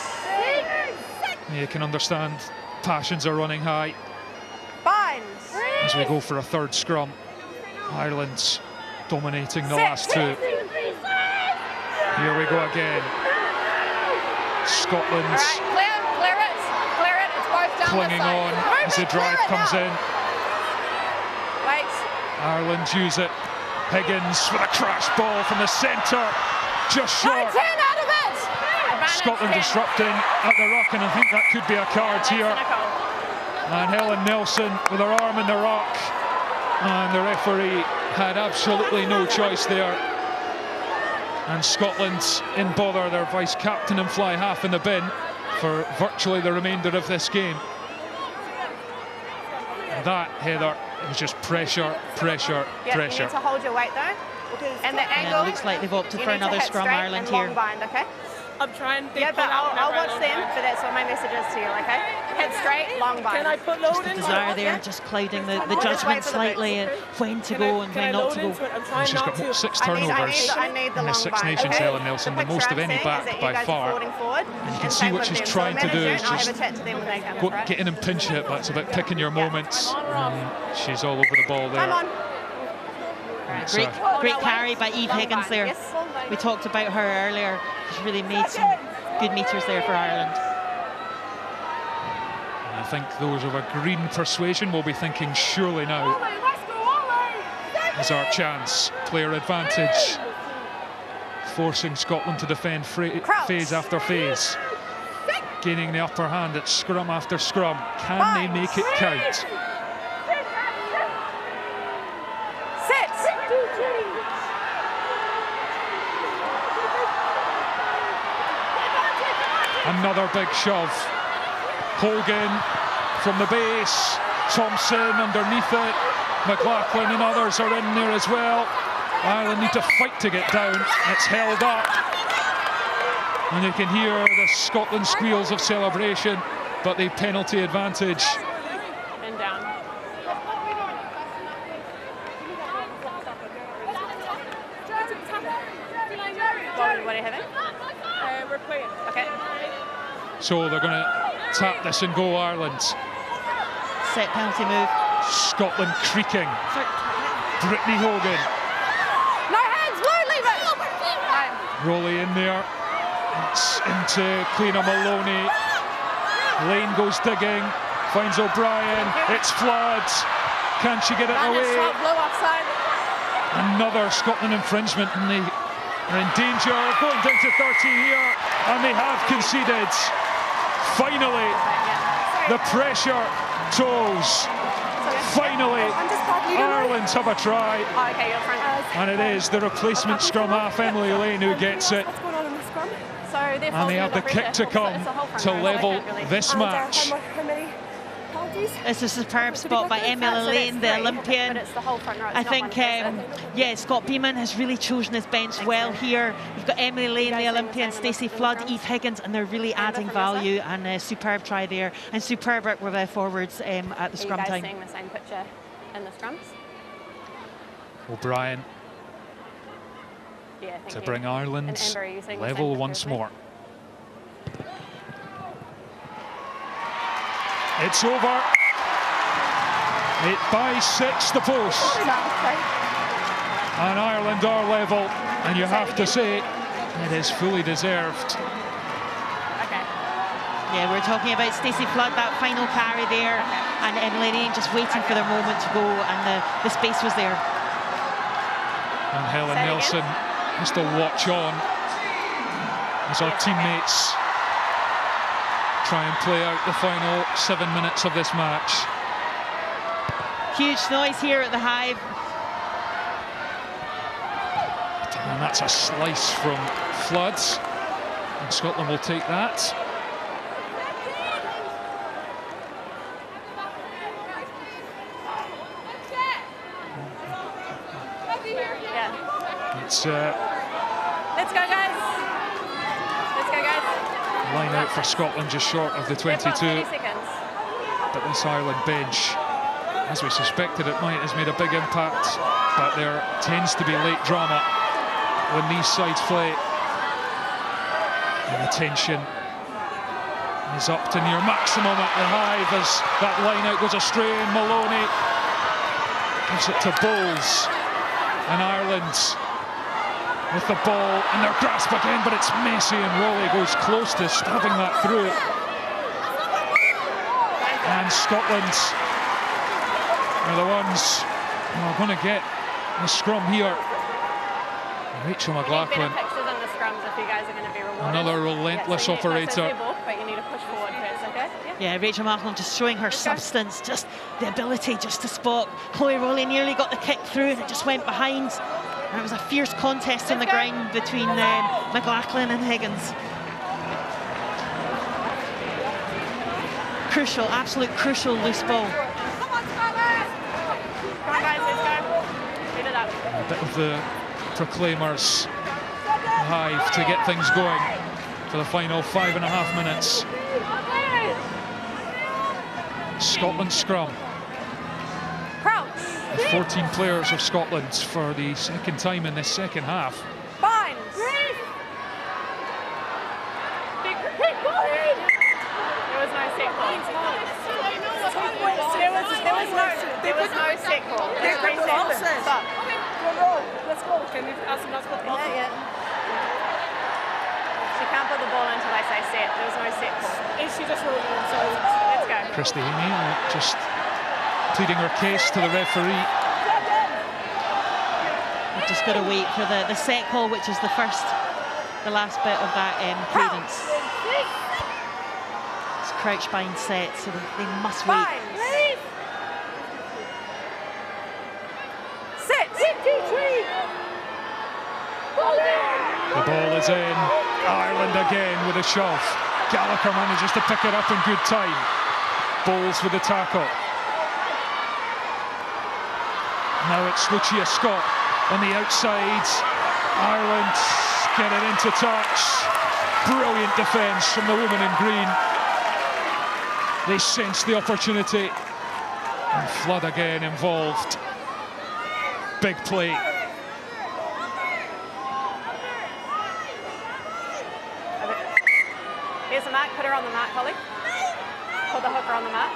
You can understand passions are running high as we go for a third scrum. Ireland's dominating the last two. Here we go again. Scotland's Clear it. It's both down clinging on as the drive comes in. Wait. Ireland use it. Higgins with a crash ball from the centre, just short. Out of it. Scotland disrupting at the ruck, and I think that could be a card here. And Helen Nelson with her arm in the ruck, and the referee had absolutely no choice there. And Scotland in bother, their vice captain and fly half in the bin for virtually the remainder of this game. And that, Heather, is just pressure. You need to hold your weight though. And the angle. It looks like they've opted for another scrum Ireland here. here. Bind, okay? I'm trying to but I'll watch them, but that's what my message is to you, okay? Hit straight, long bind. Can I put load in? Desire there, just clouding the judgment slightly, and when to go and when not to go. She's got 6 turnovers in the Six Nations, Helen Nelson, the most of any back by far. And you can see what she's trying to do is just get in and pinch it, but it's about picking your moments. She's all over the ball there. Great carry by Eve Higgins there. Yes. We talked about her earlier. She's really made some good meters there for Ireland. think those of a green persuasion will be thinking, surely now is our chance. Player advantage, forcing Scotland to defend phase after phase. Gaining the upper hand at scrum after scrum. Can they make it count? Another big shove. Hogan from the base. Thompson underneath it. McLaughlin and others are in there as well. Ireland need to fight to get down. It's held up. And you can hear the Scotland squeals of celebration, but the penalty advantage. And down. What are you having? We're playing. Okay. So they're going to tap this and go, Ireland. Set penalty move. Scotland creaking. Brittany Hogan. No hands, Blue, leave it! Rowley in there. It's into Cleena Maloney. Lane goes digging. Finds O'Brien. It's Flood. Can she get it away? Blue offside. Another Scotland infringement, and they are in danger of going down to 30 here, and they have conceded. Finally, the pressure tolls. Finally, Ireland have a try. Oh, okay, you're front. And it is the replacement scrum half, Emily Lane, who gets it. What's going on in the scrum? So And they have the kick to come to level this match. How many penalties? It's a superb spot by Emily Lane, the Olympian. But it's the whole front row. I think, yeah, Scott Beeman has really chosen his bench well here. You've got Emily Lane, the Olympian, Stacey Flood, Eve Higgins, and they're really adding value. And a superb try there, and superb work with their forwards at the scrum time. Are you guys seeing the same picture in the scrums? O'Brien Yeah, to bring Ireland level once more. It's over. 8-6 the post. And Ireland are level, and you have to say it is fully deserved. Yeah, we're talking about Stacey Flood, that final carry there, and Emily Lane just waiting for their moment to go, and the space was there. And Helen Nelson has to watch on as our teammates try and play out the final 7 minutes of this match. Huge noise here at the Hive. And that's a slice from Flood. And Scotland will take that. It's let's go, guys. Let's go, guys. Line out for Scotland just short of the 22. 20 seconds. But this Ireland bench, as we suspected it might, has made a big impact. But there tends to be late drama when these sides play. And the tension is up to near maximum at the Hive as that line out goes astray, and Maloney gives it to Bowles. And Ireland with the ball in their grasp again, but it's Macy, and Rowley goes close to stabbing that through. And Scotland are the ones who are going to get the scrum here. Rachel McLaughlin, another relentless operator. But you need to push forward first, okay? Yeah, Rachel McLaughlin just showing her substance, just the ability just to spot. Chloe Rowley nearly got the kick through, and it just went behind. And it was a fierce contest on the ground between McLaughlin and Higgins. Crucial, absolute crucial loose ball. Come on, guys, let's go. Beat it up. A bit of the proclaimers Hive to get things going for the final 5.5 minutes. Scotland scrum. 14 players of Scotland for the second time in this second half. Fine. There was no set call. There was no set call. Stop. Let's go. Can you ask them to put Yeah. She can't put the ball until I say set. There was no set call. Is she just rolling? So let's go. Christy Heaney just pleading her case to the referee. We've just got to wait for the set call, which is the last bit of that cadence. It's crouch bind set, so they must wait. The ball is in. Ireland again with a shove. Gallagher manages to pick it up in good time. Bowles with the tackle. Now it's Lucia Scott on the outside. Ireland get it into touch. Brilliant defence from the woman in green. They sense the opportunity. And Flood again involved. Big play. Here's the mat, put her on the mat, Holly. Put the hooker on the mat.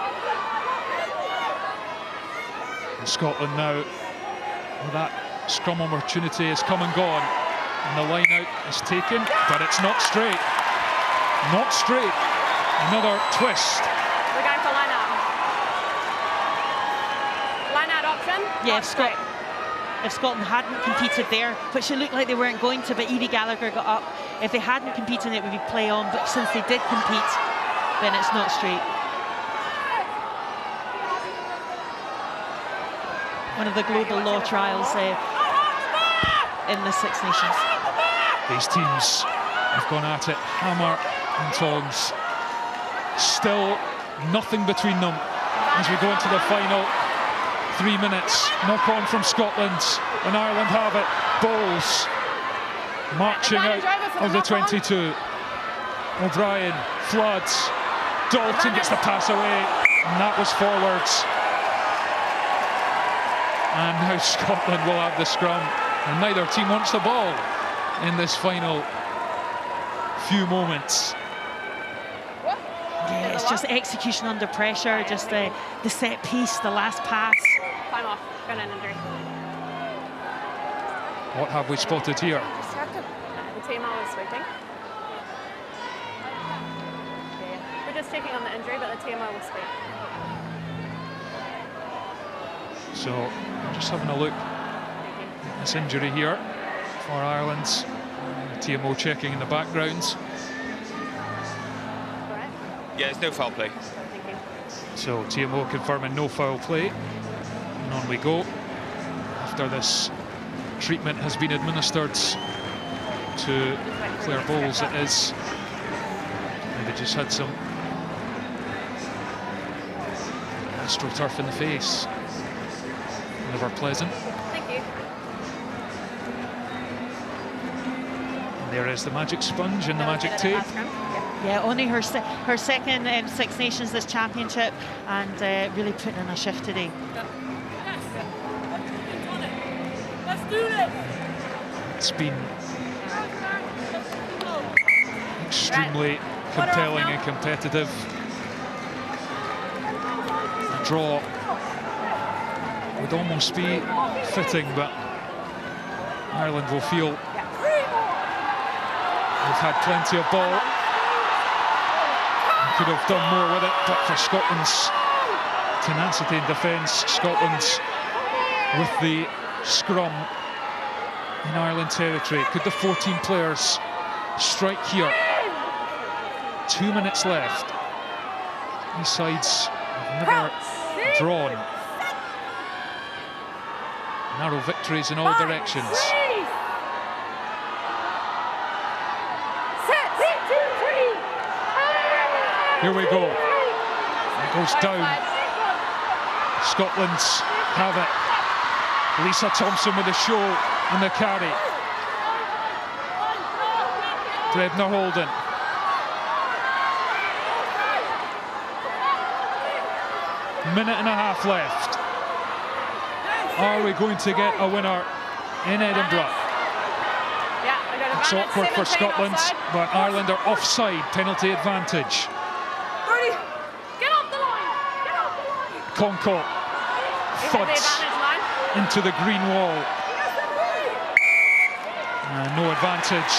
And Scotland now, well, that scrum opportunity has come and gone. And the line out is taken, but it's not straight. Not straight. Another twist. We're going for line out. Line out option. Yeah, if Scotland hadn't competed there, which it looked like they weren't going to, but Evie Gallagher got up. If they hadn't competed, it would be play on, but since they did compete, then it's not straight. One of the global law trials in the Six Nations. These teams have gone at it, hammer and tongs. Still nothing between them as we go into the final 3 minutes. Knock on from Scotland, and Ireland have it. Bowles marching out of the 22. O'Brien, Flood, Dalton gets the pass away, and that was forwards. And now Scotland will have the scrum, and neither team wants the ball in this final few moments. Yeah, it's just execution under pressure, just the set piece, the last pass. Time off, got an injury. What have we spotted here? The TMO is sweeping. Yeah. We're just checking on the injury, but the TMO will sweep. So, just having a look at this injury here for Ireland. TMO checking in the background. Yeah, it's no foul play. So TMO confirming no foul play. And on we go. After this treatment has been administered to Claire Bowles, it is. And they just had some AstroTurf in the face. Never pleasant. Thank you. And there is the magic sponge and the magic tape. Yeah, only her second Six Nations this championship, and really putting in a shift today. Let's do this. It's been extremely compelling and competitive. A draw would almost be fitting, but Ireland will feel they've had plenty of ball. Could have done more with it, but for Scotland's tenacity in defence, Scotland's with the scrum in Ireland territory. Could the 14 players strike here? 2 minutes left. These sides have never drawn. Narrow victories in all directions. Here we go. It goes down. Scotland's have it. Lisa Thompson with the show and the carry. Dredna Holden. Minute and a half left. Are we going to get a winner in Edinburgh? It's awkward for Scotland, but Ireland are offside, penalty advantage. Conco thuds into the green wall. No advantage.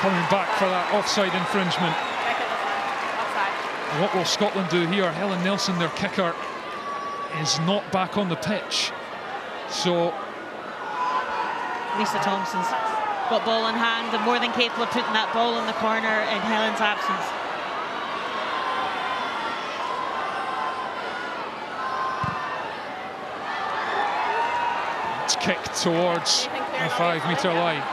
Coming back for that offside infringement. What will Scotland do here? Helen Nelson, their kicker, is not back on the pitch. So Lisa Thompson's got ball in hand and more than capable of putting that ball in the corner in Helen's absence. it's kicked towards the 5-metre line.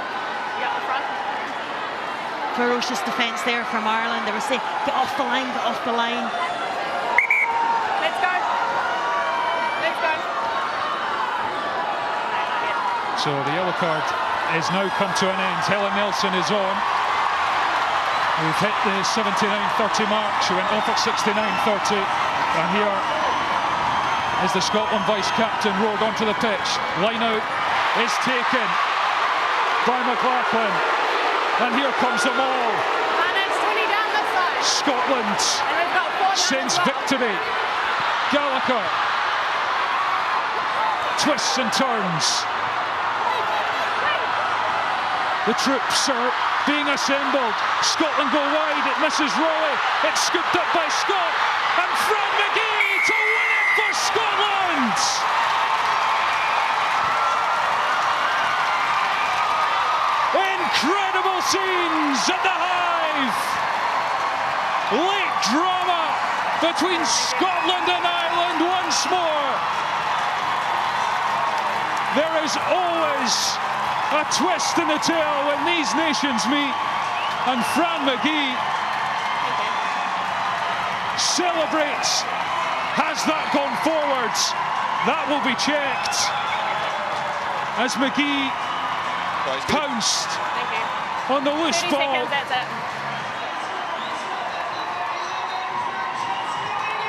Ferocious defence there from Ireland. They were saying, get off the line, get off the line. Let's go. Let's go. So the yellow card has now come to an end. Helen Nelson is on. We've hit the 79:30 mark. She went off at 69:30. And here is the Scotland vice-captain rode onto the pitch. Line out is taken by McLaughlin. And here comes the maul. And it's 20 down this side. Scotland sends victory. Gallagher twists and turns. The troops are being assembled. Scotland go wide. It misses Rowley. It's scooped up by Scott. And Fran McGee to win it for Scotland. Incredible scenes at the Hive. Late drama between Scotland and Ireland once more. There is always a twist in the tale when these nations meet, and Fran McGee celebrates. Has that gone forwards? That will be checked as McGee pounced on the loose ball. That's it.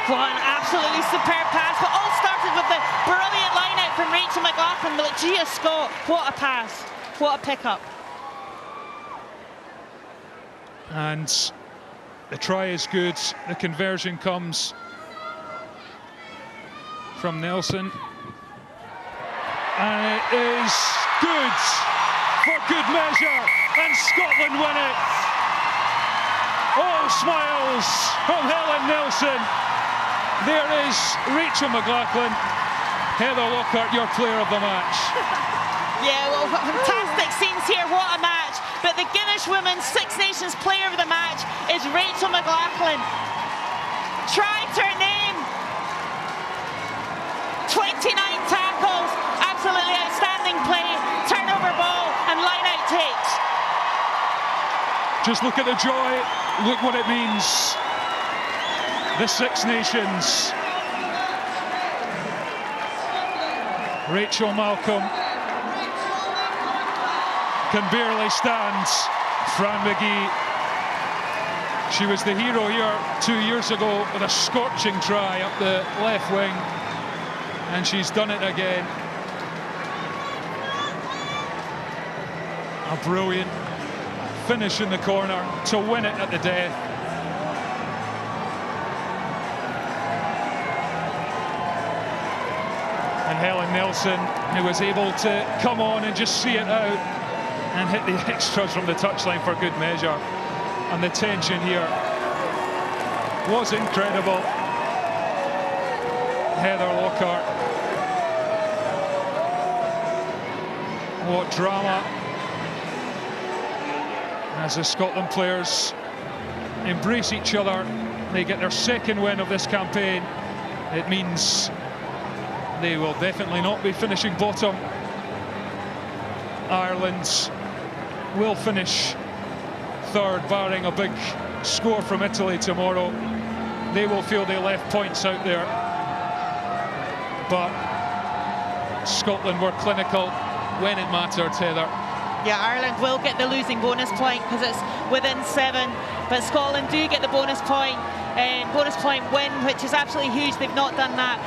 What an absolutely superb pass, but all started with the brilliant line out from Rachel McLaughlin. But Gia Scott, what a pass, what a pickup. And the try is good, the conversion comes from Nelson. And it is good for good measure, and Scotland win it. All smiles from Helen Nelson. There is Rachel McLaughlin. Heather Lockhart, your player of the match. Yeah, well, fantastic scenes here, what a match. But the Guinness Women's Six Nations player of the match is Rachel McLaughlin. Tried her name. 29 tackles, absolutely outstanding play. Turnover ball and line-out takes. Just look at the joy, look what it means. The Six Nations. Rachel Malcolm can barely stand. Fran McGee, she was the hero here 2 years ago with a scorching try up the left wing, and she's done it again. A brilliant finish in the corner to win it at the death. And Helen Nelson, who was able to come on and just see it out and hit the extras from the touchline for good measure. And the tension here was incredible. Heather Lockhart. What drama as the Scotland players embrace each other. They get their second win of this campaign. It means they will definitely not be finishing bottom. Ireland will finish third, barring a big score from Italy tomorrow. They will feel they left points out there. But Scotland were clinical when it mattered, Heather. Yeah, Ireland will get the losing bonus point because it's within 7, but Scotland do get the bonus point win, which is absolutely huge. They've not done that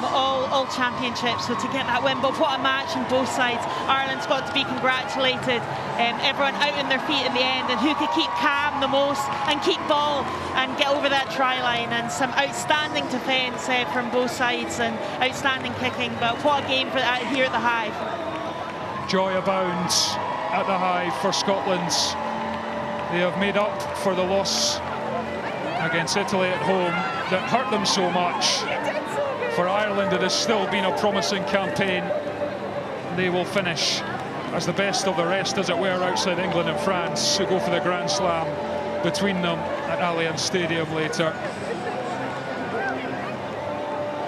all championships, so to get that win. But what a match on both sides. Ireland's got to be congratulated. Everyone out on their feet in the end, and who could keep calm the most and keep ball and get over that try line, and some outstanding defence from both sides and outstanding kicking. But what a game for that here at the Hive. Joy abounds at the Hive for Scotland. They have made up for the loss against Italy at home that hurt them so much. For Ireland, it has still been a promising campaign. They will finish as the best of the rest, as it were, outside England and France, who go for the Grand Slam between them at Allianz Stadium later.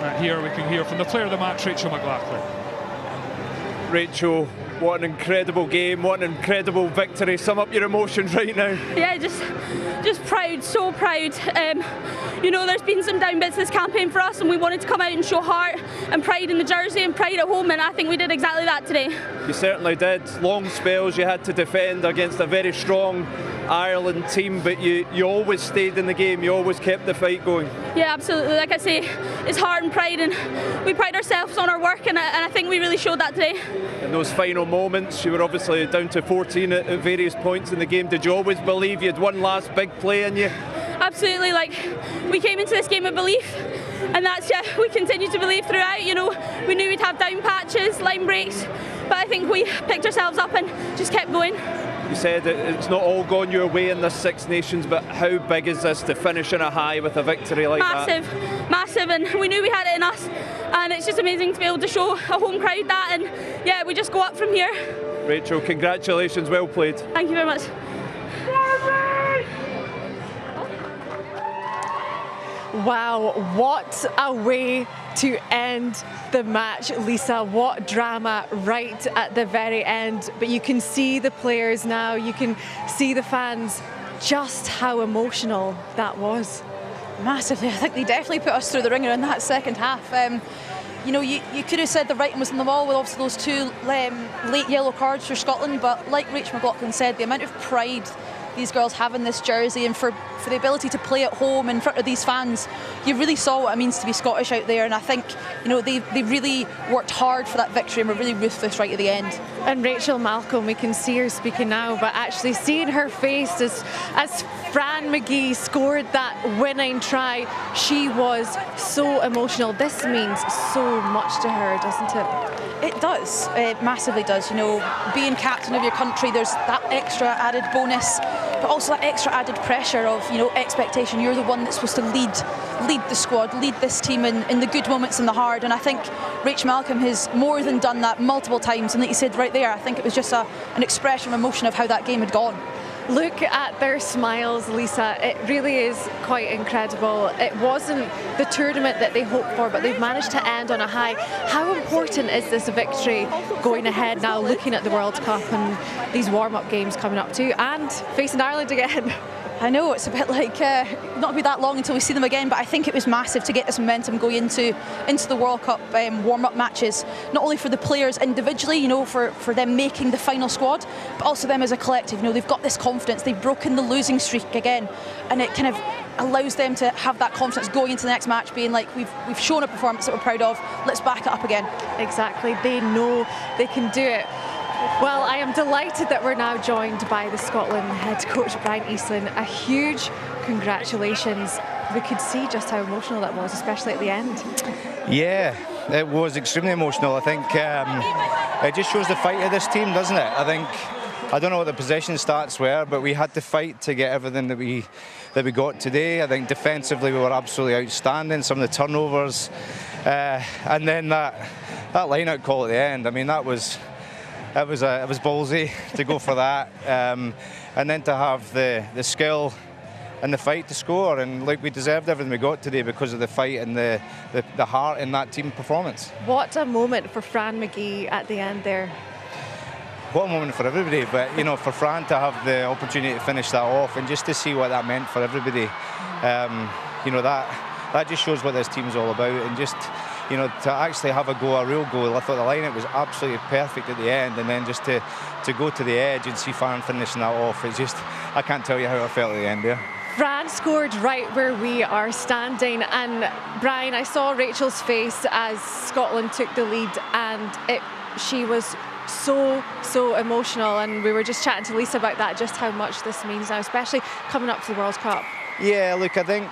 And here we can hear from the player of the match, Rachel McLaughlin. Rachel, what an incredible game, what an incredible victory. Sum up your emotions right now. Yeah, just proud, so proud. You know, there's been some down bits this campaign for us, and we wanted to come out and show heart and pride in the jersey and pride at home, and I think we did exactly that today. You certainly did. Long spells you had to defend against a very strong Ireland team, but you always stayed in the game, you always kept the fight going. Yeah, absolutely. Like I say, it's heart and pride, and we pride ourselves on our work, and I think we really showed that today. In those final moments, you were obviously down to 14 at various points in the game. Did you always believe you had one last big play in you? Absolutely. Like, we came into this game with belief, and that's, yeah, we continue to believe throughout. You know, we knew we'd have down patches, line breaks, but I think we picked ourselves up and just kept going. You said it's not all gone your way in this Six Nations, but how big is this to finish on a high with a victory like Massive, that? Massive, and we knew we had it in us, and it's just amazing to be able to show a home crowd that, and yeah, we just go up from here. Rachel, congratulations, well played. Thank you very much. Wow, what a way to end the match, Lisa. What drama right at the very end. But you can see the players now, you can see the fans, just how emotional that was. Massively. I think they definitely put us through the ringer in that second half. You know, you could have said the writing was on the wall with obviously those two late yellow cards for Scotland, but like Rachel McLaughlin said, the amount of pride these girls have in this jersey, and for the ability to play at home in front of these fans, you really saw what it means to be Scottish out there. And I think, you know, they really worked hard for that victory and were really ruthless right at the end. And Rachel Malcolm, we can see her speaking now, but actually seeing her face as Fran McGee scored that winning try, she was so emotional. This means so much to her, doesn't it? It does. It massively does. You know, being captain of your country, there's that extra added bonus, but also that extra added pressure of, you know, expectation. You're the one that's supposed to lead the squad, lead this team in the good moments and the hard. And I think Rachel Malcolm has more than done that multiple times. And like you said right there, I think it was just an expression of emotion of how that game had gone. Look at their smiles, Lisa. It really is quite incredible. It wasn't the tournament that they hoped for, but they've managed to end on a high. How important is this victory going ahead now, looking at the World Cup and these warm-up games coming up too, and facing Ireland again? I know, it's a bit like not to be that long until we see them again, but I think it was massive to get this momentum going into the World Cup warm-up matches, not only for the players individually, you know, for them making the final squad, but also them as a collective. You know, they've got this confidence, they've broken the losing streak again, and it kind of allows them to have that confidence going into the next match, being like, we've shown a performance that we're proud of, let's back it up again. Exactly, they know they can do it. Well, I am delighted that we're now joined by the Scotland head coach, Brian Eastland. A huge congratulations. We could see just how emotional that was, especially at the end. Yeah, it was extremely emotional. I think it just shows the fight of this team, doesn't it? I don't know what the possession stats were, but we had to fight to get everything that we got today. I think defensively we were absolutely outstanding. Some of the turnovers, and then that line-out call at the end. I mean, it was ballsy to go for that, and then to have the skill and the fight to score, and like, we deserved everything we got today because of the fight and the heart in that team performance. What a moment for Fran McGee at the end there. What a moment for everybody, but you know, for Fran to have the opportunity to finish that off and just to see what that meant for everybody, you know, that just shows what this team's all about. And just, you know, to actually have a real goal. I thought the lineup was absolutely perfect at the end, and then just to go to the edge and see Fran finishing that off, it's just, I can't tell you how I felt at the end there. Fran scored right where we are standing, and Brian, I saw Rachel's face as Scotland took the lead, and she was so emotional, and we were just chatting to Lisa about that, just how much this means now, especially coming up to the World Cup. Yeah, look, I think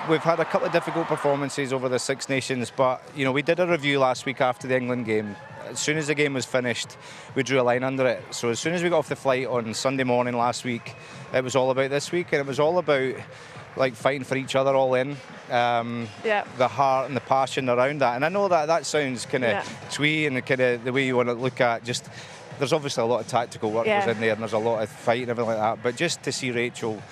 we've had a couple of difficult performances over the Six Nations, but you know, we did a review last week after the England game, as soon as the game was finished, we drew a line under it. So as soon as we got off the flight on Sunday morning last week, it was all about this week, and it was all about like fighting for each other all in. The heart and the passion around that. And I know that sounds kind of twee and kind of the way you want to look at just. There's obviously a lot of tactical work goes in there, and there's a lot of fight and everything like that. But just to see Rachel,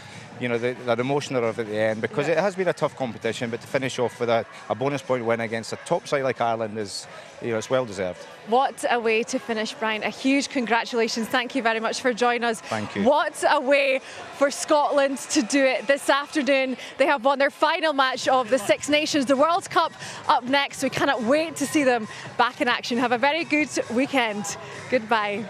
you know, the emotion of it at the end, because it has been a tough competition, but to finish off with a bonus point win against a top side like Ireland is, you know, it's well deserved. What a way to finish, Brian. A huge congratulations. Thank you very much for joining us. Thank you. What a way for Scotland to do it this afternoon. They have won their final match of the Six Nations, the World Cup up next. We cannot wait to see them back in action. Have a very good weekend. Goodbye.